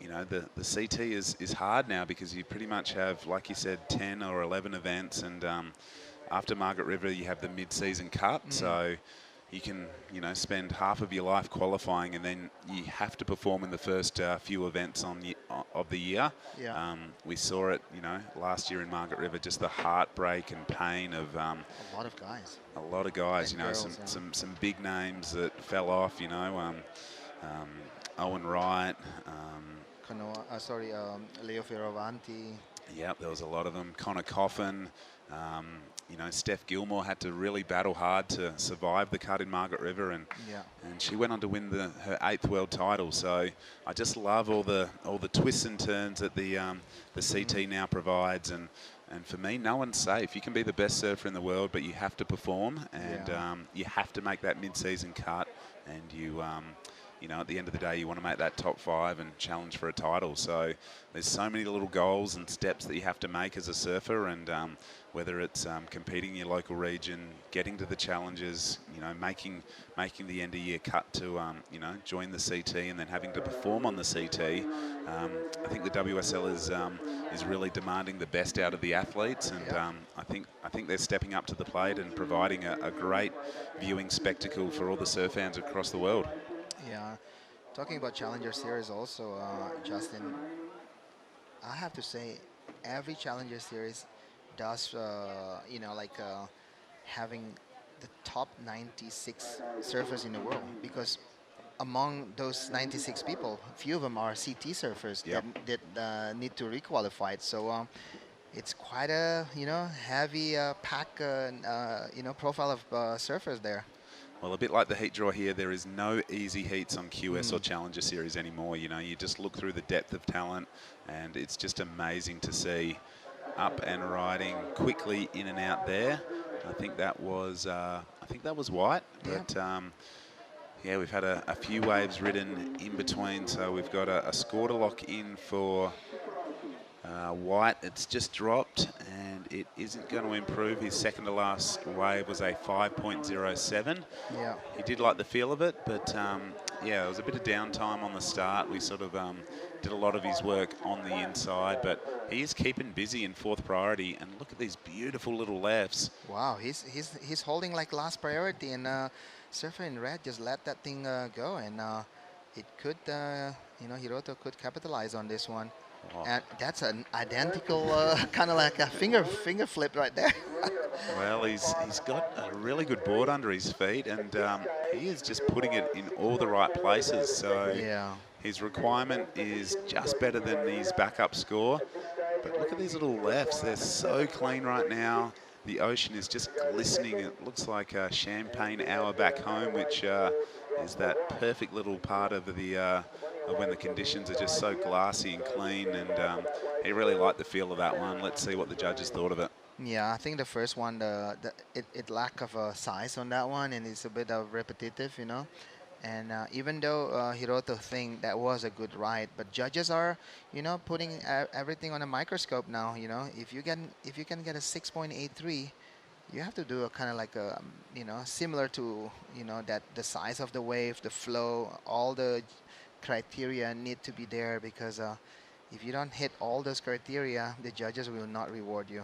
you know, the CT is hard now because you pretty much have, like you said, 10 or 11 events, and after Margaret River you have the mid-season cut, so you can, you know, spend half of your life qualifying, and then you have to perform in the first few events of the year. Yeah. We saw it, you know, last year in Margaret River, just the heartbreak and pain of a lot of guys. A lot of guys, and you know, girls, some big names that fell off, you know, Owen Wright. Leo Fioravanti. Yep, there was a lot of them. Connor Coffin. You know, Steph Gilmore had to really battle hard to survive the cut in Margaret River, and she went on to win her 8th world title. So I just love all the twists and turns that the CT now provides, and And for me, no one's safe. You can be the best surfer in the world, but you have to perform, and you have to make that mid-season cut. And you know, at the end of the day, you want to make that top 5 and challenge for a title. So there's so many little goals and steps that you have to make as a surfer, and whether it's competing in your local region, getting to the challenges, you know, making the end of year cut to you know, join the CT, and then having to perform on the CT. I think the WSL is really demanding the best out of the athletes, and I think they're stepping up to the plate and providing a great viewing spectacle for all the surf fans across the world. Yeah, talking about Challenger Series also, Justin, I have to say every Challenger Series does, you know, like having the top 96 surfers in the world, because among those 96 people, few of them are CT surfers that need to requalify. So it's quite a, you know, heavy pack, you know, profile of surfers there. Well, a bit like the heat draw here, there is no easy heats on QS or Challenger Series anymore. You know, you just look through the depth of talent, and it's just amazing to see up and riding quickly in and out there. I think that was White, but yeah, we've had a few waves ridden in between, so we've got a score to lock in for White. It's just dropped, and it isn't going to improve. His second to last wave was a 5.07. Yeah. He did like the feel of it, but yeah, there was a bit of downtime on the start. We sort of did a lot of his work on the inside, but he is keeping busy in 4th priority. And look at these beautiful little lefts. Wow, he's holding like last priority, and surfer in red just let that thing go, and it could, you know, Hiroto could capitalize on this one. Oh. And that's an identical kind of like a finger flip right there. Well, he's got a really good board under his feet, and he is just putting it in all the right places. So yeah, his requirement is just better than his backup score. But look at these little lefts. They're so clean right now. The ocean is just glistening. It looks like a champagne hour back home, which is that perfect little part of the when the conditions are just so glassy and clean. And he really liked the feel of that one. Let's see what the judges thought of it. Yeah, I think the first one, it lack of size on that one, and it's a bit of repetitive, you know. And even though Hiroto think that was a good ride, but judges are, you know, putting everything on a microscope now. You know, if you can get a 6.83, you have to do a kind of like a, you know, similar to, you know, that the size of the wave, the flow, all the criteria need to be there, because if you don't hit all those criteria, the judges will not reward you.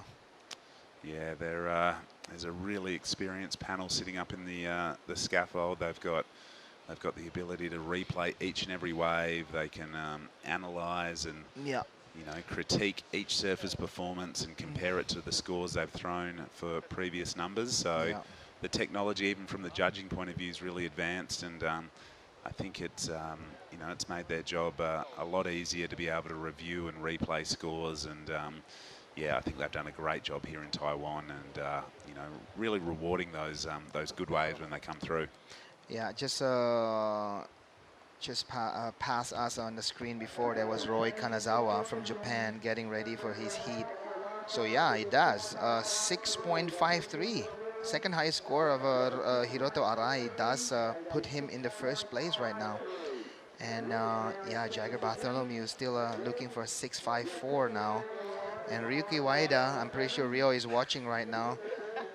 Yeah, there's a really experienced panel sitting up in the scaffold. They've got the ability to replay each and every wave. They can analyze and you know, critique each surfer's performance and compare it to the scores they've thrown for previous numbers. So the technology, even from the judging point of view, is really advanced, and I think it's you know, it's made their job a lot easier to be able to review and replay scores. And yeah, I think they've done a great job here in Taiwan, and you know, really rewarding those good waves when they come through. Yeah, just past us on the screen before, there was Roy Kanazawa from Japan getting ready for his heat. So yeah, it does. 6.53, second highest score of Hiroto Arai, does put him in the first place right now. And yeah, Jagger Bartholomew is still looking for 6.54 now. And Ryuki Waida, I'm pretty sure Rio is watching right now.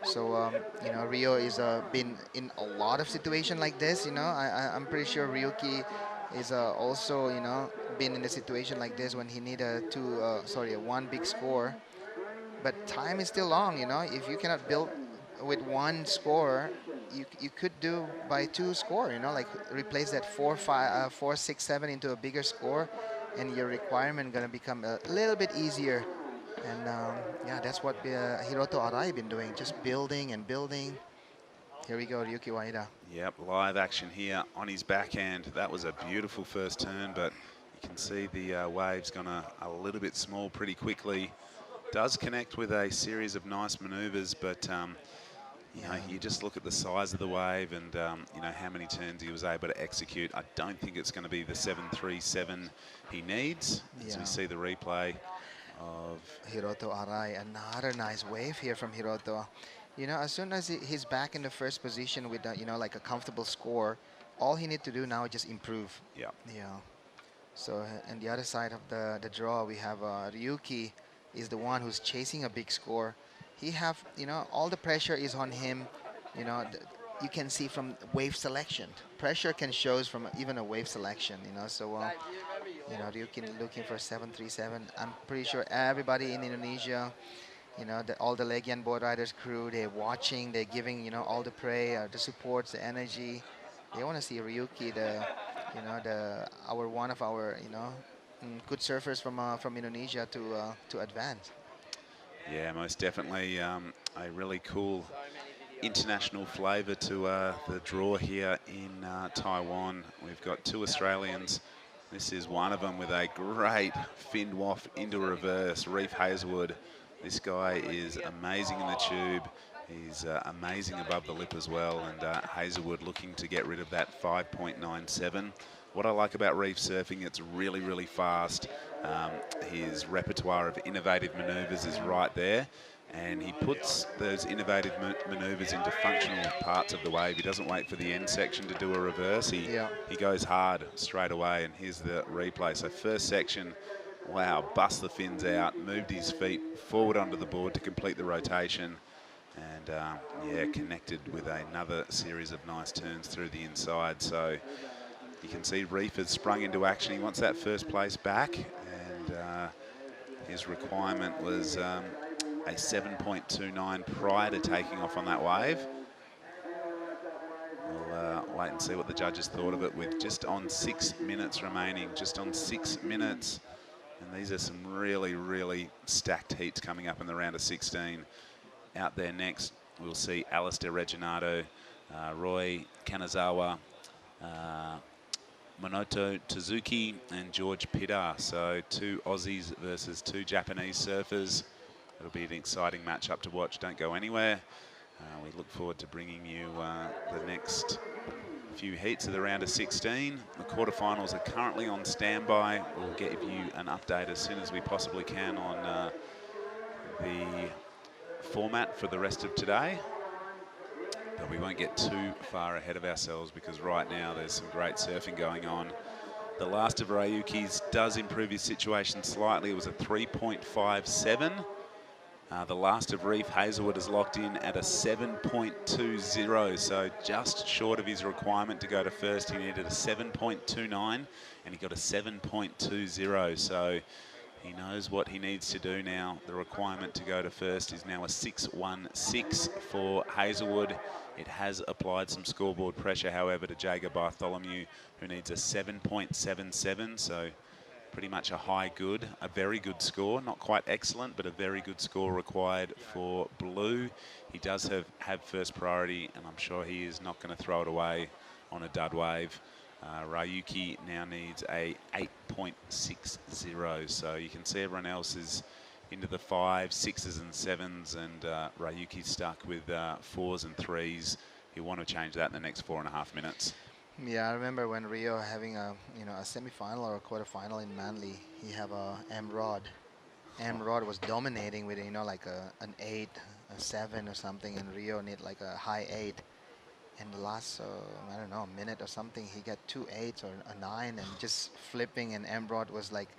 So, you know, Rio is been in a lot of situations like this, you know. I'm pretty sure Ryuki is also, you know, been in a situation like this when he needed a one big score. But time is still long, you know. If you cannot build with one score, you could do by 2 score, you know, like replace that 4, 6, 7 into a bigger score, and your requirement gonna become a little bit easier. And yeah, that's what Hiroto Arai been doing, just building and building. Here we go, Ryuki Waida. Yep, live action here on his backhand. That was a beautiful first turn, but you can see the wave's gone a little bit small pretty quickly. Does connect with a series of nice maneuvers, but you know, you just look at the size of the wave and you know, how many turns he was able to execute. I don't think it's going to be the 7.37 he needs. As we see the replay. of Hiroto Arai. Another nice wave here from Hiroto. You know, as soon as he's back in the first position with, you know, like a comfortable score, all he needs to do now is just improve. Yeah. Yeah. So, on the other side of the draw, we have Ryuki is the one who's chasing a big score. He have, you know, all the pressure is on him. You know, you can see from wave selection. Pressure can shows from even a wave selection, you know. So, you know, Ryuki looking for 737. I'm pretty sure everybody in Indonesia, you know, all the Legian board riders crew, they're watching, they're giving, you know, all the praise, the supports, the energy. They want to see Ryuki, you know, one of our, you know, good surfers from Indonesia to advance. Yeah, most definitely a really cool international flavour to the draw here in Taiwan. We've got 2 Australians. This is one of them with a great fin waft into reverse, Reef Hazelwood. This guy is amazing in the tube. He's amazing above the lip as well, and Hazelwood looking to get rid of that 5.97. What I like about reef surfing, it's really, really fast. His repertoire of innovative manoeuvres is right there, and he puts those innovative manoeuvres into functional parts of the wave. He doesn't wait for the end section to do a reverse. He goes hard straight away, and here's the replay. So first section, wow, bust the fins out, moved his feet forward onto the board to complete the rotation, and yeah, connected with another series of nice turns through the inside. So you can see Reef has sprung into action. He wants that first place back, and his requirement was a 7.29 prior to taking off on that wave. We'll wait and see what the judges thought of it with just on 6 minutes remaining, just on 6 minutes. And these are some really, really stacked heats coming up in the round of 16. Out there next, we'll see Alistair Reginato, Roy Kanazawa, Monoto Tsuzuki and George Pidar. So 2 Aussies versus 2 Japanese surfers. It'll be an exciting matchup to watch. Don't go anywhere. We look forward to bringing you the next few heats of the round of 16. The quarterfinals are currently on standby. We'll get you an update as soon as we possibly can on the format for the rest of today. But we won't get too far ahead of ourselves because right now there's some great surfing going on. The last of Ryuki's does improve his situation slightly. It was a 3.57. The last of Reef Hazelwood is locked in at a 7.20, so just short of his requirement to go to first. He needed a 7.29 and he got a 7.20, so he knows what he needs to do now. The requirement to go to first is now a 6.16 for Hazelwood. It has applied some scoreboard pressure, however, to Jager Bartholomew, who needs a 7.77, so pretty much a high good, a very good score. Not quite excellent, but a very good score required for Blue. He does have first priority, and I'm sure he is not going to throw it away on a dud wave. Ryuki now needs a 8.60, so you can see everyone else is into the 5s, 6s and 7s, and Ryuki's stuck with 4s and 3s. He'll want to change that in the next 4.5 minutes. Yeah, I remember when Rio having a semi-final or a quarter-final in Manly, he have a M-Rod. M-Rod was dominating with, like an 8, a 7 or something, and Rio need like a high 8. In the last, I don't know, a minute or something, he got 2 8s or a 9 and just flipping, and M-Rod was like,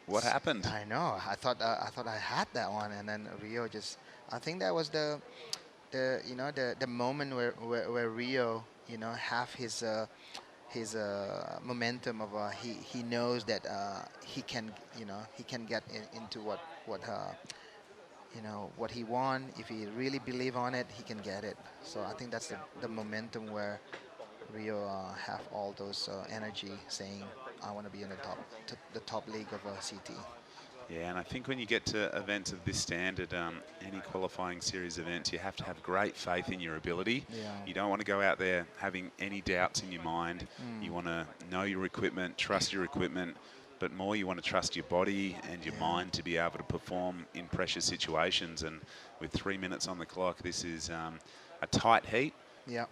What happened? I know. I thought I had that one, and then Rio just. I think that was the moment where Rio, have his momentum of he knows that he can get into what he won. If he really believe on it, he can get it. So I think that's the momentum where Rio have all those energy saying, I want to be in the top league of CT. Yeah, and I think when you get to events of this standard, any qualifying series events, you have to have great faith in your ability. Yeah. You don't want to go out there having any doubts in your mind. You want to know your equipment, trust your equipment, but more you want to trust your body and your mind to be able to perform in pressure situations. And with 3 minutes on the clock, this is a tight heat. Yeah.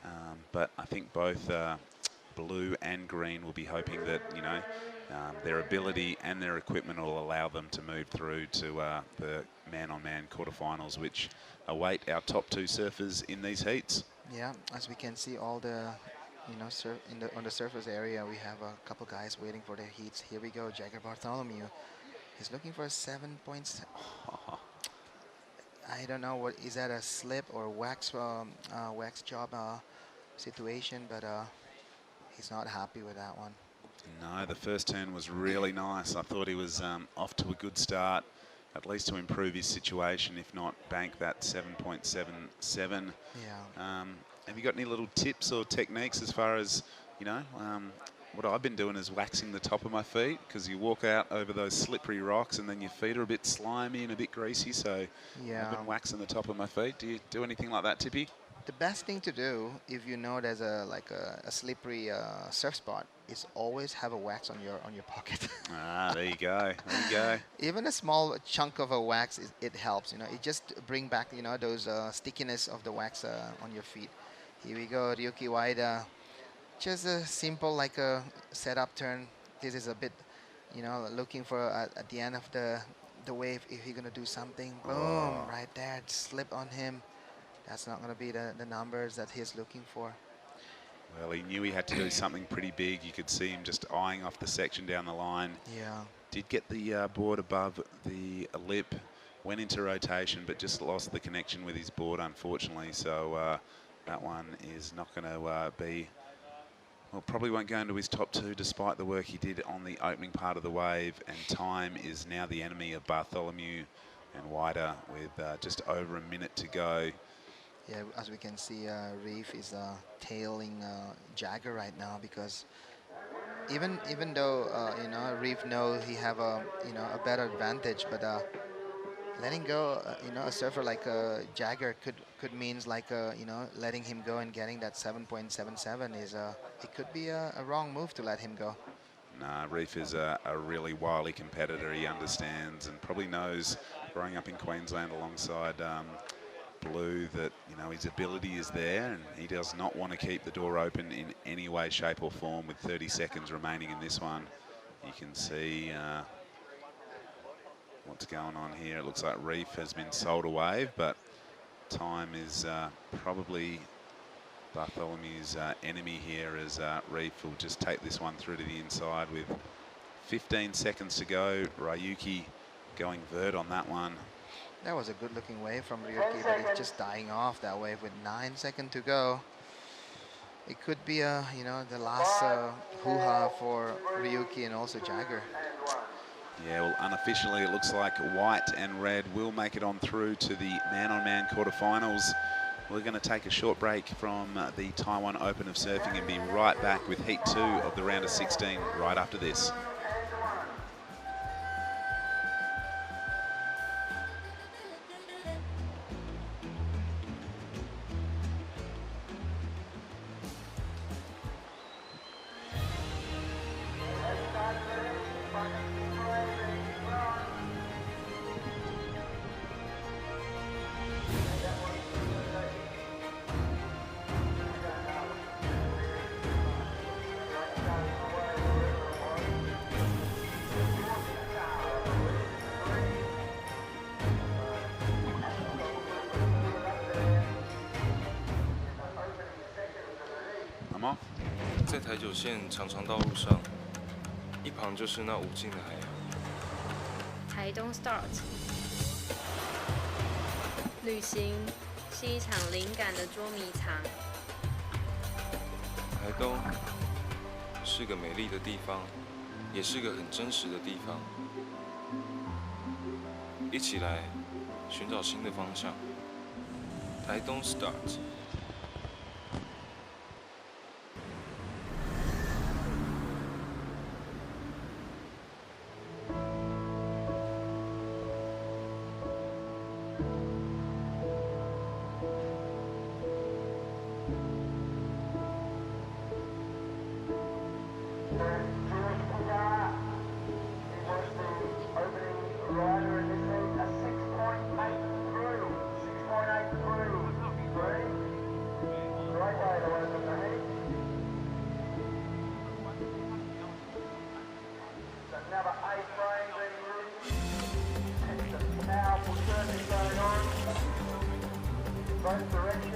But I think both Blue and Green will be hoping that, their ability and their equipment will allow them to move through to the man-on-man quarterfinals, which await our top 2 surfers in these heats. Yeah, as we can see, all the, you know, on the surface area, we have a couple guys waiting for their heats. Here we go, Jagger Bartholomew. He's looking for a 7 points. I don't know, what is that, a slip or wax job situation, but he's not happy with that one. No, the first turn was really nice. I thought he was off to a good start, at least to improve his situation, if not bank that 7.77. Yeah. Have you got any little tips or techniques as far as, you know, what I've been doing is waxing the top of my feet, because you walk out over those slippery rocks and then your feet are a bit slimy and a bit greasy, so yeah. I've been waxing the top of my feet. Do you do anything like that, Tippy? The best thing to do, if you know there's a slippery surf spot, is always have a wax on your pocket. There you go. There you go. Even a small chunk of a wax, it helps. You know, it just bring back, you know, those stickiness of the wax on your feet. Here we go, Ryuki Waida. Just a simple like a setup turn. This is a bit, you know, looking for at the end of the wave if you're gonna do something. Boom, right there, slip on him. That's not going to be the numbers that he's looking for. Well, he knew he had to do something pretty big. You could see him just eyeing off the section down the line. Yeah. Did get the board above the lip, went into rotation, but just lost the connection with his board, unfortunately. So that one is not going to be, well, probably won't go into his top 2 despite the work he did on the opening part of the wave. And time is now the enemy of Bartholomew and Wider with just over a minute to go. Yeah, as we can see, Reef is tailing Jagger right now, because even though you know, Reef knows he have a better advantage, but letting go you know, a surfer like Jagger could means like you know, letting him go and getting that 7.77 is it could be a wrong move to let him go. Nah, Reef is a really wily competitor. He understands and probably knows, growing up in Queensland alongside Blue, that, you know, his ability is there and he does not want to keep the door open in any way, shape or form with 30 seconds remaining in this one. You can see what's going on here. It looks like Reef has been sold a wave, but time is probably Bartholomew's enemy here, as Reef will just take this one through to the inside with 15 seconds to go. Ryuki going vert on that one. That was a good looking wave from Ryuki, but it's just dying off that wave with 9 seconds to go. It could be you know, the last hoo-ha for Ryuki and also Jagger. Yeah, well, unofficially it looks like white and red will make it on through to the man-on-man quarterfinals. We're going to take a short break from the Taiwan Open of Surfing and be right back with Heat 2 of the round of 16 right after this. I'm off. 在台九线长长道路上，一旁就是那无尽的海洋。Taitung Start， 旅行是一场灵感的捉迷藏。台东是个美丽的地方，也是个很真实的地方。一起来寻找新的方向。Taitung Start。Powerful surfing going on. Both directions.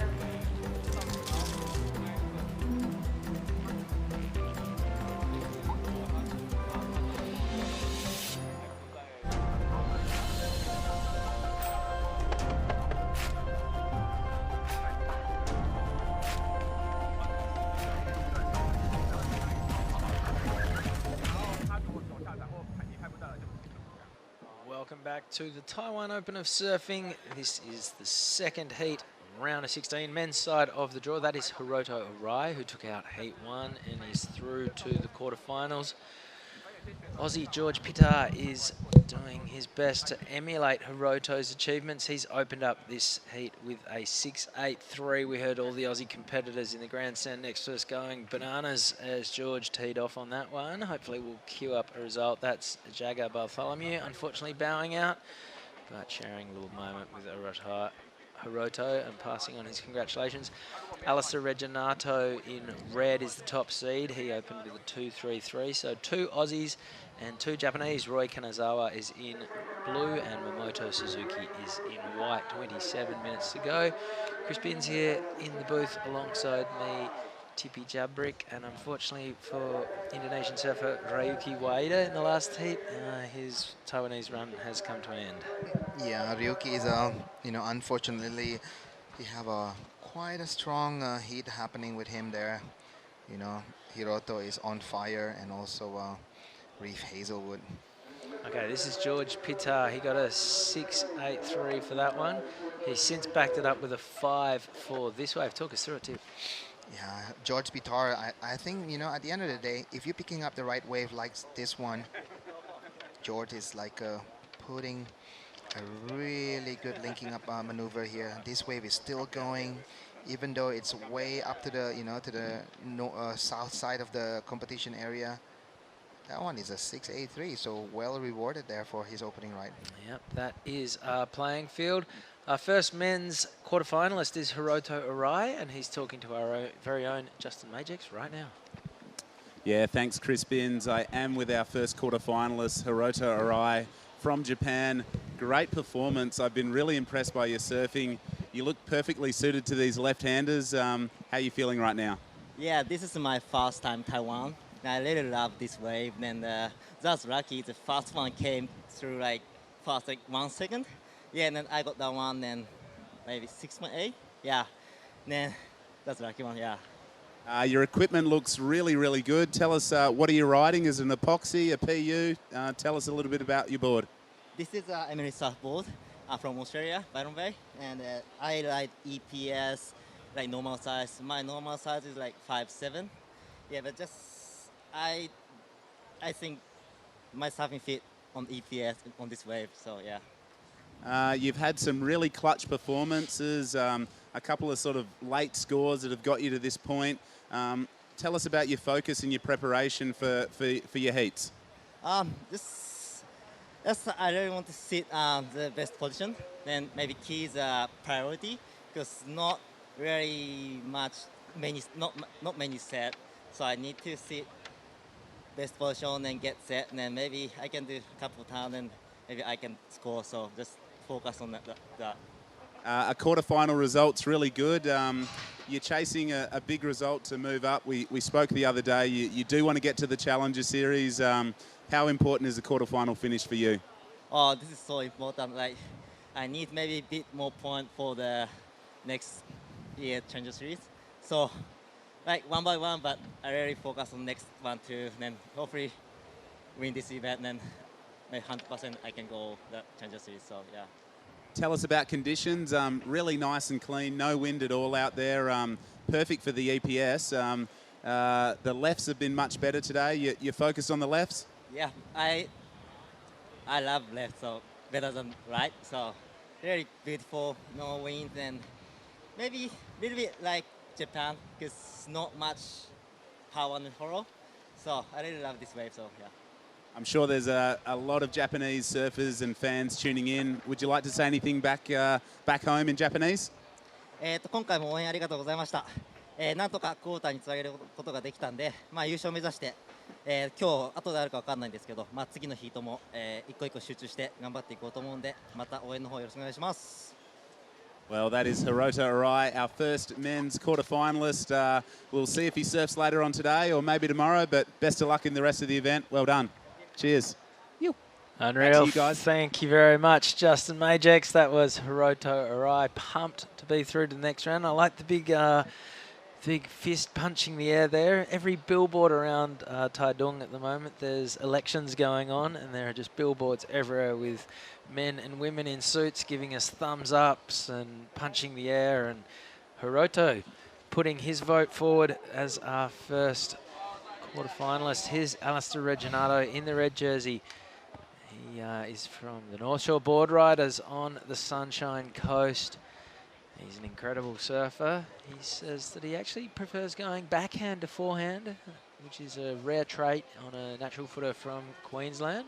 Welcome back to the Taiwan Open of Surfing. This is the second heat, round of 16, men's side of the draw. That is Hiroto Arai, who took out heat 1 and is through to the quarterfinals. Aussie George Pittar is doing his best to emulate Hiroto's achievements. He's opened up this heat with a 6.83. We heard all the Aussie competitors in the grandstand next to us going bananas as George teed off on that one. Hopefully we'll queue up a result. That's Jagger Bartholomew, unfortunately bowing out, but sharing a little moment with Hiroto and passing on his congratulations. Alistair Reginato in red is the top seed. He opened with a 2.33, so 2 Aussies and 2 Japanese. Roy Kanazawa is in blue and Momoto Suzuki is in white. 27 minutes to go. Chris Binns here in the booth alongside me, Tipi Jabrik, and unfortunately for Indonesian surfer Ryuki Waida in the last heat, his Taiwanese run has come to an end. Yeah, Ryuki is, unfortunately, we have quite a strong heat happening with him there. Hiroto is on fire, and also Reef Hazelwood. Okay, this is George Pittar. He got a 6.83 for that one. He's since backed it up with a 5 for this wave. Talk us through it, too. Yeah, George Pittar, I think, at the end of the day, if you're picking up the right wave like this one, George is like putting a really good linking up maneuver here. This wave is still going, even though it's way up to the, to the south side of the competition area. That one is a 6.83, so well rewarded there for his opening ride. Yep, that is our playing field. Our first men's quarterfinalist is Hiroto Arai, and he's talking to our very own Justin Majix right now. Yeah, thanks, Chris Binns. I am with our first quarterfinalist, Hiroto Arai from Japan. Great performance. I've been really impressed by your surfing. You look perfectly suited to these left-handers. How are you feeling right now? Yeah, this is my first time Taiwan. I really love this wave, and that's lucky. The first one came through first 1 second. Yeah, and then I got that one, then maybe 6.8. Yeah, then that's lucky one. Yeah. Your equipment looks really, really good. Tell us, what are you riding? Is it an epoxy, a PU? Tell us a little bit about your board. This is an Emily surfboard from Australia, Byron Bay, and I ride EPS, normal size. My normal size is 5'7". Yeah, but just I think my surfing fit on EPS on this wave, so yeah. You've had some really clutch performances, a couple of sort of late scores that have got you to this point. Tell us about your focus and your preparation for your heats. I really want to sit the best position. Then maybe key is a priority because not very much not many set. So I need to sit best position and get set, and then maybe I can do a couple of times and maybe I can score. So just focus on that. A quarterfinal result's really good. You're chasing a big result to move up. We spoke the other day. You do want to get to the Challenger Series. How important is the quarterfinal finish for you? Oh, this is so important. I need maybe a bit more point for the next year Challenger Series. So, one by one, but I really focus on next one too. And then hopefully win this event, and then 100% I can go the Challenger Series. So yeah. Tell us about conditions. Really nice and clean, no wind at all out there. Perfect for the EPS. The lefts have been much better today. You focused on the lefts? Yeah, I love left, so better than right. So very beautiful, no wind, and maybe a little bit like Japan because not much power on the hollow. So I really love this wave. So yeah. I'm sure there's a lot of Japanese surfers and fans tuning in. Would you like to say anything back home in Japanese? 今回も応援ありがとうございました。なんとかクォーターにつなげることができたんで、優勝目指して今日後であるか分かんないんですけど、次のヒートも、一個一個集中して頑張っていこうと思うんで、また応援の方よろしくお願いします。Well, that is Hiroto Arai, our first men's quarterfinalist. We'll see if he surfs later on today or maybe tomorrow, but best of luck in the rest of the event. Well done. Cheers. Unreal. You guys. Thank you very much, Justin Majex. That was Hiroto Arai, pumped to be through to the next round. I like the big fist punching the air there. Every billboard around Taitung at the moment, there's elections going on, and there are just billboards everywhere with men and women in suits giving us thumbs ups and punching the air. And Hiroto putting his vote forward as our first quarterfinalist. Here's Alistair Reginato in the red jersey. He is from the North Shore Board Riders on the Sunshine Coast. He's an incredible surfer. He says that he actually prefers going backhand to forehand, which is a rare trait on a natural footer from Queensland.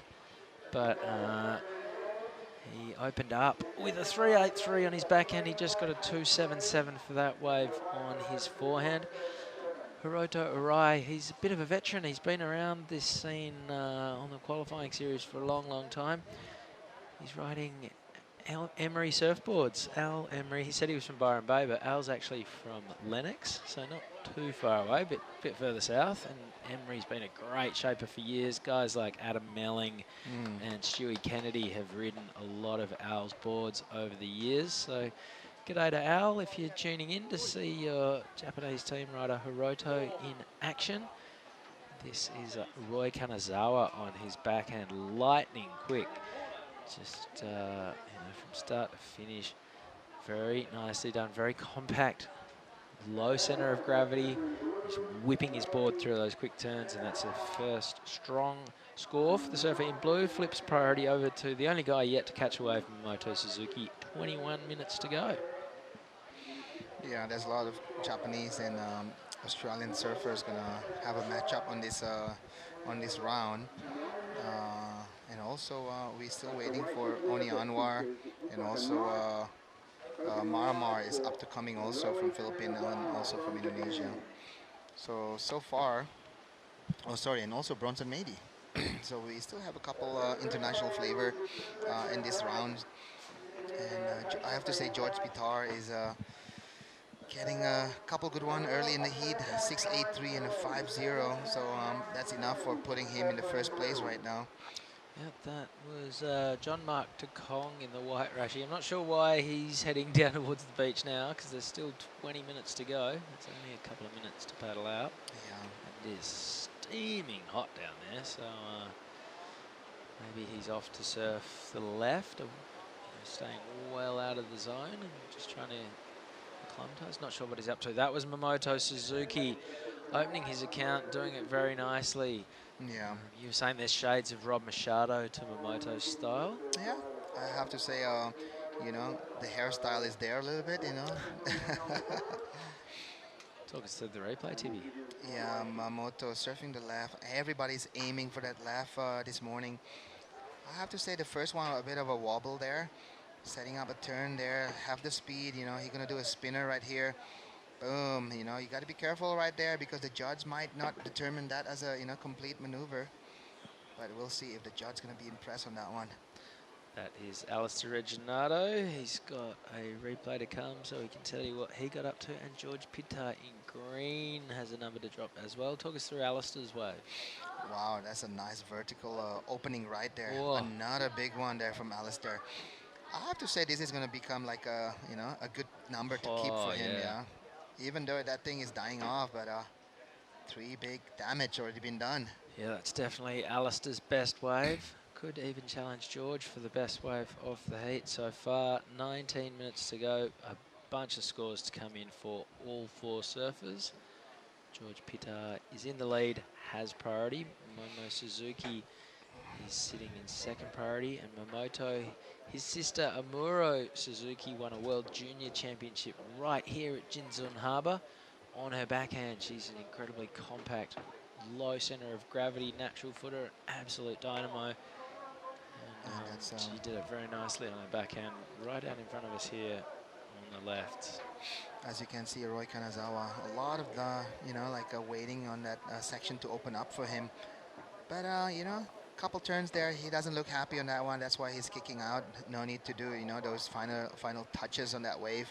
But he opened up with a 3.83 on his backhand. He just got a 2.77 for that wave on his forehand. Hiroto Arai, he's a bit of a veteran. He's been around this scene on the qualifying series for a long, long time. He's riding Al Emery surfboards. Al Emery, he said he was from Byron Bay, but Al's actually from Lennox, so not too far away, but a bit further south. And Emery's been a great shaper for years. Guys like Adam Melling and Stewie Kennedy have ridden a lot of Al's boards over the years. So g'day to Al if you're tuning in to see your Japanese team rider Hiroto in action. This is Roy Kanazawa on his backhand, lightning quick. Just, you know, from start to finish, very nicely done, very compact, low center of gravity. He's whipping his board through those quick turns, and that's a first strong score for the surfer in blue. Flips priority over to the only guy yet to catch a wave from Moto Suzuki. 21 minutes to go. Yeah, there's a lot of Japanese and Australian surfers gonna have a matchup on this round. And also, we're still waiting for Oni Anwar, and also Maramar is up to coming also from Philippines and also from Indonesia. So far, and also Bronson Mady. So we still have a couple international flavor in this round. And I have to say George Pitar is getting a couple good one early in the heat, 6.83 and a 5.0. So that's enough for putting him in the first place right now. Yep, that was John Mark Kong in the white rashy. I'm not sure why he's heading down towards the beach now, because there's still 20 minutes to go. It's only a couple of minutes to paddle out. Yeah. It is steaming hot down there, so maybe he's off to surf the left, or, you know, staying well out of the zone and just trying to acclimatise. Not sure what he's up to. That was Mamoto Suzuki opening his account, doing it very nicely. Yeah. You were saying there's shades of Rob Machado to Mamoto's style. Yeah, I have to say, you know, the hairstyle is there a little bit, you know. Talk us through the replay, Timmy. Yeah, Mamoto surfing the left. Everybody's aiming for that left this morning. I have to say the first one, a bit of a wobble there. Setting up a turn there, have the speed, you know, he's going to do a spinner right here. Boom, you know, you got to be careful right there because the judge might not determine that as a, you know, complete maneuver. But we'll see if the judge is going to be impressed on that one. That is Alistair Reginato. He's got a replay to come so he can tell you what he got up to. And George Pitar in green has a number to drop as well. Talk us through Alistair's wave. Wow, that's a nice vertical opening right there. Whoa. Another big one there from Alistair. I have to say this is going to become like a, you know, a good number to keep for him, yeah. Even though that thing is dying off, but 3 big damage already been done. Yeah, that's definitely Alistair's best wave. Could even challenge George for the best wave of the heat so far. 19 minutes to go. A bunch of scores to come in for all 4 surfers. George Pitar is in the lead, has priority. Momo Suzuki is sitting in second priority, and Mamoto, his sister Amuro Suzuki, won a World Junior Championship right here at Jinzun Harbour. On her backhand, she's an incredibly compact, low centre of gravity, natural footer, absolute dynamo. And she did it very nicely on her backhand, right out in front of us here on the left. As you can see, Roy Kanazawa, a lot of the, waiting on that section to open up for him. But, couple turns there, he doesn't look happy on that one. That's why he's kicking out. No need to do, those final touches on that wave.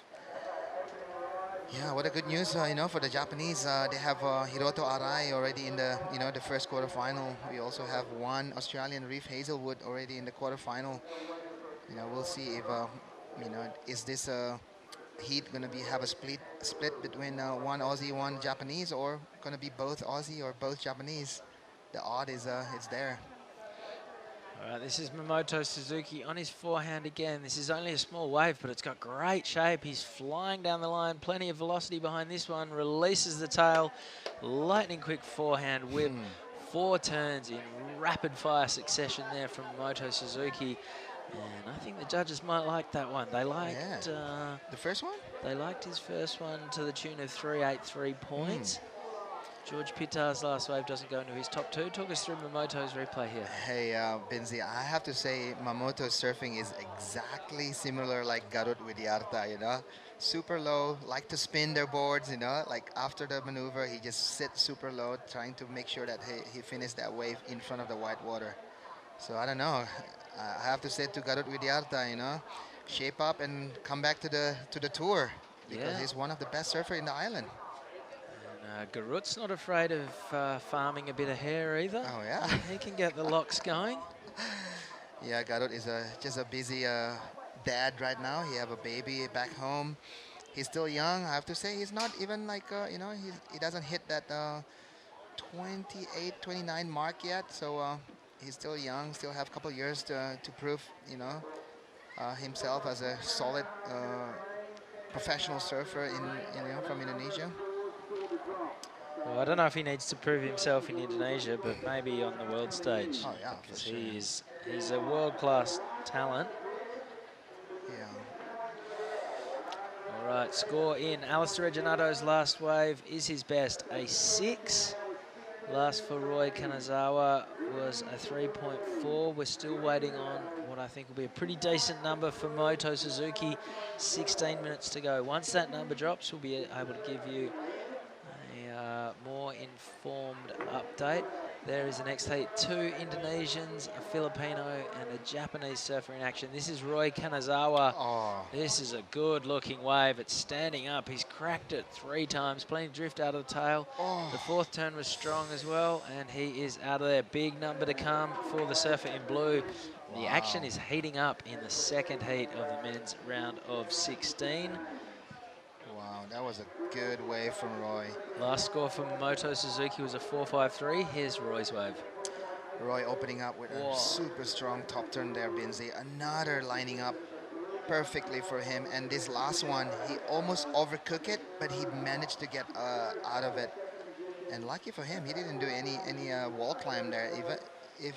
Yeah, what a good news, for the Japanese. They have Hiroto Arai already in the, the first quarterfinal. We also have one Australian, Reef Hazelwood, already in the quarterfinal. We'll see if, is this heat going to have a split between one Aussie, one Japanese, or going to be both Aussie or both Japanese? The odd is it's there. All right, this is Momoto Suzuki on his forehand again. This is only a small wave, but it's got great shape. He's flying down the line, plenty of velocity behind this one, releases the tail, lightning quick forehand whip, 4 turns in rapid fire succession there from Momoto Suzuki. And I think the judges might like that one. They liked the first one? They liked his first one to the tune of 383 points. George Pittar's last wave doesn't go into his top 2. Talk us through Mamoto's replay here. Hey, Binzi, I have to say Mamoto's surfing is exactly similar like Garut Widyarta, Super low, like to spin their boards, like after the maneuver, he just sits super low, trying to make sure that he finished that wave in front of the white water. So I don't know. I have to say to Garut Widyarta, shape up and come back to the tour, because he's one of the best surfers in the island. Garut's not afraid of farming a bit of hair either. Oh, yeah. He can get the locks going. Yeah, Garut is just a busy dad right now. He have a baby back home. He's still young. I have to say he's not even like, he doesn't hit that 28, 29 mark yet. So he's still young, still have a couple years to prove, himself as a solid professional surfer from Indonesia. Well, I don't know if he needs to prove himself in Indonesia, but maybe on the world stage. Oh, yeah, for because sure. He's a world-class talent. Yeah. All right, score in. Alistair Reginato's last wave is his best, a 6. Last for Roy Kanazawa was a 3.4. We're still waiting on what I think will be a pretty decent number for Moto Suzuki. 16 minutes to go. Once that number drops, we'll be able to give you a more informed update. There is the next heat. 2 Indonesians, a Filipino, and a Japanese surfer in action. This is Roy Kanazawa. Oh. This is a good-looking wave. It's standing up. He's cracked it 3 times. Plenty of drift out of the tail. Oh. The 4th turn was strong as well, and he is out of there. Big number to come for the surfer in blue. The action is heating up in the 2nd heat of the men's round of 16. Wow, that was a good wave from Roy. Last score for Moto Suzuki was a 4.53. Here's Roy's wave. Roy opening up with a super strong top turn there, Binzi. Another lining up perfectly for him. And this last one, he almost overcooked it, but he managed to get out of it. And lucky for him, he didn't do any wall climb there. If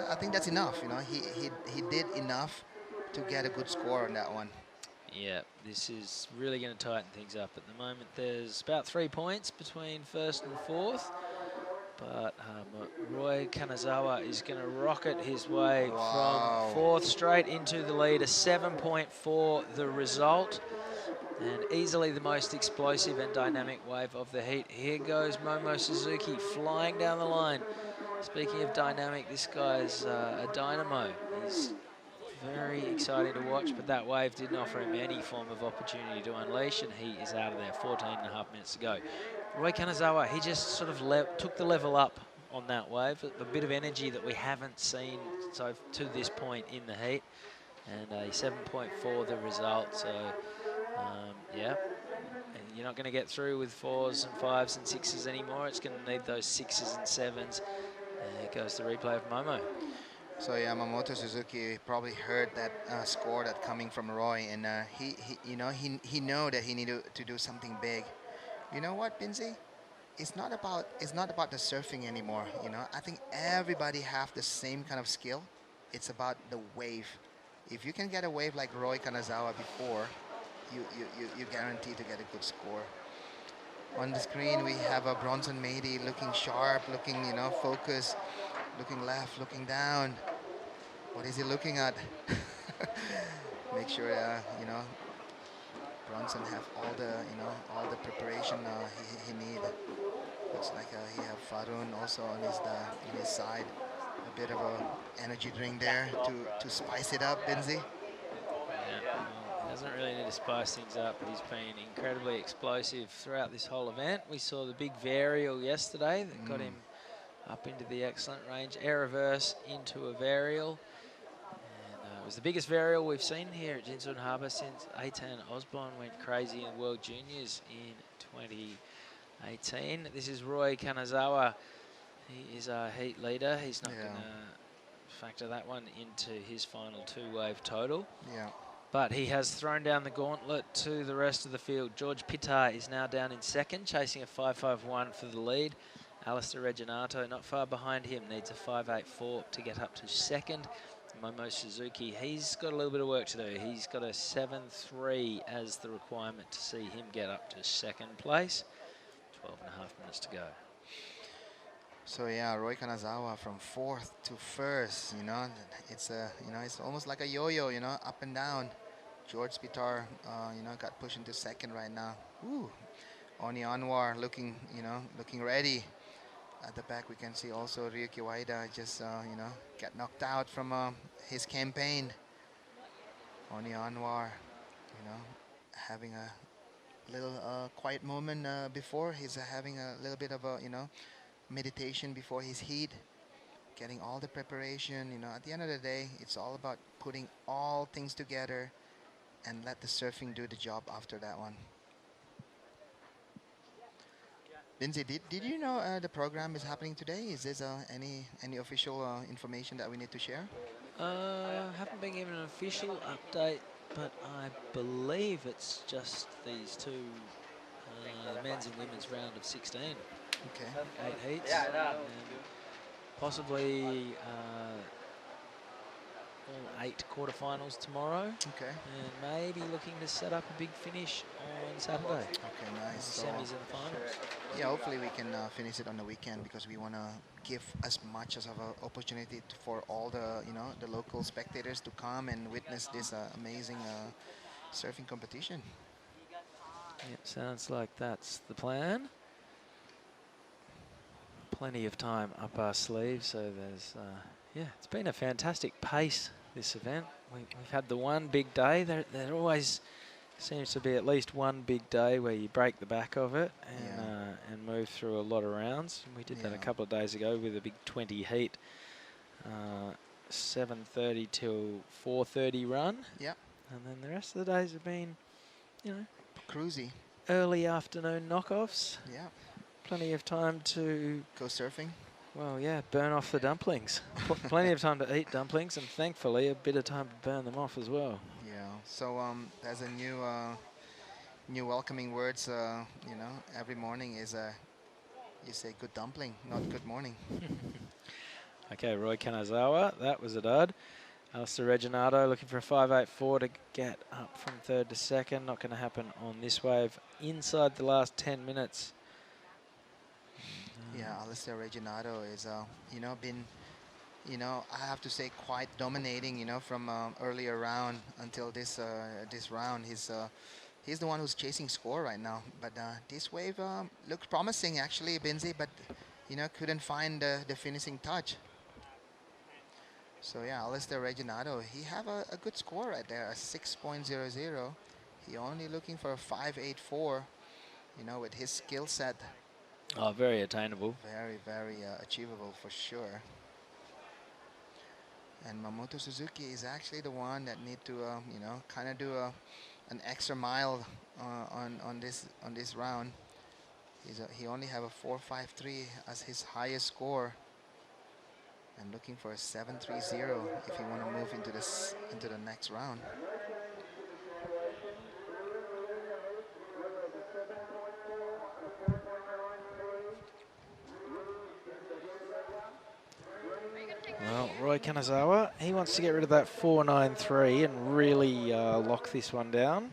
I think that's enough. He did enough to get a good score on that one. Yeah, this is really going to tighten things up. At the moment, there's about 3 points between 1st and 4th. But Roy Kanazawa is going to rocket his way from 4th straight into the lead. A 7.4 the result. And easily the most explosive and dynamic wave of the heat. Here goes Momo Suzuki flying down the line. Speaking of dynamic, this guy's a dynamo. He's very exciting to watch, but that wave didn't offer him any form of opportunity to unleash, and he is out of there. 14.5 minutes to go. Roy Kanazawa, he just sort of took the level up on that wave. A bit of energy that we haven't seen to this point in the heat, and a 7.4 the result. So, yeah, and you're not going to get through with 4s and 5s and 6s anymore. It's going to need those 6s and 7s. There goes the replay of Momo. So Yamamoto Suzuki probably heard that score that coming from Roy, and he know that he needed to do something big. You know what, Binzi? It's not about the surfing anymore. I think everybody have the same kind of skill. It's about the wave. If you can get a wave like Roy Kanazawa before, you guarantee to get a good score. On the screen we have a Bronson Mady looking sharp, looking focused. Looking left, looking down. What is he looking at? Make sure, Brunson have all the preparation he need. Looks like he have Farun also on his side. A bit of a energy drink there to spice it up, Binzi. Yeah, well, he doesn't really need to spice things up, but he's been incredibly explosive throughout this whole event. We saw the big varial yesterday that got him up into the excellent range. Air reverse into a varial. And it was the biggest varial we've seen here at Jinzun Harbour since Eitan Osborne went crazy in World Juniors in 2018. This is Roy Kanazawa. He is our heat leader. He's not going to factor that one into his final two-wave total. Yeah. But he has thrown down the gauntlet to the rest of the field. George Pittar is now down in second, chasing a 5.51 for the lead. Alistair Reginato not far behind him, needs a 5.84 to get up to second. Momo Suzuki, he's got a little bit of work to do. He's got a 7.3 as the requirement to see him get up to second place. 12.5 minutes to go. So yeah, Roy Kanazawa from fourth to first. It's it's almost like a yo-yo. Up and down. George Pittar, got pushed into second right now. Ooh, Oni Anwar looking ready. At the back, we can see also Ryuki Waida just got knocked out from his campaign. Oni Anwar, having a little quiet moment before. He's having a little bit of a meditation before his heat, getting all the preparation. At the end of the day, it's all about putting all things together and let the surfing do the job after that one. Binzi, did you know the program is happening today? Is this any official information that we need to share? Haven't been given an official update, but I believe it's just these two, the men's and women's round of 16. Okay. 8 heats. And possibly all 8 quarterfinals tomorrow. Okay. And maybe looking to set up a big finish on Saturday. Okay, nice. Semis and the finals. Yeah, hopefully we can finish it on the weekend, because we want to give as much as of an opportunity for all the the local spectators to come and witness this amazing surfing competition. Yep, sounds like that's the plan. Plenty of time up our sleeve, so there's it's been a fantastic pace, this event. We've had the one big day. There always seems to be at least one big day where you break the back of it and move through a lot of rounds. And we did that a couple of days ago with a big 20 heat, 7:30 till 4:30 run. Yep. And then the rest of the days have been, cruisy, early afternoon knockoffs. Yeah. Plenty of time to go surfing. Well, yeah, burn off the dumplings. Plenty of time to eat dumplings, and thankfully a bit of time to burn them off as well. Yeah. So there's a new welcoming words. Every morning is you say good dumpling, not good morning. Okay, Roy Kanazawa, that was a dud. Alistair Reginato looking for a 5.84 to get up from third to second. Not going to happen on this wave. Inside the last 10 minutes. Yeah, Alistair Reginato is, been, I have to say quite dominating, from earlier round until this round. He's the one who's chasing score right now. But this wave looks promising, actually, Binzi, but, couldn't find the finishing touch. So, yeah, Alistair Reginato, he have a good score right there, a 6.00. He only looking for a 5.84, with his skill set. Oh, very attainable. Very, very achievable for sure. And Mamoto Suzuki is actually the one that need to, kind of do an extra mile on this round. He only have a 4.53 as his highest score, and looking for a 7.30 if he want to move into the next round. Well, Roy Kanazawa, he wants to get rid of that 4.93 and really lock this one down.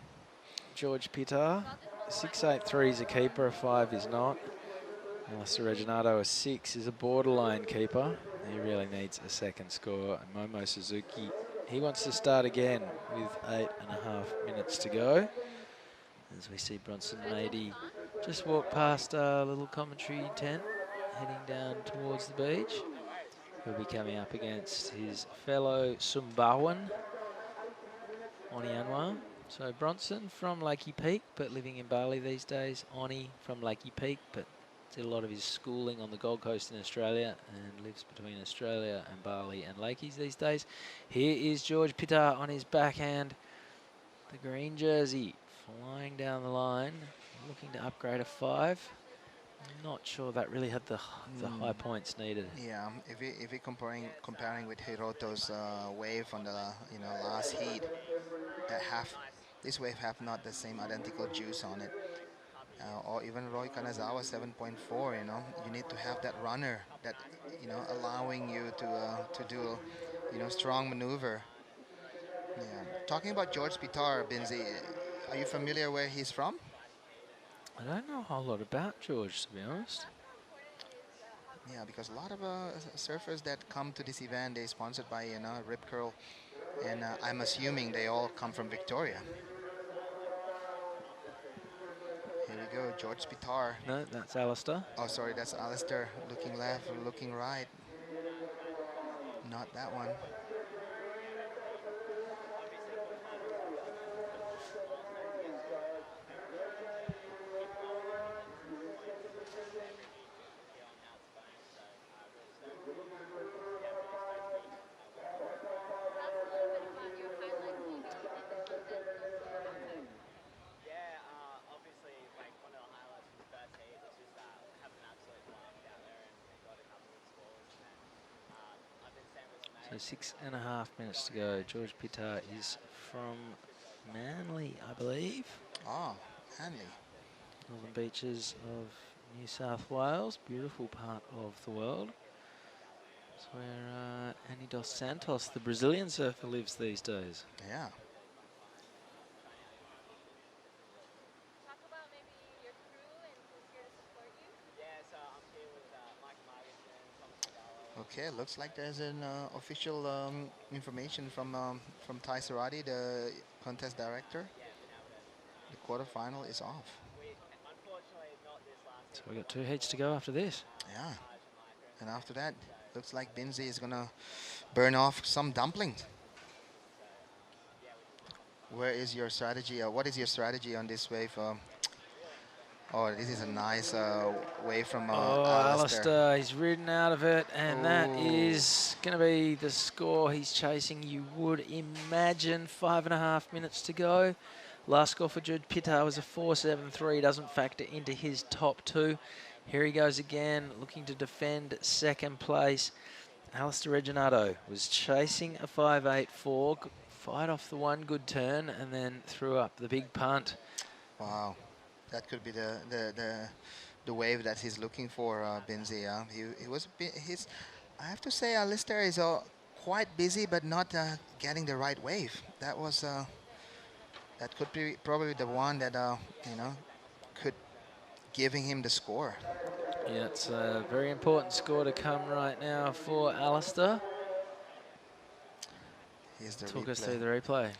George Pittar, 6.83 is a keeper, a 5 is not. Alistair Reginato, a 6 is a borderline keeper. He really needs a second score. And Momo Suzuki, he wants to start again with 8.5 minutes to go. As we see Bronson Mady just walk past our little commentary tent, heading down towards the beach. He'll be coming up against his fellow Sumbawan, Oni Anwar. So Bronson from Lakey Peak, but living in Bali these days. Oni from Lakey Peak, but did a lot of his schooling on the Gold Coast in Australia and lives between Australia and Bali and Lakeys these days. Here is George Pitar on his backhand. The green jersey flying down the line, looking to upgrade a 5. Not sure that really had the high points needed. Yeah, if we comparing with Hiroto's wave on the last heat, this wave have not the same identical juice on it. Or even Roy Kanazawa 7.4. You need to have that runner that allowing you to do strong maneuver. Yeah. Talking about George Pitar, Binzi, are you familiar where he's from? I don't know a whole lot about George, to be honest. Yeah, because a lot of surfers that come to this event, they sponsored by Rip Curl, and I'm assuming they all come from Victoria. Here we go, George Pitar. No, that's Alistair. Oh, sorry, that's Alistair. Looking left, looking right. Not that one. So 6.5 minutes to go. George Pitar is from Manly, I believe. Oh, Manly. Northern beaches of New South Wales. Beautiful part of the world. It's where Annie Dos Santos, the Brazilian surfer, lives these days. Yeah. Okay, looks like there's an official information from Ty Sarati, the contest director. The quarterfinal is off. So we've got 2 heats to go after this. Yeah. And after that, looks like Binzi is going to burn off some dumplings. Where is your strategy? What is your strategy on this wave? Oh, this is a nice wave from Alistair. He's ridden out of it, and that is going to be the score he's chasing. You would imagine 5.5 minutes to go. Last score for George Pitar was a 4.73. Doesn't factor into his top 2. Here he goes again, looking to defend second place. Alistair Reginato was chasing a 5.84. Fight off the one good turn, and then threw up the big punt. Wow. That could be the wave that he's looking for, Binzi. He was I have to say, Alistair is quite busy, but not getting the right wave. That was that could be probably the one that could giving him the score. Yeah, it's a very important score to come right now for Alistair. Here's the Talk replay. us through the replay.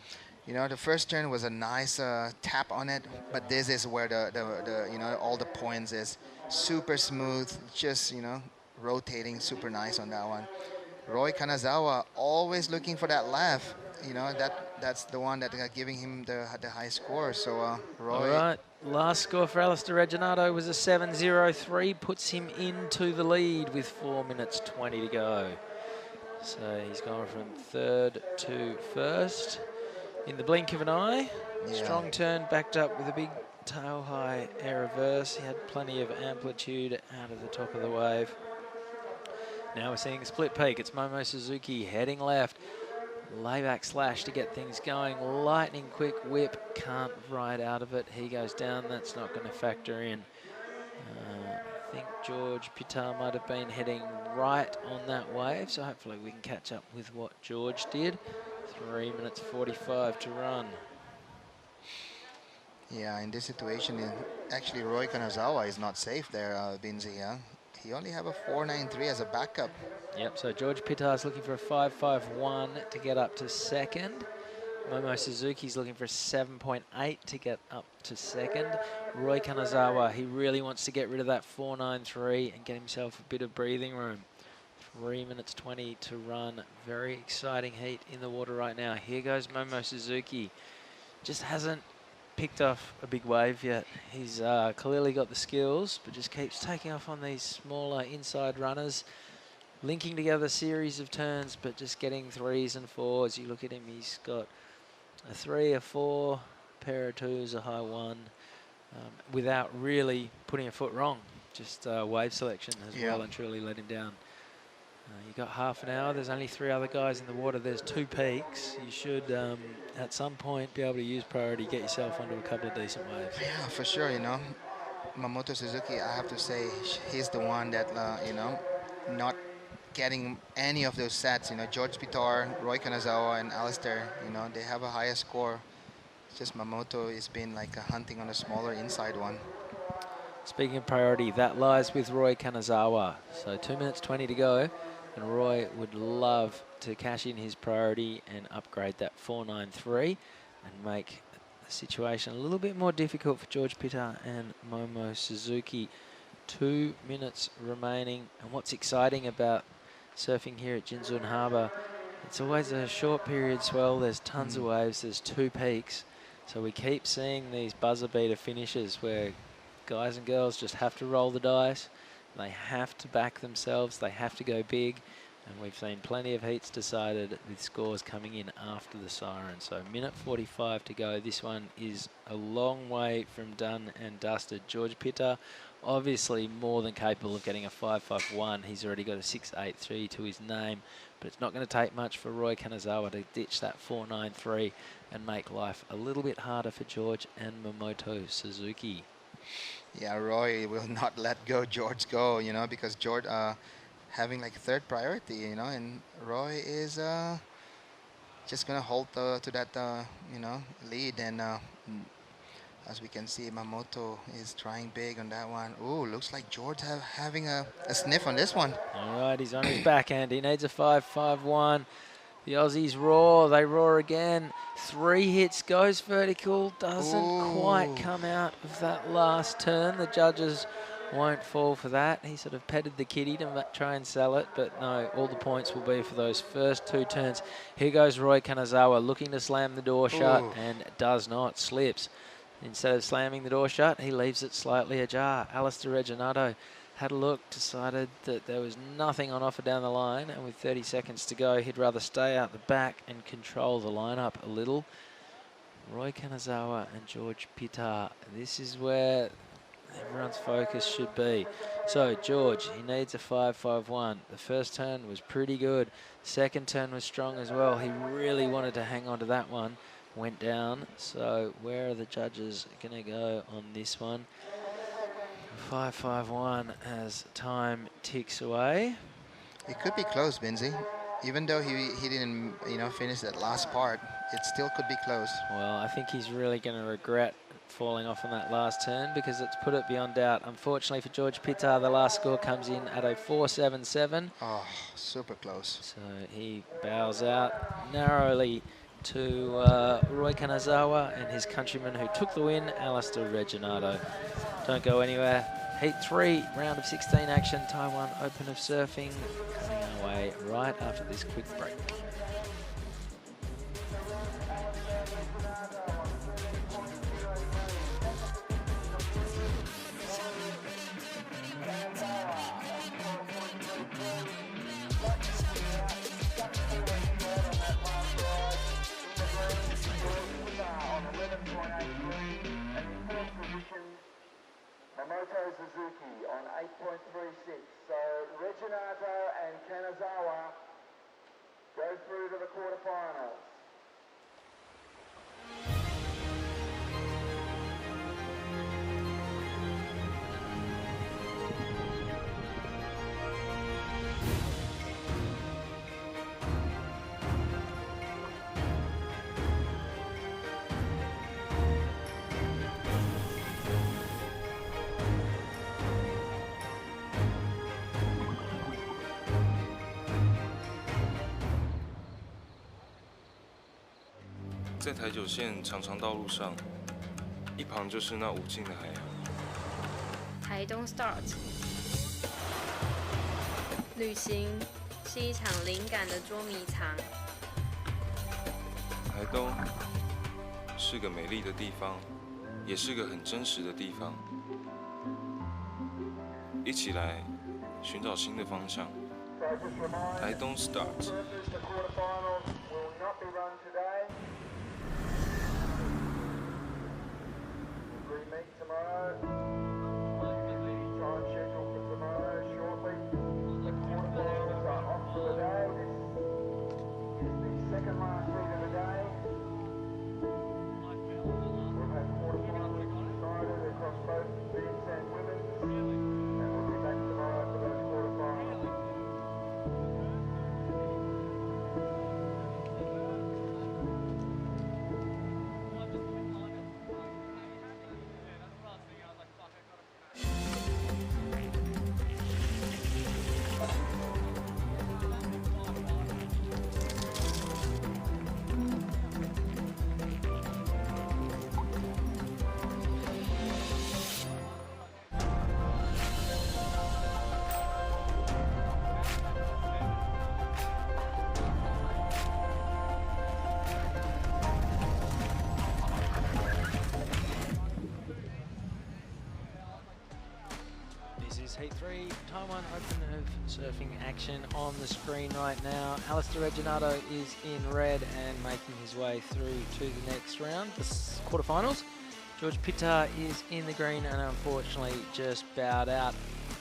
The first turn was a nice tap on it, but this is where the all the points is super smooth, just rotating super nice on that one. Roy Kanazawa always looking for that left. That's the one that giving him the high score. So Roy. All right, last score for Alistair Reginato was a 7.03, puts him into the lead with 4 minutes 20 to go. So he's gone from third to first in the blink of an eye. Yeah. Strong turn, backed up with a big tail high air reverse. He had plenty of amplitude out of the top of the wave. Now we're seeing a split peak. It's Momo Suzuki heading left. Layback slash to get things going. Lightning quick whip. Can't ride out of it. He goes down. That's not going to factor in. I think George Pitar might have been heading right on that wave. So hopefully we can catch up with what George did. 3 minutes 45 to run. Yeah, in this situation, actually Roy Kanazawa is not safe there, Binzi. He only have a 4.93 as a backup. Yep, so George Pitar's looking for a 5.51 to get up to second. Momo Suzuki's looking for a 7.8 to get up to second. Roy Kanazawa, he really wants to get rid of that 4.93 and get himself a bit of breathing room. 3 minutes 20 to run. Very exciting heat in the water right now. Here goes Momo Suzuki. Just hasn't picked off a big wave yet. He's clearly got the skills, but just keeps taking off on these smaller inside runners, linking together a series of turns, but just getting 3s and 4s. You look at him, he's got a 3, a 4, pair of 2s, a high 1, without really putting a foot wrong. Just wave selection has well and truly let him down. You got half an hour. There's only 3 other guys in the water. There's 2 peaks. You should, at some point, be able to use priority, get yourself onto a couple of decent waves. Yeah, for sure, you know. Mamoto Suzuki, I have to say, he's the one that, you know, not getting any of those sets. You know, George Pitar, Roy Kanazawa, and Alistair, you know, they have a higher score. It's just Mamoto has been like hunting on a smaller inside one. Speaking of priority, that lies with Roy Kanazawa. So 2 minutes 20 to go, and Roy would love to cash in his priority and upgrade that 4.93 and make the situation a little bit more difficult for George Pitar and Momo Suzuki. 2 minutes remaining, and what's exciting about surfing here at Jinzun Harbour, it's always a short period swell. There's tons of waves, there's 2 peaks, so we keep seeing these buzzer beater finishes where guys and girls just have to roll the dice, they have to back themselves, they have to go big, and we've seen plenty of heats decided with scores coming in after the siren. So minute 45 to go. This one is a long way from done and dusted. George Pitar obviously more than capable of getting a 5.51. He's already got a 6.83 to his name, but it's not going to take much for Roy Kanazawa to ditch that 4.93 and make life a little bit harder for George and Mamoto Suzuki. Yeah, Roy will not let George go, you know, because George having like 3rd priority, you know, and Roy is just going to hold to that, you know, lead. And as we can see, Mamoto is trying big on that one. Ooh, looks like George having a sniff on this one. All right, he's on his backhand. He needs a 5.51. The Aussies roar. They roar again. 3 hits, goes vertical. Doesn't quite come out of that last turn. The judges won't fall for that. He sort of petted the kitty to try and sell it, but no, all the points will be for those first 2 turns. Here goes Roy Kanazawa looking to slam the door shut and does not, slips. Instead of slamming the door shut, he leaves it slightly ajar. Alistair Reginato had a look, decided that there was nothing on offer down the line, and with 30 seconds to go, he'd rather stay out the back and control the lineup a little. Roy Kanazawa and George Pitar, this is where everyone's focus should be. So George, he needs a 5.51. The first turn was pretty good. Second turn was strong as well. He really wanted to hang on to that one. Went down. So where are the judges going to go on this one? 5.51 as time ticks away. It could be close, Binzi. Even though he didn't, you know, finish that last part, it still could be close. Well, I think he's really going to regret falling off on that last turn because it's put it beyond doubt. Unfortunately for George Pitar, the last score comes in at a 4.77. Oh, super close. So he bows out narrowly to Roy Kanazawa and his countryman who took the win, Alistair Reginato. Don't go anywhere. Heat 3, round of 16 action, Taiwan Open of Surfing, coming our way right after this quick break. Mamoto Suzuki on 8.36. So Reginato and Kanazawa go through to the quarterfinals. 在台九线长长道路上，一旁就是那无尽的海洋。Taitung Start， 旅行是一场灵感的捉迷藏。台东是个美丽的地方，也是个很真实的地方。一起来寻找新的方向。Taitung Start。Heat 3, Taiwan Open of Surfing action on the screen right now. Alistair Reginato is in red and making his way through to the next round, the quarterfinals. George Pitar is in the green and unfortunately just bowed out.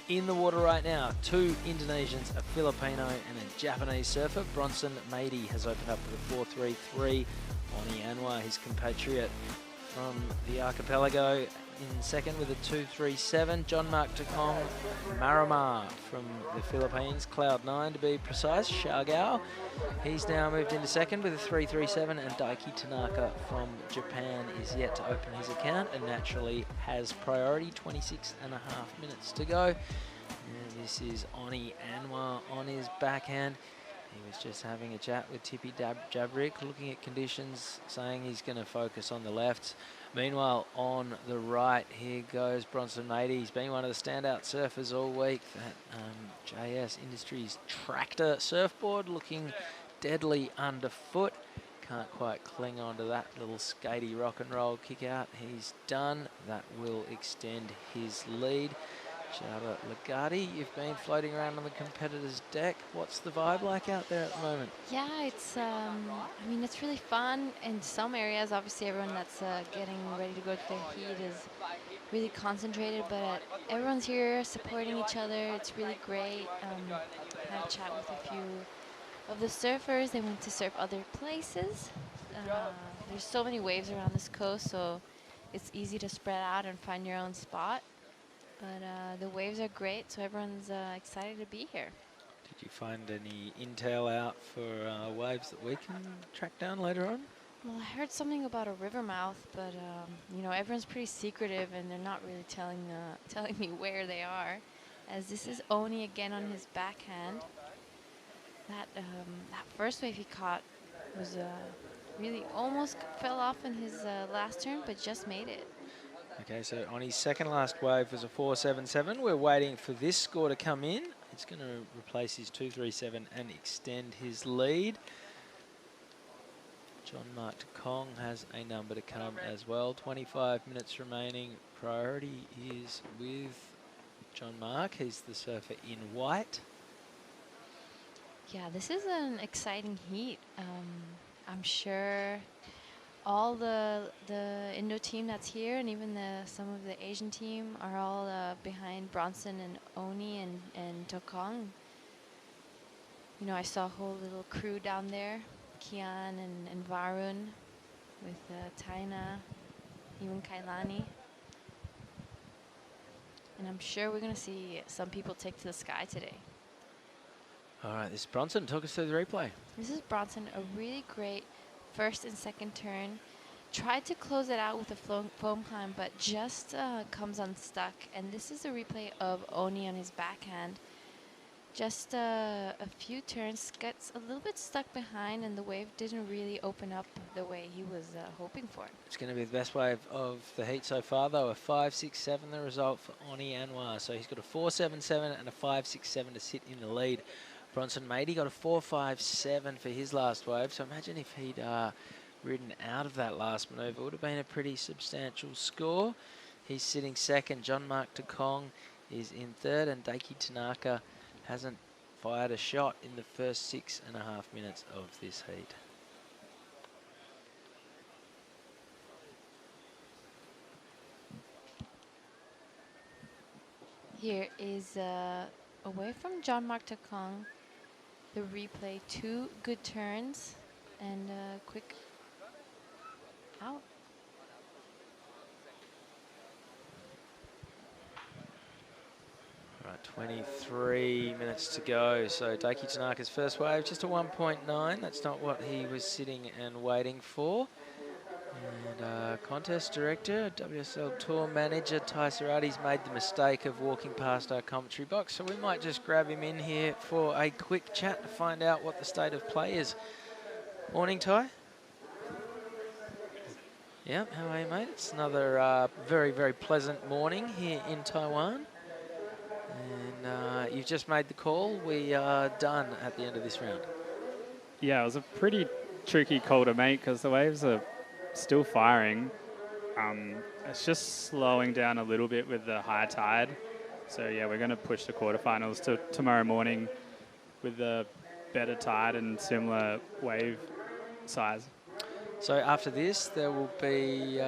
In the water right now, two Indonesians, a Filipino and a Japanese surfer. Bronson Mady has opened up with a 4.33. Oni Anwar, his compatriot from the archipelago, in second with a 2.37. John Mark Takong Maramar from the Philippines, Cloud9 to be precise, Xiaogao. He's now moved into second with a 3.37, and Daiki Tanaka from Japan is yet to open his account and naturally has priority, 26.5 minutes to go. And this is Oni Anwar on his backhand. He was just having a chat with Tipi Jabrik, looking at conditions, saying he's going to focus on the left. Meanwhile, on the right, here goes Bronson Mady. He's been one of the standout surfers all week. That JS Industries tractor surfboard looking deadly underfoot. Can't quite cling onto that little skatey rock and roll kick out. He's done. That will extend his lead. Charlotte Legati, you've been floating around on the competitors' deck. What's the vibe like out there at the moment? Yeah, it's, I mean, it's really fun in some areas. Obviously, everyone that's getting ready to go to their heat is really concentrated, but everyone's here supporting each other. It's really great. Had a chat with a few of the surfers. They went to surf other places. There's so many waves around this coast, so it's easy to spread out and find your own spot. But the waves are great, so everyone's excited to be here. Did you find any intel out for waves that we can track down later on? Well, I heard something about a river mouth, but you know, everyone's pretty secretive, and they're not really telling me where they are. As this is Oni again on his backhand. That first wave he caught was really almost fell off in his last turn, but just made it. Okay, so on his second last wave was a 4.77. We're waiting for this score to come in. It's going to replace his 2.37 and extend his lead. John Mark Kong has a number to come as well. 25 minutes remaining. Priority is with John Mark. He's the surfer in white. Yeah, this is an exciting heat. I'm sure all the Indo team that's here, and even some of the Asian team, are all behind Bronson and Oni and Tokong. You know, I saw a whole little crew down there, Kian and Varun, with Taina, even Kailani. And I'm sure we're going to see some people take to the sky today. All right, this is Bronson. Talk us through the replay. This is Bronson, a really great first and second turn. Tried to close it out with a foam climb, but just comes unstuck. And this is a replay of Oni on his backhand. just a few turns, gets a little bit stuck behind, and the wave didn't really open up the way he was hoping for. It's going to be the best wave of the heat so far, though. A 5.67 the result for Oni Anwar. So he's got a 4.77 and a 5.67 to sit in the lead. Bronson Matey got a 4.57 for his last wave. So imagine if he'd ridden out of that last manoeuvre. It would have been a pretty substantial score. He's sitting second. John Mark Takong is in third, and Daiki Tanaka hasn't fired a shot in the first 6.5 minutes of this heat. Here is away from John Mark Takong. The replay, 2 good turns and a quick out. Right, 23 minutes to go. So Daiki Tanaka's first wave, just a 1.9. That's not what he was sitting and waiting for. And contest director, WSL Tour manager, Ty Serrati's made the mistake of walking past our commentary box. So we might just grab him in here for a quick chat to find out what the state of play is. Morning, Ty. Yeah, how are you, mate? It's another very, very pleasant morning here in Taiwan. And you've just made the call. We are done at the end of this round. Yeah, it was a pretty tricky call to make because the waves are still firing. It's just slowing down a little bit with the high tide. So yeah, we're going to push the quarterfinals to tomorrow morning with the better tide and similar wave size. So after this, there will be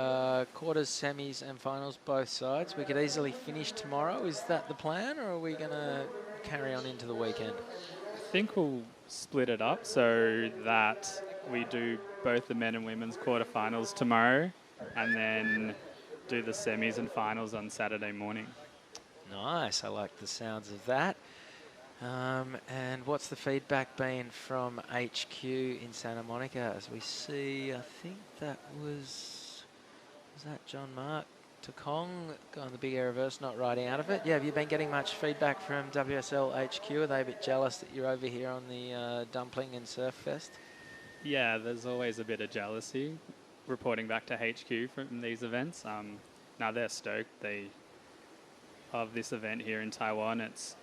quarters, semis and finals both sides. We could easily finish tomorrow. Is that the plan, or are we going to carry on into the weekend? I think we'll split it up so that we do both the men and women's quarterfinals tomorrow and then do the semis and finals on Saturday morning. Nice. I like the sounds of that. And what's the feedback been from HQ in Santa Monica? As we see, I think that was that John Mark Takong going the big air reverse, not riding out of it. Yeah, have you been getting much feedback from WSL HQ? Are they a bit jealous that you're over here on the Dumpling and Surf Fest? Yeah, there's always a bit of jealousy reporting back to HQ from these events. Now they're stoked. They love this event here in Taiwan. It's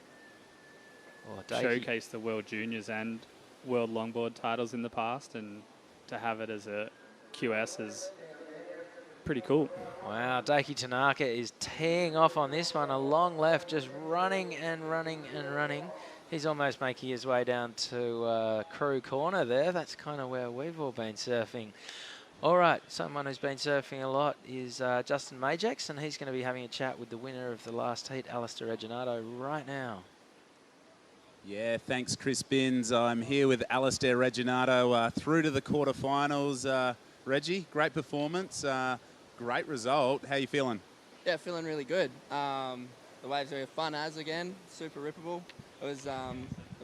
showcased the World Juniors and World Longboard titles in the past, and to have it as a QS is pretty cool. Wow, Daiki Tanaka is teeing off on this one. A long left, just running and running and running. He's almost making his way down to crew corner there. That's kind of where we've all been surfing. All right, someone who's been surfing a lot is Justin Majax, and he's going to be having a chat with the winner of the last heat, Alistair Reginato, right now. Yeah, thanks, Chris Binns. I'm here with Alistair Reginato through to the quarterfinals. Reggie, great performance, great result. How you feeling? Yeah, feeling really good. The waves are fun as again, super rippable. It was a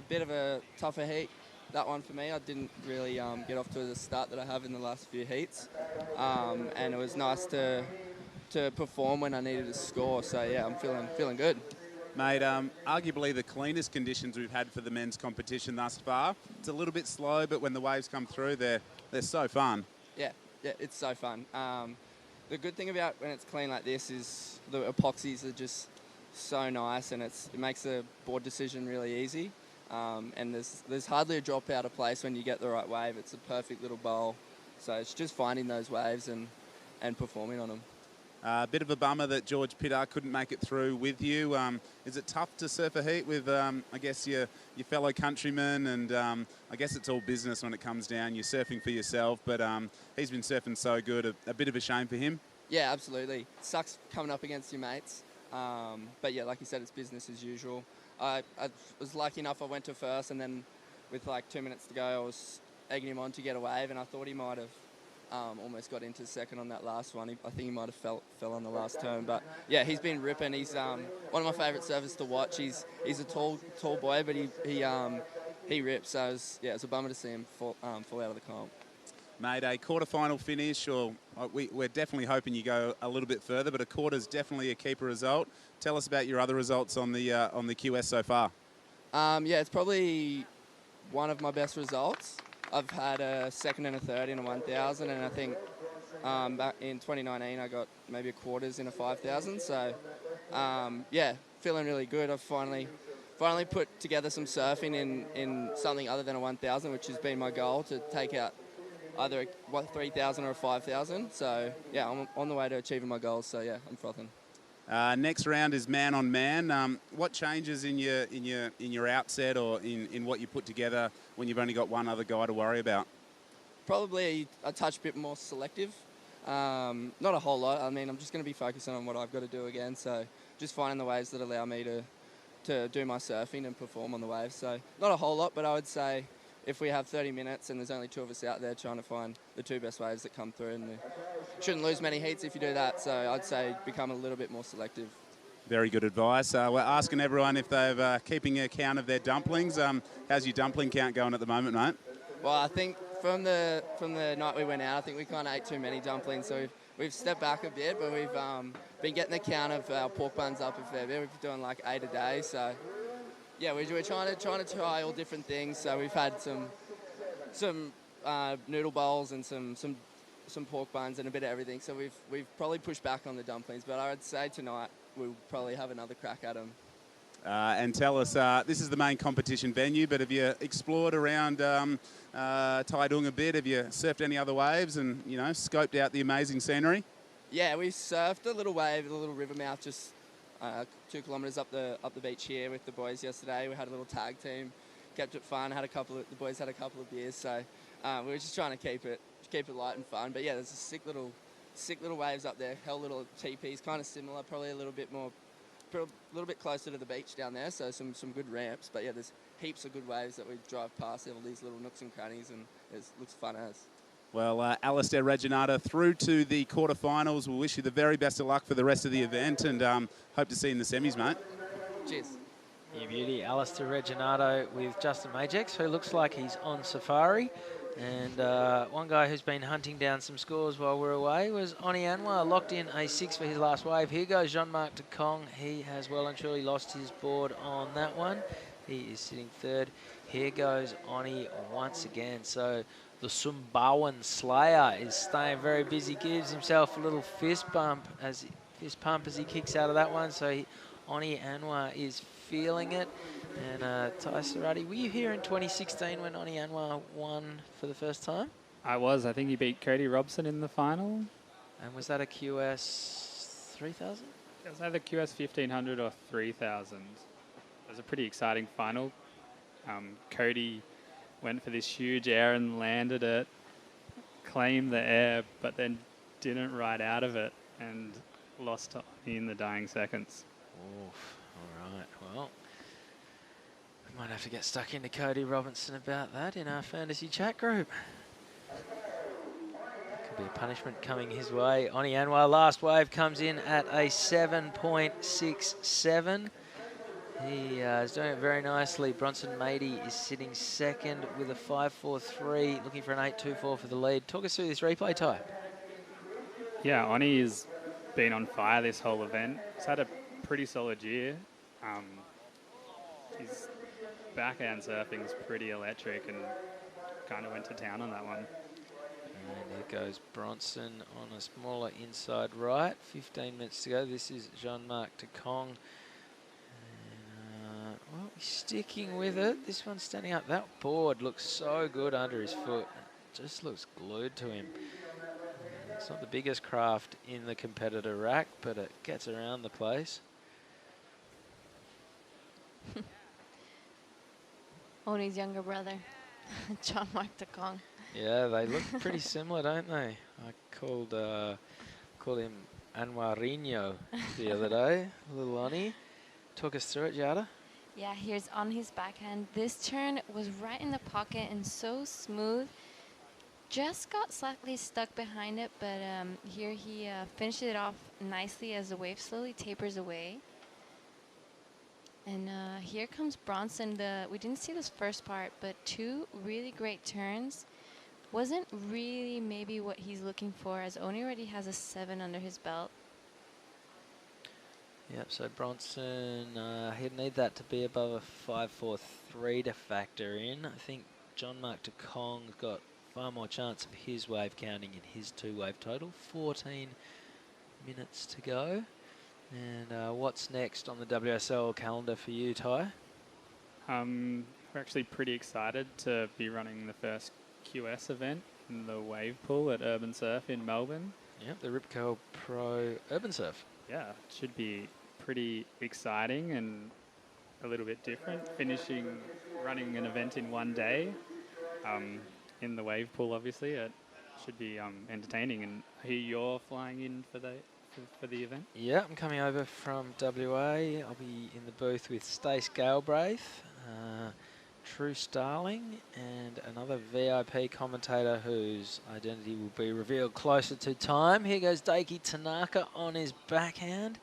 bit of a tougher heat, that one for me. I didn't really get off to the start that I have in the last few heats, and it was nice to perform when I needed to score. So yeah, I'm feeling good. Mate, arguably the cleanest conditions we've had for the men's competition thus far. It's a little bit slow, but when the waves come through, they're so fun. Yeah, it's so fun. The good thing about when it's clean like this is the epoxies are just so nice, and it makes the board decision really easy. And there's hardly a drop out of place when you get the right wave. It's a perfect little bowl. So it's just finding those waves and performing on them. A bit of a bummer that George Pittard couldn't make it through with you. Is it tough to surf a heat with, I guess, your fellow countrymen? And I guess it's all business when it comes down. You're surfing for yourself, but he's been surfing so good. A bit of a shame for him. Yeah, absolutely. It sucks coming up against your mates. But yeah, like you said, it's business as usual. I was lucky enough I went to first, and then with like 2 minutes to go, I was egging him on to get a wave, and I thought he might have almost got into second on that last one. I think he might have fell on the last turn, but yeah, he's been ripping. He's one of my favourite surfers to watch. He's a tall boy, but he rips. So it was a bummer to see him fall out of the comp. Mate, a quarterfinal finish, or we're definitely hoping you go a little bit further, but a quarter's definitely a keeper result. Tell us about your other results on the QS so far. Yeah, it's probably one of my best results. I've had a second and a third in a 1,000, and I think back in 2019 I got maybe a quarters in a 5,000. So yeah, feeling really good. I've finally put together some surfing in something other than a 1,000, which has been my goal, to take out either a 3,000 or a 5,000. So yeah, I'm on the way to achieving my goals. So yeah, I'm frothing. Next round is man on man. What changes in your outset or in what you put together when you've only got one other guy to worry about? Probably a touch bit more selective. Not a whole lot. I mean, I'm just going to be focusing on what I've got to do again. So just finding the waves that allow me to do my surfing and perform on the waves. So not a whole lot, but I would say if we have 30 minutes and there's only 2 of us out there trying to find the 2 best waves that come through, and you shouldn't lose many heats if you do that. So I'd say become a little bit more selective. Very good advice. We're asking everyone if they've keeping a count of their dumplings. How's your dumpling count going at the moment, mate? Well, I think from the night we went out, I think we kind of ate too many dumplings. So we've stepped back a bit, but we've been getting the count of our pork buns up a fair bit. We've been doing like 8 a day. So yeah, we're trying to try all different things. So we've had some noodle bowls and some pork buns and a bit of everything. So we've probably pushed back on the dumplings, but I would say tonight we'll probably have another crack at them. And tell us, this is the main competition venue, but have you explored around Taitung a bit? Have you surfed any other waves and, you know, scoped out the amazing scenery? Yeah, we surfed a little wave, a little river mouth, just 2 kilometres up the beach here with the boys yesterday. We had a little tag team, kept it fun. The boys had a couple of beers, so we were just trying to keep it light and fun. But yeah, there's a sick little waves up there. Hell, little teepees, kind of similar, probably a little bit closer to the beach down there. So some good ramps. But yeah, there's heaps of good waves that we drive past, all these little nooks and crannies, and it looks fun as. Well, Alistair Reginata through to the quarterfinals. We'll wish you the very best of luck for the rest of the event, and hope to see you in the semis, mate. Cheers. New beauty, Alistair Reginato with Justin Majex, who looks like he's on safari. And one guy who's been hunting down some scores while we're away was Oni Anwar, locked in a 6 for his last wave. Here goes Jean-Marc de Kong. He has well and truly lost his board on that one. He is sitting 3rd. Here goes Oni once again. So the Sumbawan Slayer is staying very busy, gives himself a little fist pump as he kicks out of that one. So Oni Anwar is feeling it. And Tai Sarati, were you here in 2016 when Oni Anwar won for the first time? I was. I think he beat Cody Robson in the final. And was that a QS 3000? It was either QS 1500 or 3000. It was a pretty exciting final. Cody went for this huge air and landed it, claimed the air, but then didn't ride out of it and lost to Oni in the dying seconds. Oof. All right. Well, we might have to get stuck into Cody Robinson about that in our fantasy chat group. Could be a punishment coming his way. Oni Anwar, last wave, comes in at a 7.67. He is doing it very nicely. Bronson Mady is sitting 2nd with a 5.43, looking for an 8.24 for the lead. Talk us through this replay type. Yeah, Oni has been on fire this whole event. He's had a pretty solid year. His backhand surfing is pretty electric and kind of went to town on that one. And there goes Bronson on a smaller inside right. 15 minutes to go. This is Jean-Marc de Kong. Well, he's sticking with it. This one's standing up. That board looks so good under his foot. It just looks glued to him. It's not the biggest craft in the competitor rack, but it gets around the place. Oni's younger brother, Jean-Marc de Kong. Yeah, they look pretty similar, don't they? I called him Anwarinho the other day, little Oni. Talk us through it, Jada. Yeah, here's on his backhand. This turn was right in the pocket and so smooth. Just got slightly stuck behind it, but here he finished it off nicely as the wave slowly tapers away. And here comes Bronson. We didn't see this first part, but 2 really great turns. Wasn't really maybe what he's looking for, as Oni already has a 7 under his belt. Yep, so Bronson, he'd need that to be above a 5.43 to factor in. I think John Mark de Kong's got far more chance of his wave counting in his 2-wave total. 14 minutes to go. And what's next on the WSL calendar for you, Ty? We're actually pretty excited to be running the first QS event in the wave pool at Urban Surf in Melbourne. Yep, the Rip Curl Pro Urban Surf. Yeah, it should be pretty exciting and a little bit different. Running an event in one day in the wave pool, obviously. It should be entertaining. And I hear you're flying in for the event? Yeah, I'm coming over from WA. I'll be in the booth with Stace Galbraith, True Starling, and another VIP commentator whose identity will be revealed closer to time. Here goes Daiki Tanaka on his backhand.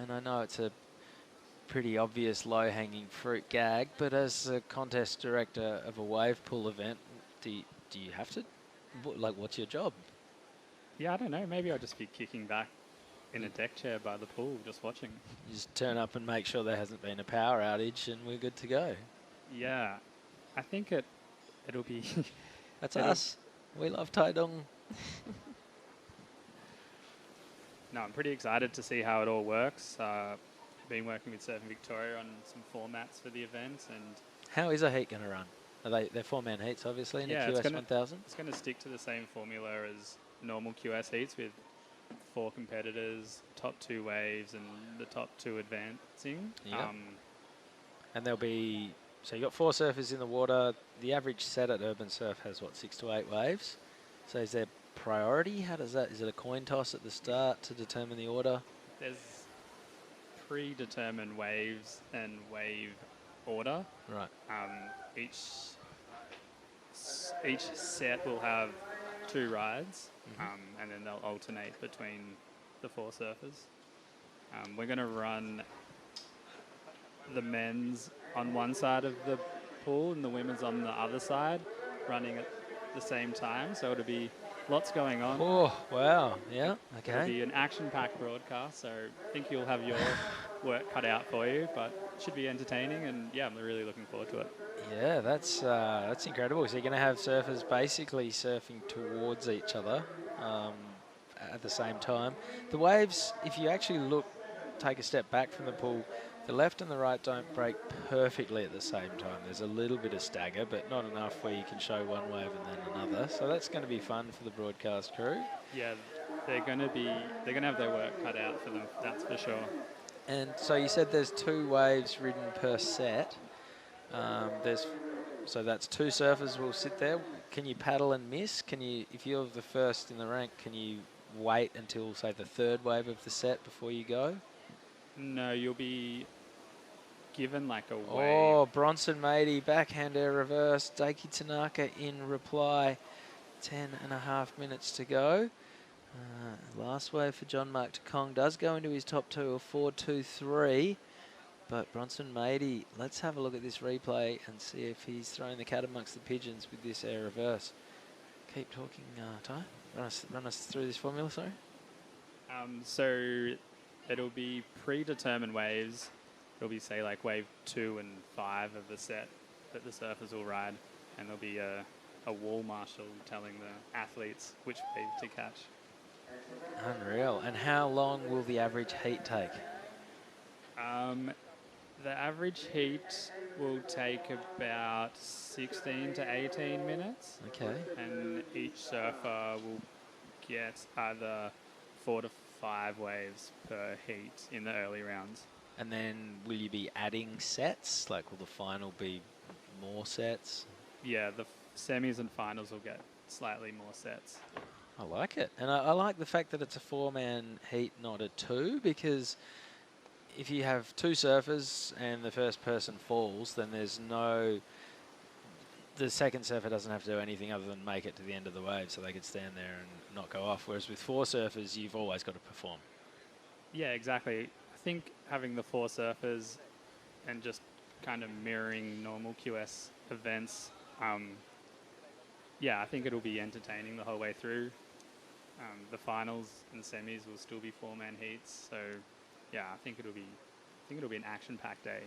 And I know it's a pretty obvious low-hanging fruit gag, but as a contest director of a wave pool event, do you have to, what's your job? Yeah, I don't know. Maybe I'll just be kicking back in a deck chair by the pool, just watching. You just turn up and make sure there hasn't been a power outage and we're good to go. Yeah, I think it'll be... That's us. We love Taitung. No, I'm pretty excited to see how it all works. Been working with Surfing Victoria on some formats for the event, and how is a heat going to run? They're 4-man heats, obviously, in yeah, a QS 1000? It's going to stick to the same formula as normal QS heats with 4 competitors, top 2 waves, and the top 2 advancing. Yep. And there'll be, so you've got 4 surfers in the water. The average set at Urban Surf has, 6 to 8 waves? So is there priority? How does that, is it a coin toss at the start to determine the order? There's predetermined waves and wave order. Right. Each set will have 2 rides, and then they'll alternate between the 4 surfers. We're going to run the men's on one side of the pool and the women's on the other side, running at the same time. So it'll be lots going on. Oh, wow. Yeah, okay. It'll be an action-packed broadcast, so I think you'll have your work cut out for you, but it should be entertaining, and yeah, I'm really looking forward to it. Yeah, that's incredible. So you're going to have surfers basically surfing towards each other at the same time. The waves, if you actually take a step back from the pool, the left and the right don't break perfectly at the same time. There's a little bit of stagger, but not enough where you can show one wave and then another. So that's going to be fun for the broadcast crew. Yeah, they're going to have their work cut out for them, that's for sure. And so you said there's 2 waves ridden per set. So that's 2 surfers will sit there. Can you paddle and miss? If you're the first in the rank, can you wait until, say, the 3rd wave of the set before you go? No, you'll be given like a wave. Oh, Bronson Matey, backhand air reverse. Daiki Tanaka in reply. 10.5 minutes to go. Last wave for John Mark de Kong does go into his top 2 of 4.23. But Bronson Matey, let's have a look at this replay and see if he's throwing the cat amongst the pigeons with this air reverse. Keep talking, Ty. Run us through this formula, sorry. So it'll be predetermined waves. It'll be, say, like wave 2 and 5 of the set that the surfers will ride. And there'll be a wall marshal telling the athletes which wave to catch. Unreal. And how long will the average heat take? The average heat will take about 16 to 18 minutes. Okay. And each surfer will get either 4 to 5 waves per heat in the early rounds. And then will you be adding sets? Like, will the final be more sets? Yeah, the semis and finals will get slightly more sets. I like it. And I like the fact that it's a 4-man heat, not a 2, because if you have 2 surfers and the first person falls, then the second surfer doesn't have to do anything other than make it to the end of the wave, so they could stand there and not go off. Whereas with 4 surfers, you've always got to perform. Yeah, exactly. I think having the 4 surfers and just kind of mirroring normal QS events, yeah, I think it'll be entertaining the whole way through. The finals and semis will still be 4-man heats, so yeah, I think it'll be an action-packed day.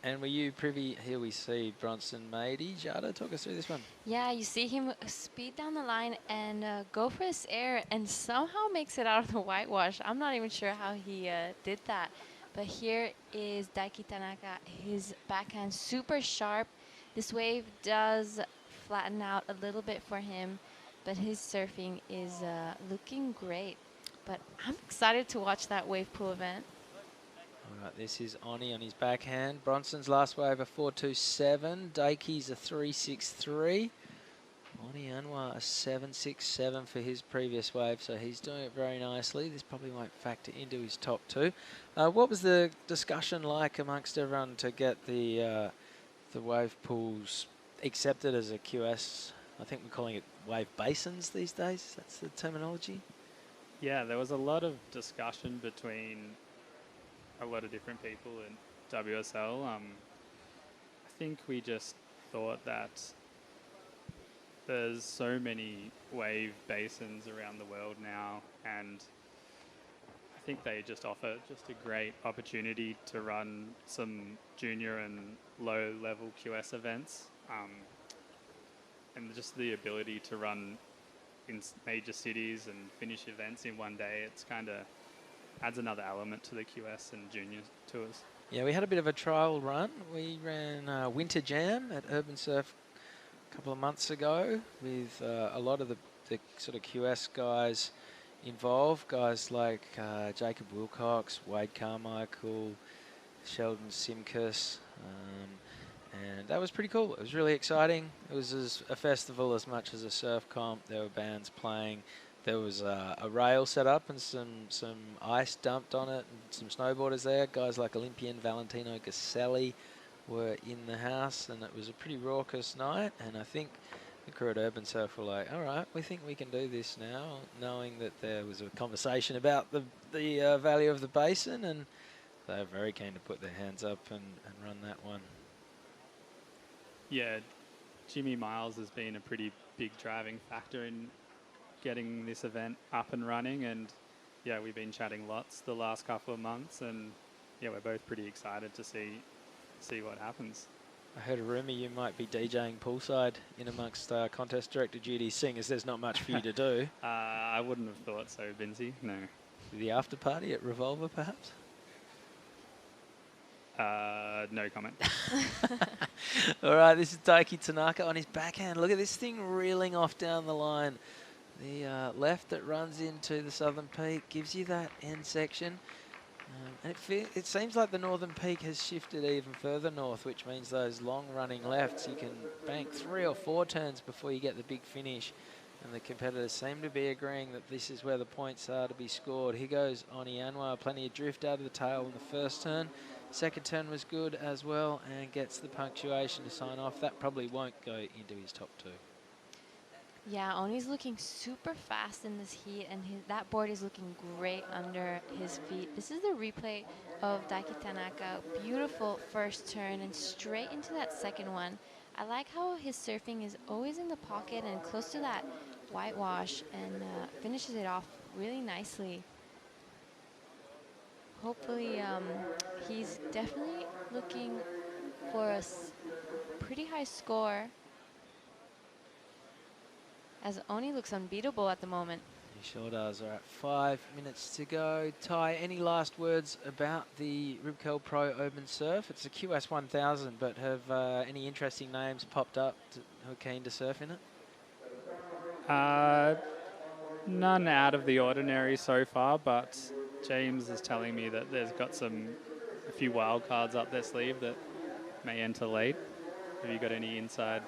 And were you privy? Here we see Bronson Mady. Jada, talk us through this one. Yeah, you see him speed down the line and go for this air and somehow makes it out of the whitewash. I'm not even sure how he did that. But here is Daiki Tanaka. His backhand super sharp. This wave does flatten out a little bit for him, but his surfing is looking great. But I'm excited to watch that wave pool event. All right, this is Oni on his backhand. Bronson's last wave a 4.27. Daiki's a 3.63. Oni Anwar a 7.67 for his previous wave, so he's doing it very nicely. This probably won't factor into his top two. What was the discussion like amongst everyone to get the wave pools accepted as a QS? I think we're calling it wave basins these days. That's the terminology. Yeah, there was a lot of discussion between a lot of different people in WSL. I think we just thought that there's so many wave basins around the world now, and I think they just offer just a great opportunity to run some junior and low-level QS events, and just the ability to run in major cities and finish events in one day. It's kind of adds another element to the QS and junior tours. Yeah, we had a bit of a trial run. We ran Winter Jam at Urban Surf a couple of months ago with a lot of the sort of QS guys involved, guys like Jacob Wilcox, Wade Carmichael, Sheldon Simkus, and that was pretty cool. It was really exciting. It was a festival as much as a surf comp. There were bands playing. There was a rail set up and some ice dumped on it and some snowboarders there. Guys like Olympian Valentino Gaselli were in the house, and it was a pretty raucous night. And I think the crew at Urban Surf were like, all right, we think we can do this now, knowing that there was a conversation about the value of the basin, and they were very keen to put their hands up and run that one. Yeah, Jimmy Miles has been a pretty big driving factor in getting this event up and running, and yeah, we've been chatting lots the last couple of months, and yeah, we're both pretty excited to see what happens. I heard a rumour you might be DJing poolside in amongst contest director duties, seeing as there's not much for you to do. I wouldn't have thought so, Binzi. No. The after party at Revolver, perhaps? No comment. All right, this is Daiki Tanaka on his backhand. Look at this thing reeling off down the line. The left that runs into the southern peak gives you that end section. And it seems like the northern peak has shifted even further north, which means those long-running lefts, you can bank 3 or 4 turns before you get the big finish. And the competitors seem to be agreeing that this is where the points are to be scored. Here goes Oni Anwar, plenty of drift out of the tail in the first turn. Second turn was good as well and gets the punctuation to sign off. That probably won't go into his top 2. Yeah, Oni's looking super fast in this heat, and that board is looking great under his feet. This is the replay of Daiki Tanaka. Beautiful first turn and straight into that second one. I like how his surfing is always in the pocket and close to that whitewash, and finishes it off really nicely. Hopefully, he's definitely looking for a pretty high score, as Oni looks unbeatable at the moment. He sure does. All right, 5 minutes to go. Ty, any last words about the Rip Curl Pro Open Surf? It's a QS 1000, but have any interesting names popped up who are keen to surf in it? None out of the ordinary so far, but James is telling me that there's got a few wild cards up their sleeve that may enter late. Have you got any inside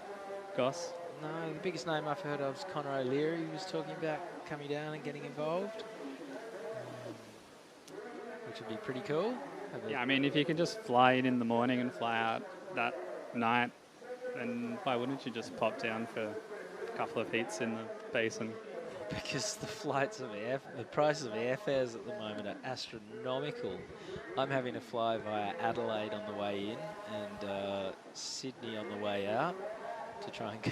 goss? No, the biggest name I've heard of is Connor O'Leary. He was talking about coming down and getting involved, which would be pretty cool. Yeah, I mean, if you can just fly in the morning and fly out that night, then why wouldn't you just pop down for a couple of heats in the basin? Because the prices of airfares at the moment are astronomical. I'm having to fly via Adelaide on the way in and Sydney on the way out to try and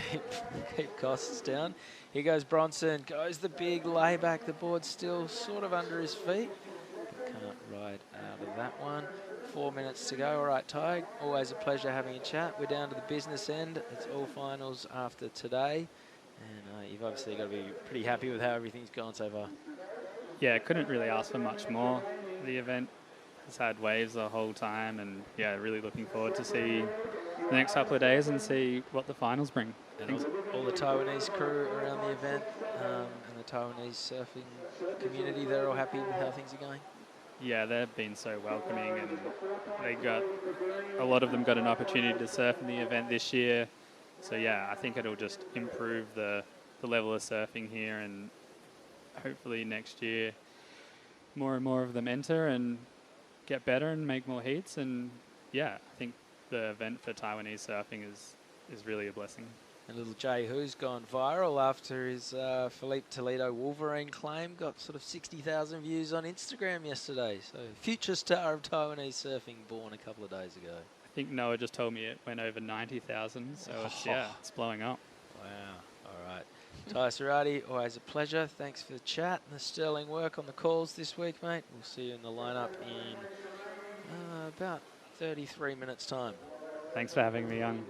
keep costs down. Here goes Bronson, goes the big layback. The board's still sort of under his feet. Can't ride out of that one. 4 minutes to go. All right, Ty, always a pleasure having a chat. We're down to the business end. It's all finals after today. And you've obviously got to be pretty happy with how everything's gone so far. Yeah, couldn't really ask for much more. The event has had waves the whole time, and yeah, really looking forward to see the next couple of days and see what the finals bring. And all the Taiwanese crew around the event and the Taiwanese surfing community, they're all happy with how things are going. Yeah, they've been so welcoming, and a lot of them got an opportunity to surf in the event this year. So yeah, I think it'll just improve the level of surfing here, and hopefully next year more and more of them enter and get better and make more heats. And yeah, I think the event for Taiwanese surfing is really a blessing. And little Jay Who's gone viral after his Felipe Toledo Wolverine claim. Got sort of 60,000 views on Instagram yesterday. So future star of Taiwanese surfing, born a couple of days ago. I think Noah just told me it went over 90,000. So it's blowing up. Wow. All right. Ty Serrati, always a pleasure. Thanks for the chat and the sterling work on the calls this week, mate. We'll see you in the lineup in about 33 minutes' time. Thanks for having me on.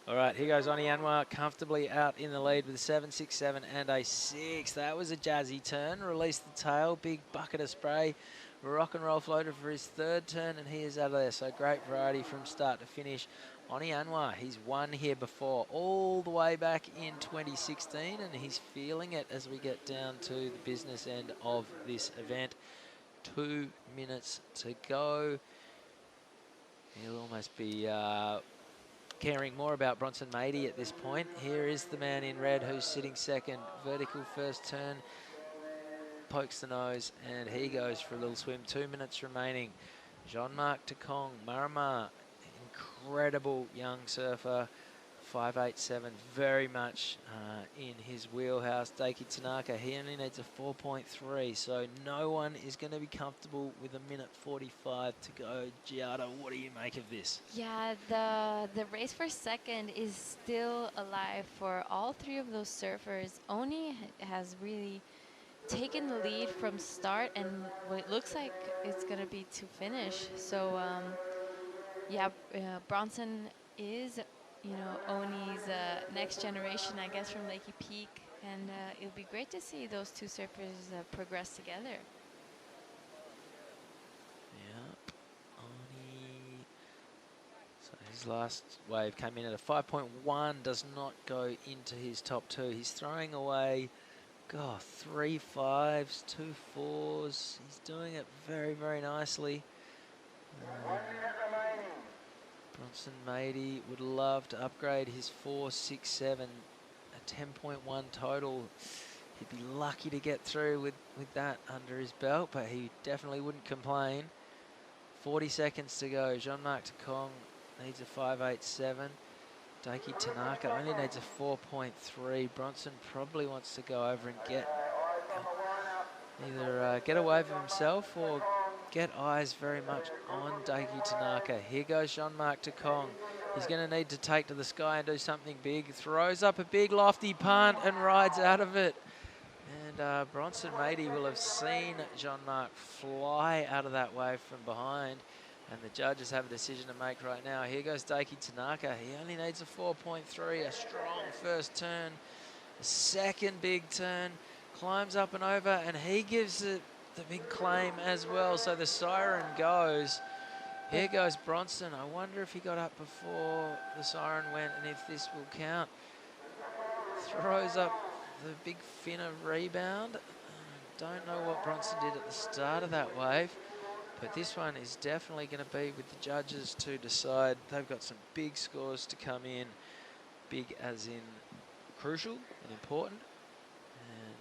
All right, here goes Oni Anwar comfortably out in the lead with a 7.67 and a 6. That was a jazzy turn. Released the tail, big bucket of spray. Rock and roll floater for his third turn, and he is out of there. So great variety from start to finish. Oni Anwar, he's won here before, all the way back in 2016, and he's feeling it as we get down to the business end of this event. 2 minutes to go. He'll almost be caring more about Bronson Mady at this point. Here is the man in red who's sitting second. Vertical first turn, pokes the nose, and he goes for a little swim. 2 minutes remaining. Jean-Marc Tacong, Marama, incredible young surfer. 5.87, very much in his wheelhouse. Daiki Tanaka, he only needs a 4.3, so no one is going to be comfortable with a minute 45 to go. Giada, what do you make of this? Yeah, the race for second is still alive for all three of those surfers. Oni has really taken the lead from start, and what it looks like it's going to be to finish. So, Bronson is, Oni's next generation, I guess, from Lakey Peak. And it'll be great to see those two surfers progress together. Yep. Oni. So his last wave came in at a 5.1, does not go into his top two. He's throwing away, 3 5s, 2 4s. He's doing it very, very nicely. Bronson Mady would love to upgrade his 4.67, a 10.1 total. He'd be lucky to get through with that under his belt, but he definitely wouldn't complain. 40 seconds to go. Jean-Marc Tacong needs a 5.87. Daiki Tanaka only needs a 4.3. Bronson probably wants to go over and either get a wave of himself or get eyes very much on Daiki Tanaka. Here goes Jean-Marc Tacong. He's going to need to take to the sky and do something big. Throws up a big lofty punt and rides out of it. And Bronson Mady will have seen Jean-Marc fly out of that wave from behind. And the judges have a decision to make right now. Here goes Daiki Tanaka. He only needs a 4.3, a strong first turn. A second big turn. Climbs up and over, and he gives it the big claim as well. So the siren goes. Here goes Bronson. I wonder if he got up before the siren went and if this will count. Throws up the big fin of rebound. Don't know what Bronson did at the start of that wave, but this one is definitely going to be with the judges to decide. They've got some big scores to come in. Big as in crucial and important.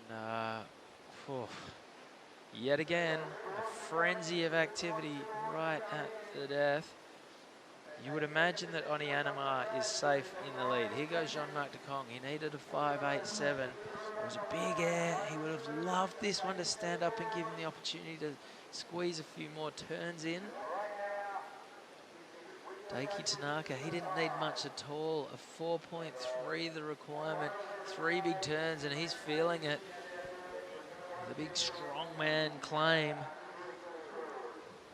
And yet again, a frenzy of activity right at the death. You would imagine that Oni Anwar is safe in the lead. Here goes Jean-Marc Tacong. He needed a 5.87. It was a big air. He would have loved this one to stand up and give him the opportunity to squeeze a few more turns in. Daiki Tanaka, he didn't need much at all. A 4.3 the requirement, 3 big turns, and he's feeling it. The big strongman claim.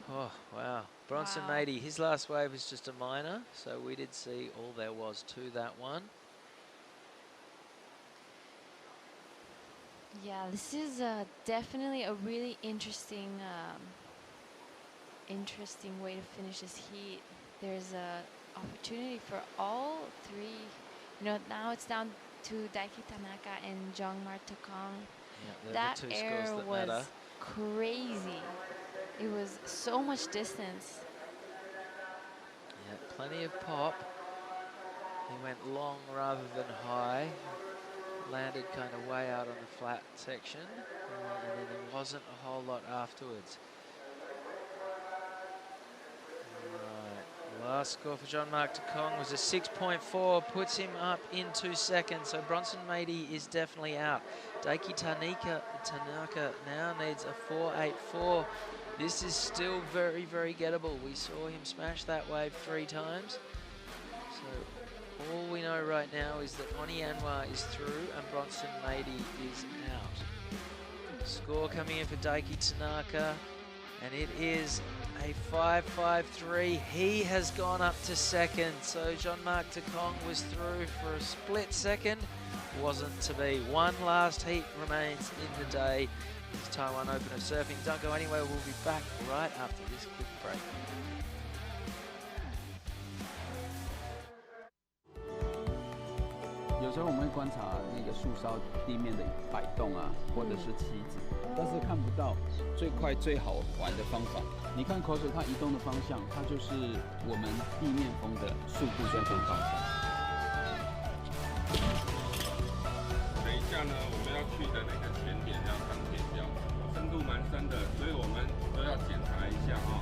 Oh, wow. Bronson Matey, his last wave was just a minor, so we did see all there was to that one. Yeah, this is definitely a really interesting way to finish this heat. There's a opportunity for all three. You know, now it's down to Daiki Tanaka and Jeongmar Takong. Yeah, that the two air scores that was matter. crazy. It was so much distance. Yeah, plenty of pop. He went long rather than high. Landed kind of way out on the flat section. And then there wasn't a whole lot afterwards. Right, last score for Jeongmar Takong was a 6.4, puts him up into second. So Bronson Matey is definitely out. Daiki Tanaka now needs a 4.84. This is still very, very gettable. We saw him smash that wave 3 times. So all we know right now is that Oni Anwar is through and Bronson Matey is out. Score coming in for Daiki Tanaka, and it is a 5.53. He has gone up to second. So Jeongmar Takong was through for a split second. Wasn't to be. One last heat remains in the day. It's Taiwan Open of Surfing. Don't go anywhere. We'll be back right after this quick break. 有时候我们会观察那个树梢地面的摆动啊，或者是旗子，但是看不到最快最好玩的方法。你看口水它移动的方向，它就是我们地面风的速度在这个方向。等一下呢，我们要去的那个前点叫当天角，深度蛮深的，所以我们都要检查一下哈、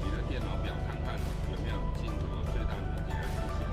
你的电脑表看看有没有进入最大明显的视线。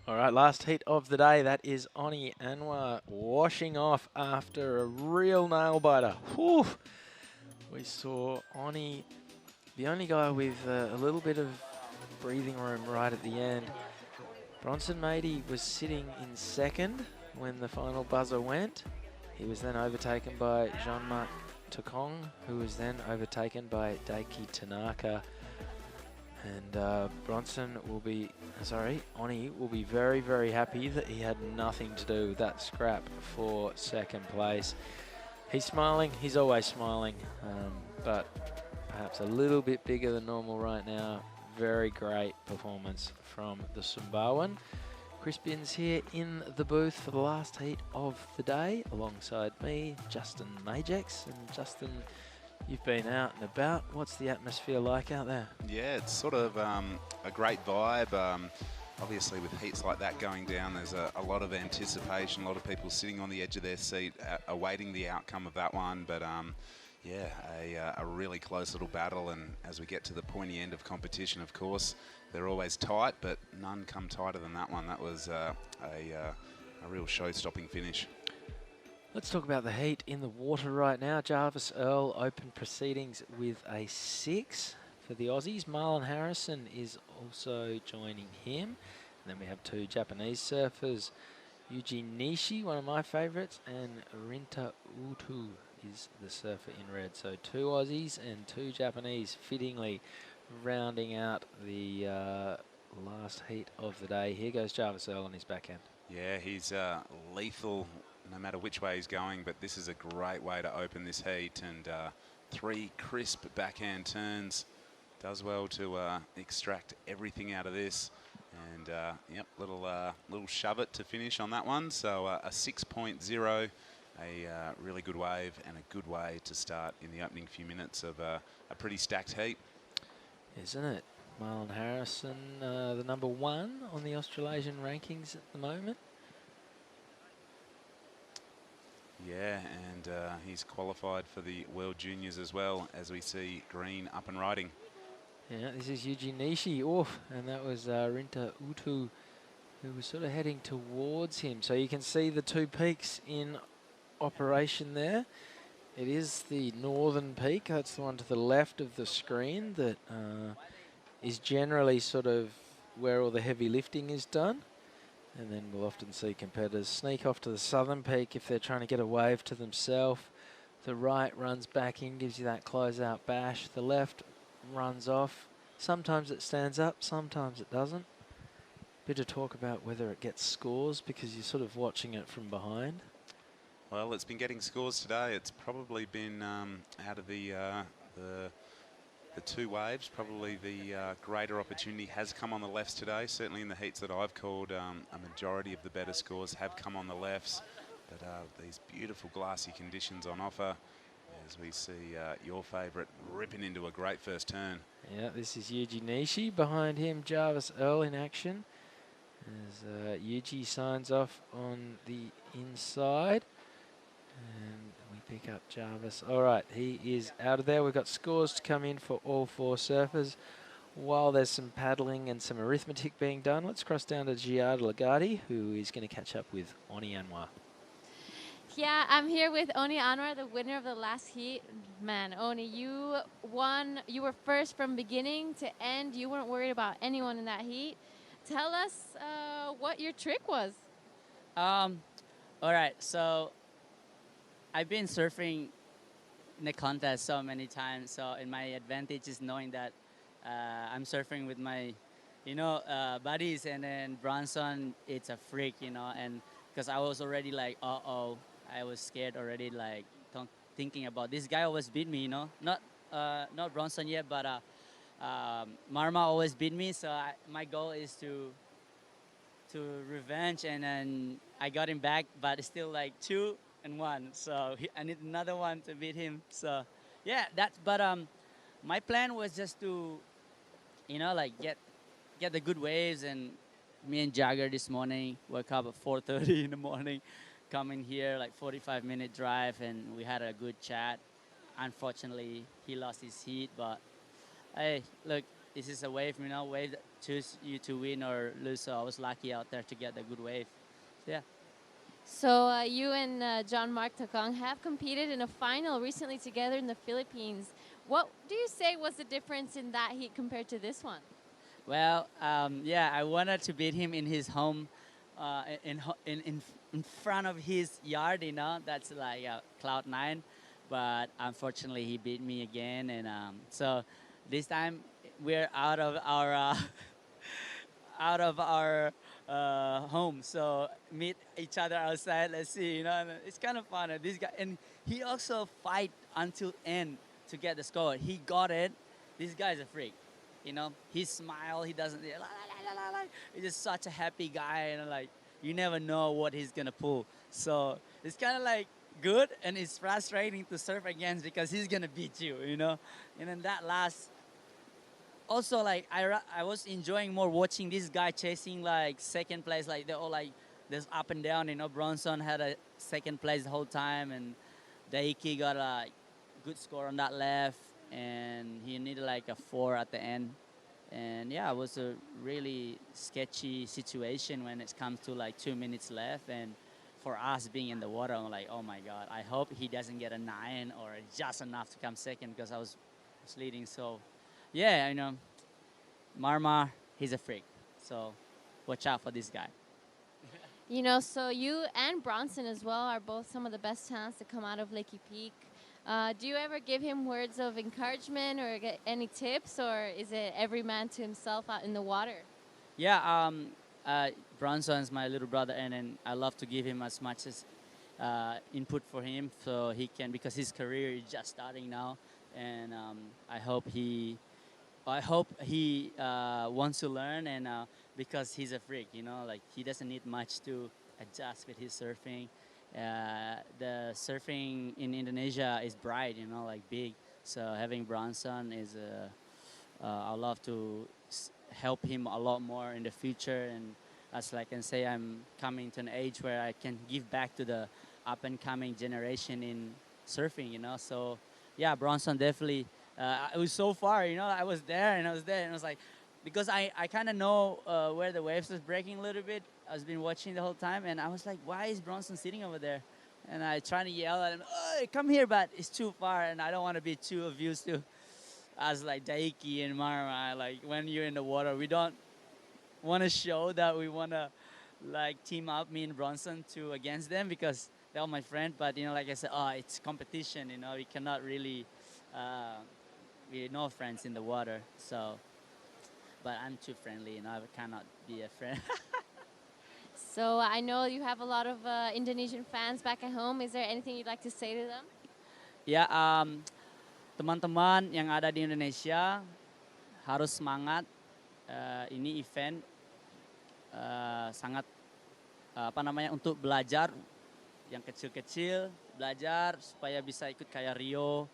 All right, last heat of the day. That is Oni Anwar washing off after a real nail biter. Whew. We saw Oni, the only guy with a little bit of breathing room right at the end. Bronson Matey was sitting in second when the final buzzer went. He was then overtaken by Jeongmar Takong, who was then overtaken by Daiki Tanaka. And Oni will be very, very happy that he had nothing to do with that scrap for second place. He's smiling, he's always smiling, but perhaps a little bit bigger than normal right now. Very great performance from the Sumbawan. Chris Binns here in the booth for the last heat of the day, alongside me, Justin Majex. And Justin, You've been out and about. What's the atmosphere like out there? Yeah, it's sort of a great vibe. Obviously, with heats like that going down, there's a lot of anticipation, a lot of people sitting on the edge of their seat awaiting the outcome of that one. But yeah, a really close little battle. And as we get to the pointy end of competition, of course, they're always tight, but none come tighter than that one. That was a real show-stopping finish. Let's talk about the heat in the water right now. Jarvis Earl open proceedings with a 6 for the Aussies. Marlon Harrison is also joining him. And then we have 2 Japanese surfers. Yuji Nishi, one of my favourites, and Rinta Utu is the surfer in red. So 2 Aussies and 2 Japanese, fittingly rounding out the last heat of the day. Here goes Jarvis Earl on his backhand. Yeah, he's lethal no matter which way he's going, but this is a great way to open this heat, and 3 crisp backhand turns. Does well to extract everything out of this, and yep, little shove it to finish on that one. So a 6.0, a really good wave and a good way to start in the opening few minutes of a pretty stacked heat. Isn't it? Marlon Harrison, the number 1 on the Australasian rankings at the moment. Yeah, and he's qualified for the World Juniors as well, as we see Green up and riding. Yeah, this is Yuji Nishi off, and that was Rinta Utu, who was sort of heading towards him. So you can see the 2 peaks in operation there. It is the northern peak, that's the one to the left of the screen that is generally sort of where all the heavy lifting is done. And then we'll often see competitors sneak off to the southern peak if they're trying to get a wave to themselves. The right runs back in, gives you that closeout bash. The left runs off. Sometimes it stands up, sometimes it doesn't. Bit of talk about whether it gets scores because you're sort of watching it from behind. Well, it's been getting scores today. It's probably been out of the 2 waves, probably the greater opportunity has come on the lefts today. Certainly in the heats that I've called, a majority of the better scores have come on the lefts. But these beautiful glassy conditions on offer, as we see your favourite ripping into a great first turn. Yeah, this is Yuji Nishi. Behind him, Jarvis Earl in action. As Yuji signs off on the inside. And we pick up Jarvis. All right, he is out of there. We've got scores to come in for all 4 surfers. While there's some paddling and some arithmetic being done, let's cross down to Giada Lagarde, who is going to catch up with Oni Anwar. Yeah, I'm here with Oni Anwar, the winner of the last heat. Man, Oni, you won. You were first from beginning to end. You weren't worried about anyone in that heat. Tell us what your trick was. All right, so I've been surfing in the contest so many times, so in my advantage is knowing that I'm surfing with my, buddies, and then Bronson, it's a freak, and because I was already like, I was scared already, like thinking about this guy always beat me, not Bronson yet, but Marma always beat me, so my goal is to revenge, and then I got him back, but it's still like 2 and 1, so I need another one to beat him. So yeah, but my plan was just to get the good waves. And me and Jagger this morning woke up at 4:30 in the morning, coming here, like 45-minute drive, and we had a good chat. Unfortunately, he lost his heat, but hey, look, this is a wave, wave that choose you to win or lose, so I was lucky out there to get the good wave. So, yeah. So you and John Mark Takong have competed in a final recently together in the Philippines. What do you say was the difference in that heat compared to this one? Well, yeah, I wanted to beat him in his home, in front of his yard, that's like cloud 9. But unfortunately, he beat me again, and so this time we're out of our home, so meet each other outside. Let's see, and it's kind of fun. This guy, and he also fight until end to get the score. He got it. This guy's a freak, He smile. He doesn't. He's just such a happy guy, and like you never know what he's gonna pull. So it's kind of like good, and it's frustrating to surf against because he's gonna beat you, you know. And then that last, also like I was enjoying more watching this guy chasing like second place, like they're all like this up and down, you know. Bronson had a second place the whole time, and Daiki got a good score on that left, and he needed like a 4 at the end. And yeah, it was a really sketchy situation when it comes to like 2 minutes left, and for us being in the water, I'm like, oh my God, I hope he doesn't get a 9 or just enough to come second, because I was leading. So yeah, you know, Marmar, he's a freak. So watch out for this guy. You know, so you and Bronson as well are both some of the best talents to come out of Lakey Peak. Do you ever give him words of encouragement or get any tips, or is it every man to himself out in the water? Yeah, Bronson's my little brother, and I love to give him as much as input for him, so he can, because his career is just starting now, and I hope he wants to learn, and because he's a freak, you know, like he doesn't need much to adjust with his surfing. The surfing in Indonesia is bright, you know, like big. So having Bronson is, I love to help him a lot more in the future. And as I can say, I'm coming to an age where I can give back to the up and coming generation in surfing, you know. So yeah, Bronson definitely. It was so far, you know. I was there, and I was like, because I kind of know where the waves was breaking a little bit. I was been watching the whole time, and I was like, why is Bronson sitting over there? And I trying to yell at him, oh, come here, but it's too far, and I don't want to be too obvious to us like Daiki and Marma. Like when you're in the water, we don't want to show that we want to like team up me and Bronson to against them, because they're all my friend. But you know, like I said, it's competition. You know, we cannot really. We're no friends in the water, so. But I'm too friendly, you know. I cannot be a friend. So I know you have a lot of Indonesian fans back at home. Is there anything you'd like to say to them? Ya, teman-teman yang ada di Indonesia harus semangat. Ini event sangat untuk belajar, yang kecil-kecil belajar supaya bisa ikut kayak Rio,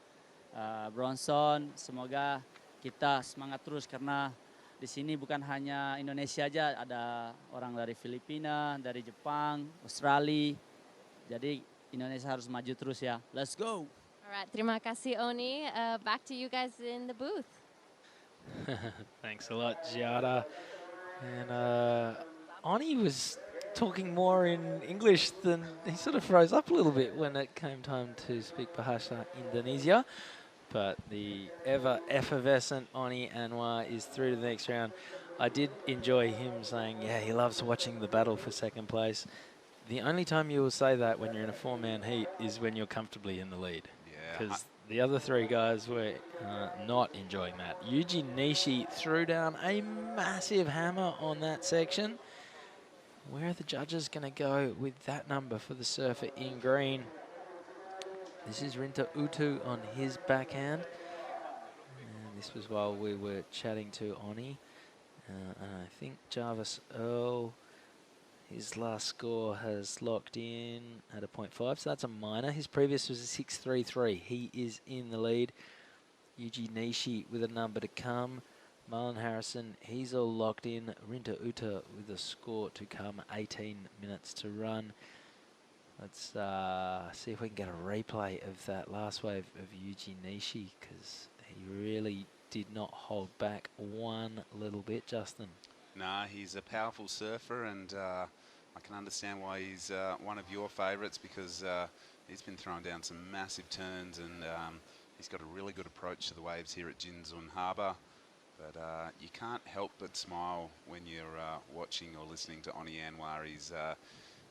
Bronson. Semoga kita semangat terus, karena di sini bukan hanya Indonesia aja, ada orang dari Filipina, dari Jepang, Australia. Jadi Indonesia harus maju terus ya. Let's go. Alright, terima kasih Oni. Back to you guys in the booth. Thanks a lot, Giada. And Oni was talking more in English than he sort of froze up a little bit when it came time to speak Bahasa Indonesia. But the ever effervescent Oni Anwar is through to the next round. I did enjoy him saying, yeah, he loves watching the battle for second place. The only time you will say that when you're in a 4-man heat is when you're comfortably in the lead. Yeah. Because the other 3 guys were not enjoying that. Yuji Nishi threw down a massive hammer on that section. Where are the judges going to go with that number for the surfer in green? This is Rinta Utu on his backhand. And this was while we were chatting to Oni. And I think Jarvis Earl, his last score has locked in at a 0.5, so that's a minor. His previous was a 6.33. He is in the lead. Yuji Nishi with a number to come. Marlon Harrison, he's all locked in. Rinta Uta with a score to come, 18 minutes to run. Let's see if we can get a replay of that last wave of Yuji Nishi, because he really did not hold back one little bit, Justin. Nah, he's a powerful surfer, and I can understand why he's one of your favourites, because he's been throwing down some massive turns, and he's got a really good approach to the waves here at Jinzun Harbour. But you can't help but smile when you're watching or listening to Oni Anwar.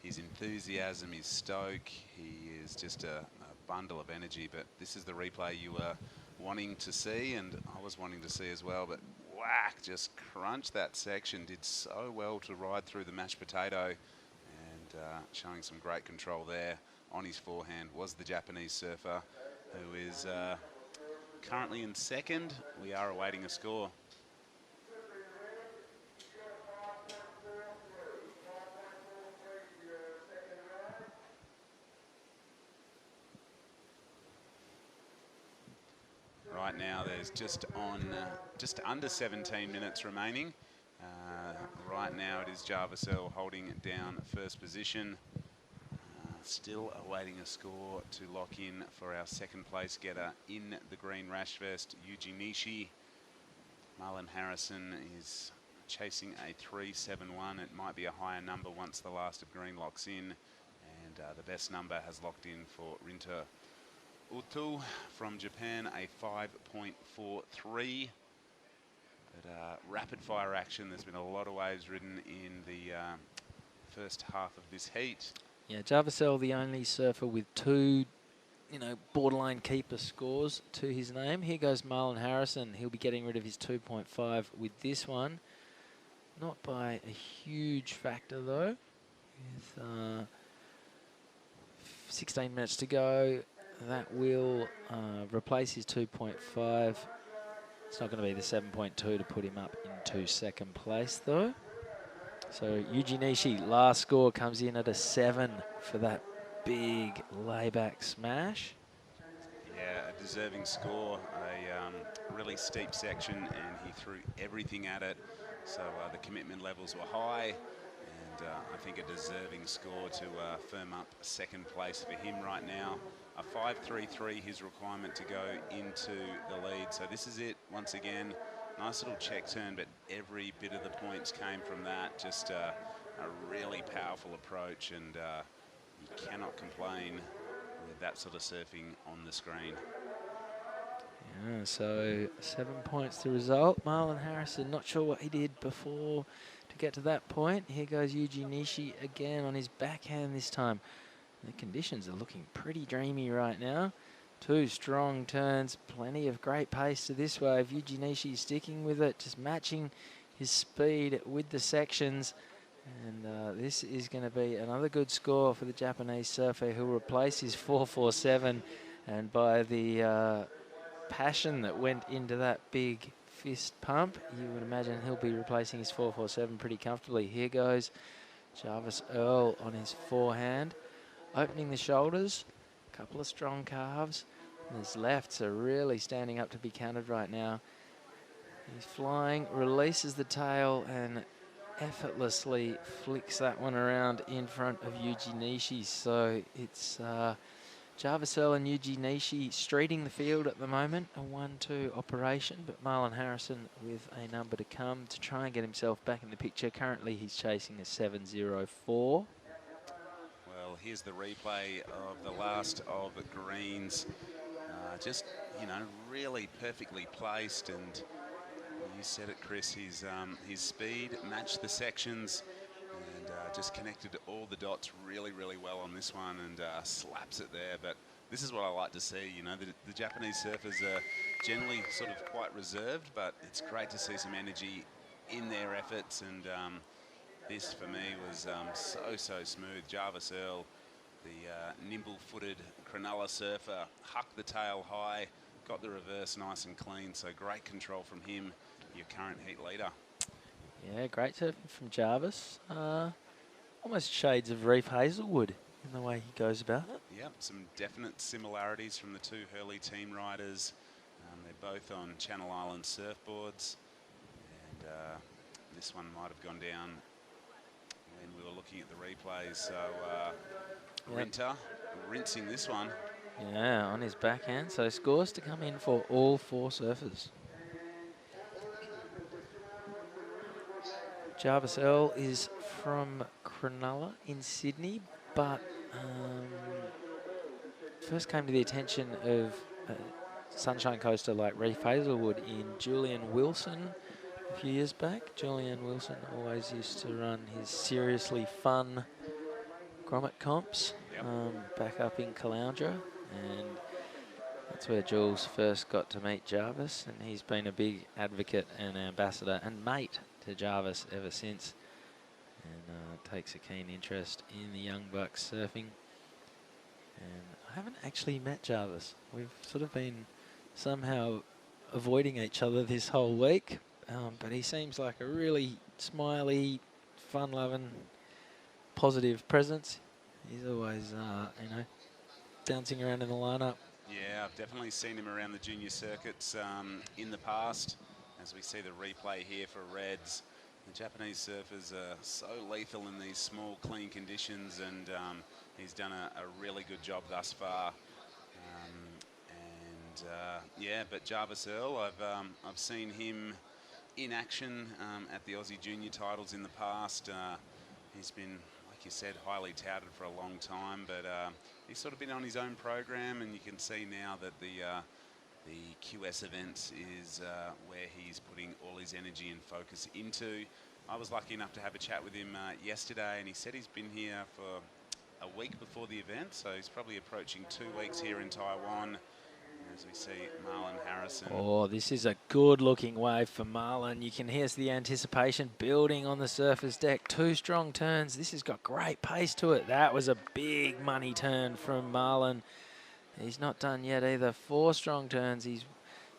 His enthusiasm, his stoke, he is just a bundle of energy. But this is the replay you were wanting to see, and I was wanting to see as well. But whack, just crunched that section, did so well to ride through the mashed potato, and showing some great control there on his forehand was the Japanese surfer, who is currently in second. We are awaiting a score. right now. There's just under 17 minutes remaining. Right now it is WSL holding it down first position. Still awaiting a score to lock in for our second place getter in the green rash vest, Yuji Nishi. Marlon Harrison is chasing a 3.71. It might be a higher number once the last of green locks in. And the best number has locked in for Rinta Utu from Japan, a 5.43. But rapid fire action. There's been a lot of waves ridden in the first half of this heat. Yeah, WSL, the only surfer with two, borderline keeper scores to his name. Here goes Marlon Harrison. He'll be getting rid of his 2.5 with this one. Not by a huge factor, though. With 16 minutes to go, that will replace his 2.5. It's not going to be the 7.2 to put him up into second place, though. So Yuji Nishi, last score, comes in at a 7 for that big layback smash. Yeah, a deserving score, a really steep section, and he threw everything at it. So the commitment levels were high, and I think a deserving score to firm up second place for him right now. A 5.33 his requirement to go into the lead. So this is it once again. Nice little check turn, but every bit of the points came from that. Just a really powerful approach, and you cannot complain with that sort of surfing on the screen. Yeah, so 7 points the result. Marlon Harrison, not sure what he did before to get to that point. Here goes Yuji Nishi again on his backhand this time. The conditions are looking pretty dreamy right now. Two strong turns, plenty of great pace to this wave. Yuji Nishi sticking with it, just matching his speed with the sections. And this is going to be another good score for the Japanese surfer, who'll replace his 4.47. And by the passion that went into that big fist pump, you would imagine he'll be replacing his 4.47 pretty comfortably. Here goes Jarvis Earl on his forehand, opening the shoulders, a couple of strong calves. And his lefts are really standing up to be counted right now. He's flying, releases the tail, and effortlessly flicks that one around in front of Yuji Nishi. So it's Jarvis Earl and Yuji Nishi streeting the field at the moment, a 1-2 operation, but Marlon Harrison with a number to come to try and get himself back in the picture. Currently he's chasing a 7.04. Well, here's the replay of the last of greens. Just, really perfectly placed, and you said it, Chris, his speed matched the sections and just connected all the dots really, really well on this one, and slaps it there. But this is what I like to see. The Japanese surfers are generally sort of quite reserved, but it's great to see some energy in their efforts, and this for me was so smooth. Jarvis Earl, the nimble-footed Cronulla surfer, hucked the tail high, got the reverse nice and clean, so great control from him, your current heat leader. Yeah, great surfing from Jarvis. Almost shades of Reef Hazelwood in the way he goes about it. Yep, some definite similarities from the two Hurley team riders. They're both on Channel Island surfboards, and this one might have gone down when we were looking at the replays. So Rinta rinsing this one. Yeah, on his backhand. So scores to come in for all four surfers. Jarvis Earl is from Cronulla in Sydney, but first came to the attention of Sunshine Coaster like Reef Hazelwood in Julian Wilson a few years back. Julian Wilson always used to run his seriously fun grommet comps back up in Caloundra, and that's where Jules first got to meet Jarvis, and he's been a big advocate and ambassador and mate to Jarvis ever since, and takes a keen interest in the young bucks surfing. And I haven't actually met Jarvis. We've sort of been somehow avoiding each other this whole week, but he seems like a really smiley, fun-loving, positive presence. He's always, bouncing around in the lineup, Yeah, I've definitely seen him around the junior circuits in the past. As we see the replay here for Reds, the Japanese surfers are so lethal in these small, clean conditions, and he's done a really good job thus far. Yeah, but Jarvis Earl, I've seen him in action at the Aussie Junior titles in the past. He's been, like you said, highly touted for a long time, but he's sort of been on his own program, and you can see now that the QS events is where he's putting all his energy and focus into. I was lucky enough to have a chat with him yesterday, and he said he's been here for a week before the event, so he's probably approaching 2 weeks here in Taiwan. As we see Marlon Harrison. Oh, this is a good-looking wave for Marlon. You can hear the anticipation building on the surface deck. 2 strong turns. This has got great pace to it. That was a big money turn from Marlon. He's not done yet either. 4 strong turns. He's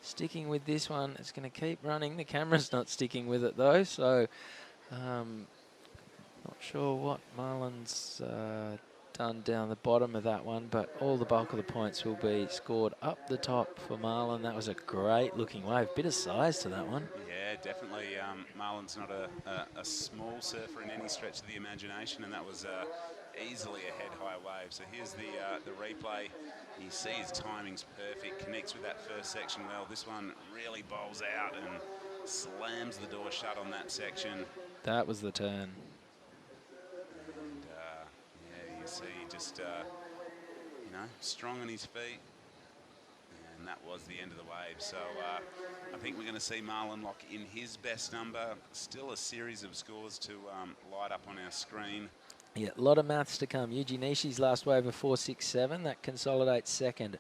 sticking with this one. It's going to keep running. The camera's not sticking with it, though, so not sure what Marlon's done down the bottom of that one, but all the bulk of the points will be scored up the top for Marlon. That was a great looking wave. Bit of size to that one. Yeah, definitely. Marlon's not a small surfer in any stretch of the imagination, and that was easily a head high wave. So here's the replay. You see his timing's perfect, connects with that first section well. This one really bowls out and slams the door shut on that section. That was the turn. You see just, you know, strong on his feet. And that was the end of the wave. So I think we're going to see Marlon lock in his best number. Still a series of scores to light up on our screen. Yeah, a lot of maths to come. Yuji Nishi's last wave of 4.67. That consolidates second.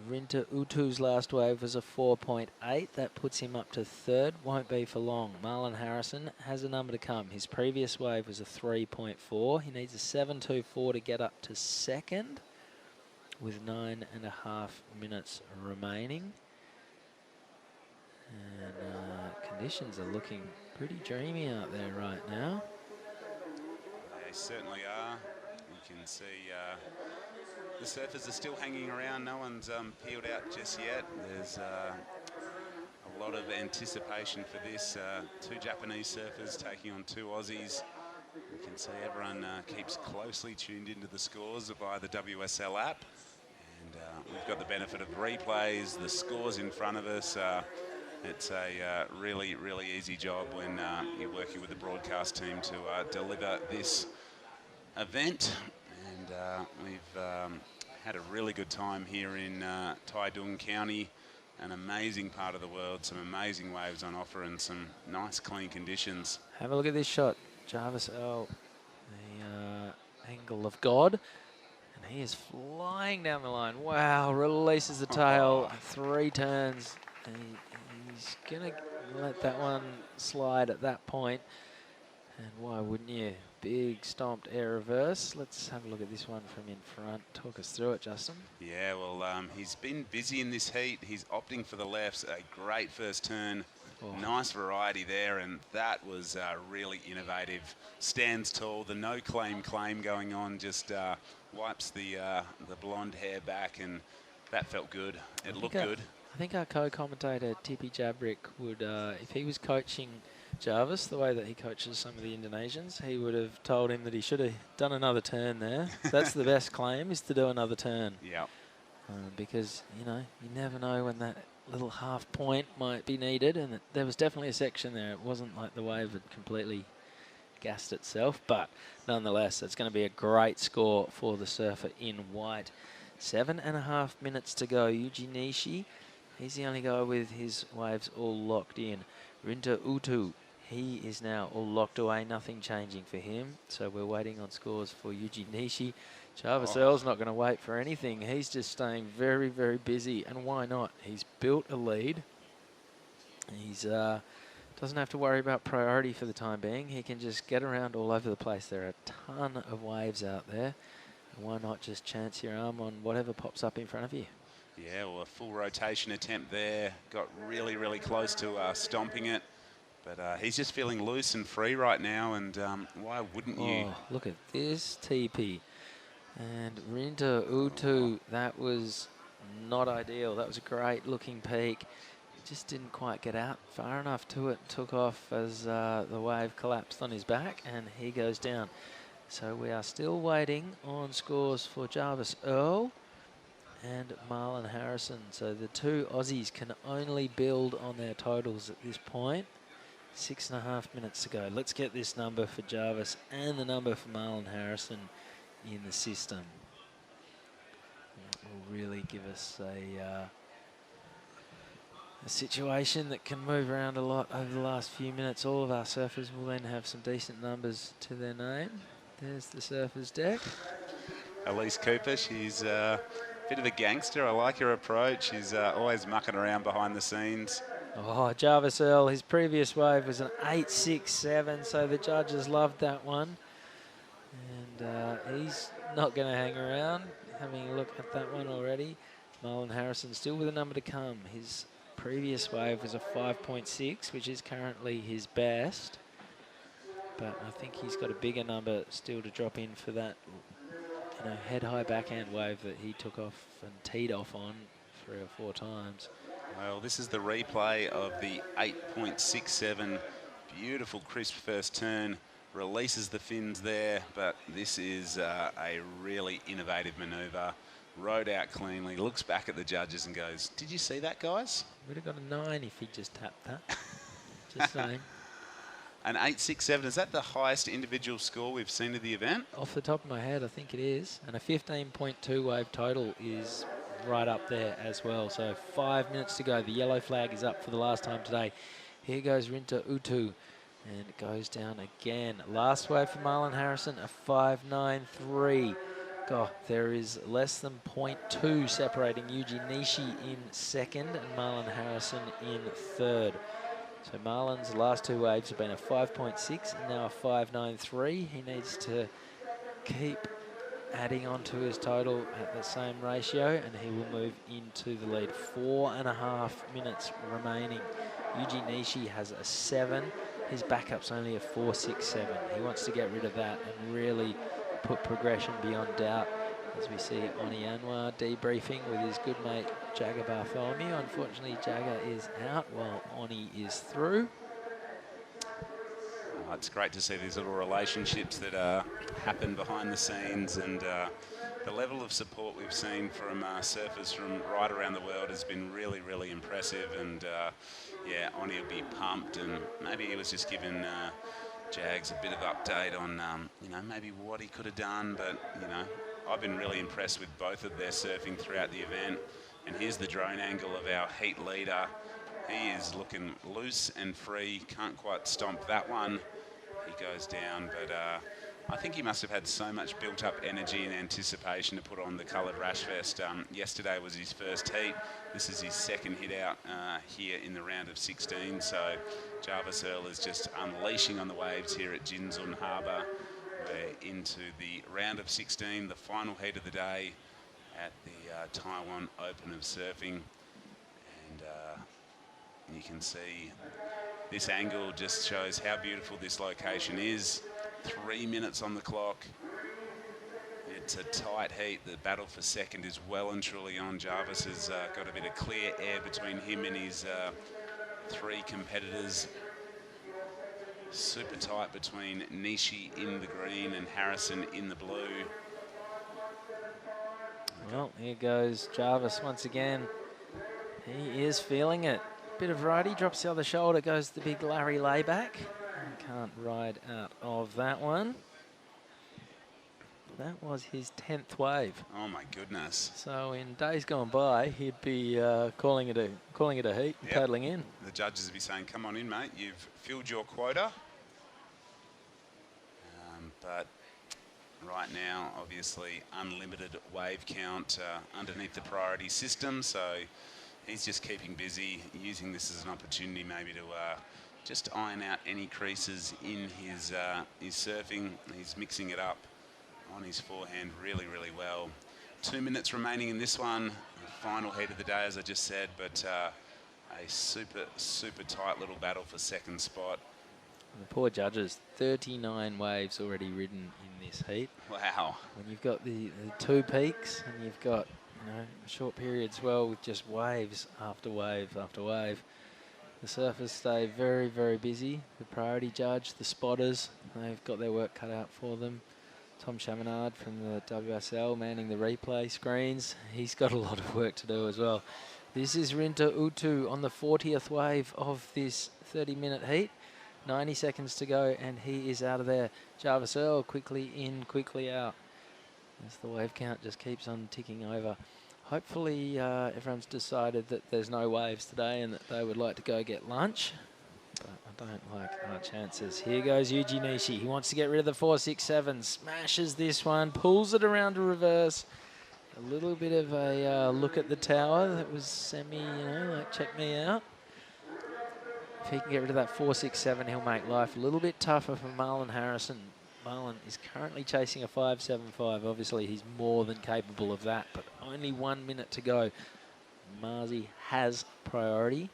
Rinta Utu's last wave was a 4.8. That puts him up to third. Won't be for long. Marlon Harrison has a number to come. His previous wave was a 3.4. He needs a 7.24 to get up to second with 9.5 minutes remaining. And conditions are looking pretty dreamy out there right now. They certainly are. You can see the surfers are still hanging around. No one's peeled out just yet. There's a lot of anticipation for this. 2 Japanese surfers taking on 2 Aussies. You can see everyone keeps closely tuned into the scores via the WSL app. And we've got the benefit of replays, the scores in front of us. It's a really, really easy job when you're working with the broadcast team to deliver this event. And we've had a really good time here in Taitung County, an amazing part of the world, some amazing waves on offer and some nice clean conditions. Have a look at this shot. Jarvis Earl, the angle of God, and he is flying down the line. Wow, releases the tail, 3 turns. He's going to let that one slide at that point. And why wouldn't you? Big stomped air reverse. Let's have a look at this one from in front. Talk us through it, Justin. Yeah, well, he's been busy in this heat. He's opting for the lefts. A great first turn. Oh. Nice variety there, and that was really innovative. Stands tall. The no claim going on just wipes the blonde hair back, and that felt good. It looked good. I think our co-commentator Tippy Jabrick would, if he was coaching Jarvis the way that he coaches some of the Indonesians, he would have told him that he should have done another turn there. That's the best claim, is to do another turn. Yeah. Because, you know, you never know when that little half point might be needed, and there was definitely a section there. It wasn't like the wave had completely gassed itself, but nonetheless, it's going to be a great score for the surfer in white. 7.5 minutes to go. Yuji Nishi, he's the only guy with his waves all locked in. Rinta Utu, he is now all locked away, nothing changing for him. So we're waiting on scores for Yuji Nishi. Jarvis Earl's not going to wait for anything. He's just staying very, very busy. And why not? He's built a lead. He's doesn't have to worry about priority for the time being. He can just get around all over the place. There are a ton of waves out there. And why not just chance your arm on whatever pops up in front of you? Yeah, well, a full rotation attempt there. Got really, really close to stomping it. But he's just feeling loose and free right now, and why wouldn't you? Look at this TP. And Rinta Utu, that was not ideal. That was a great looking peak. Just didn't quite get out far enough to it. Took off as the wave collapsed on his back, and he goes down. So we are still waiting on scores for Jarvis Earl and Marlon Harrison. So the two Aussies can only build on their totals at this point. 6.5 minutes to go. Let's get this number for Jarvis and the number for Marlon Harrison in the system. That will really give us a situation that can move around a lot over the last few minutes. All of our surfers will then have some decent numbers to their name. There's the surfers deck. Elise Cooper, she's a bit of a gangster. I like her approach. She's always mucking around behind the scenes. Oh, Jarvis Earl, his previous wave was an 8.67, so the judges loved that one. And he's not going to hang around. Having a look at that one already. Marlon Harrison still with a number to come. His previous wave was a 5.6, which is currently his best. But I think he's got a bigger number still to drop in for that, you know, head-high backhand wave that he took off and teed off on 3 or 4 times. Well, this is the replay of the 8.67. Beautiful, crisp first turn. Releases the fins there, but this is a really innovative manoeuvre. Rode out cleanly, looks back at the judges and goes, "Did you see that, guys?" Would have got a 9 if he just tapped that. Just saying. An 8.67, is that the highest individual score we've seen of the event? Off the top of my head, I think it is. And a 15.2 wave total is right up there as well. So 5 minutes to go. The yellow flag is up for the last time today. Here goes Rinta Utu. And it goes down again. Last wave for Marlon Harrison, a 5.93. God, there is less than 0.2 separating Yuji Nishi in second and Marlon Harrison in third. So Marlon's last 2 waves have been a 5.6 and now a 5.93. He needs to keep adding on to his total at the same ratio and he will move into the lead. 4.5 minutes remaining. Yuji Nishi has a 7. His backup's only a 4.67. He wants to get rid of that and really put progression beyond doubt as we see Oni Anwar debriefing with his good mate Jagger Bartholomew. Unfortunately, Jagger is out while Oni is through. Oh, it's great to see these little relationships that happen behind the scenes, and the level of support we've seen from surfers from right around the world has been really, really impressive. And yeah, Oni will be pumped, and maybe he was just giving Jags a bit of update on, you know, maybe what he could have done. But, you know, I've been really impressed with both of their surfing throughout the event. And here's the drone angle of our heat leader. He is looking loose and free. Can't quite stomp that one. He goes down, but I think he must have had so much built-up energy and anticipation to put on the coloured rash vest. Yesterday was his first heat. This is his second hit out here in the round of 16. So Jarvis Earl is just unleashing on the waves here at Jinzun Harbour. We're into the round of 16, the final heat of the day at the Taiwan Open of Surfing. And you can see this angle just shows how beautiful this location is. 3 minutes on the clock. It's a tight heat. The battle for second is well and truly on. Jarvis has got a bit of clear air between him and his 3 competitors. Super tight between Nishi in the green and Harrison in the blue. Well, here goes Jarvis once again. He is feeling it. Bit of righty, drops the other shoulder, goes the big Larry layback. Can't ride out of that one. That was his 10th wave. Oh my goodness. So in days gone by, he'd be calling it a heat, and paddling in. The judges would be saying, "Come on in, mate. You've filled your quota." But right now, obviously, unlimited wave count underneath the priority system. So he's just keeping busy, using this as an opportunity maybe to just iron out any creases in his surfing. He's mixing it up on his forehand really, really well. 2 minutes remaining in this one. The final heat of the day, as I just said, but a super, super tight little battle for second spot. The poor judges, 39 waves already ridden in this heat. Wow. When you've got the 2 peaks and you've got short period as well with just waves after wave after wave. The surfers stay very, very busy. The priority judge, the spotters, they've got their work cut out for them. Tom Chaminade from the WSL manning the replay screens. He's got a lot of work to do as well. This is Rinta Utu on the 40th wave of this 30-minute heat. 90 seconds to go, and he is out of there. Jarvis Earl quickly in, quickly out, as the wave count just keeps on ticking over. Hopefully everyone's decided that there's no waves today and that they would like to go get lunch. But I don't like our chances. Here goes Yuji Nishi. He wants to get rid of the 4-6-7. Smashes this one, pulls it around to reverse. A little bit of a look at the tower. That was semi, like check me out. If he can get rid of that 4-6-7, he'll make life a little bit tougher for Marlon Harrison. Marlon is currently chasing a 5.75. Obviously, he's more than capable of that, but only 1 minute to go. Marzi has priority.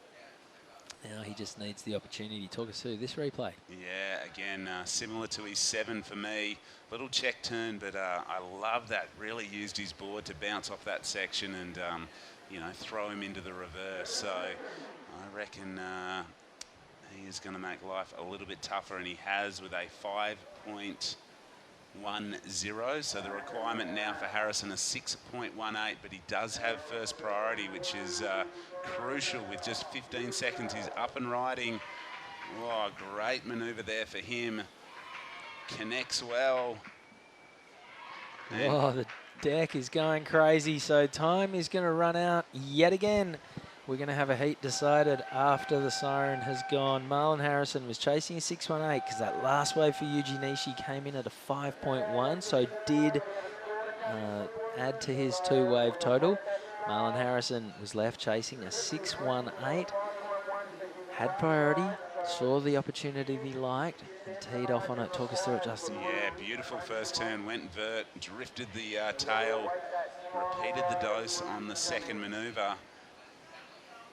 Now he just needs the opportunity. Talk us through this replay. Yeah, again, similar to his 7 for me. Little check turn, but I love that. Really used his board to bounce off that section and, throw him into the reverse. So I reckon he is going to make life a little bit tougher, and he has with a 5.10. So the requirement now for Harrison is 6.18, but he does have first priority, which is crucial. With just 15 seconds, he's up and riding. Oh, great maneuver there for him. Connects well. Oh, the deck is going crazy, so time is going to run out yet again. We're going to have a heat decided after the siren has gone. Marlon Harrison was chasing a 6.18 because that last wave for Yuji Nishi came in at a 5.1, so did add to his 2-wave total. Marlon Harrison was left chasing a 6.18, had priority, saw the opportunity he liked, and teed off on it. Talk us through it, Justin. Yeah, beautiful first turn, went vert, drifted the tail, repeated the dose on the second maneuver.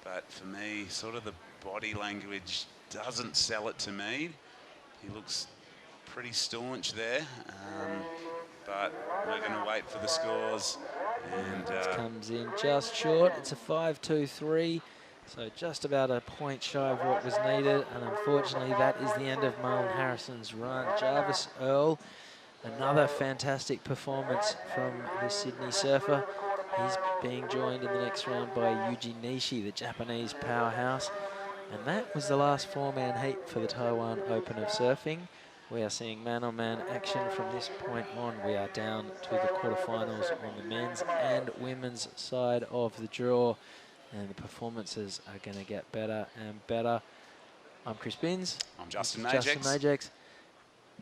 But for me, sort of the body language doesn't sell it to me. He looks pretty staunch there, but we're going to wait for the scores. And it comes in just short. It's a 5.23, so just about a point shy of what was needed. And unfortunately, that is the end of Marlon Harrison's run. Jarvis Earl, another fantastic performance from the Sydney surfer. He's being joined in the next round by Yuji Nishi, the Japanese powerhouse. And that was the last 4-man heat for the Taiwan Open of Surfing. We are seeing man-on-man action from this point on. We are down to the quarterfinals on the men's and women's side of the draw. And the performances are going to get better and better. I'm Chris Binns. I'm Justin Majex.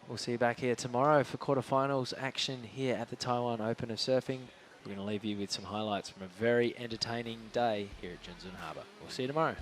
We'll see you back here tomorrow for quarterfinals action here at the Taiwan Open of Surfing. We're going to leave you with some highlights from a very entertaining day here at Jinzun Harbour. We'll see you tomorrow.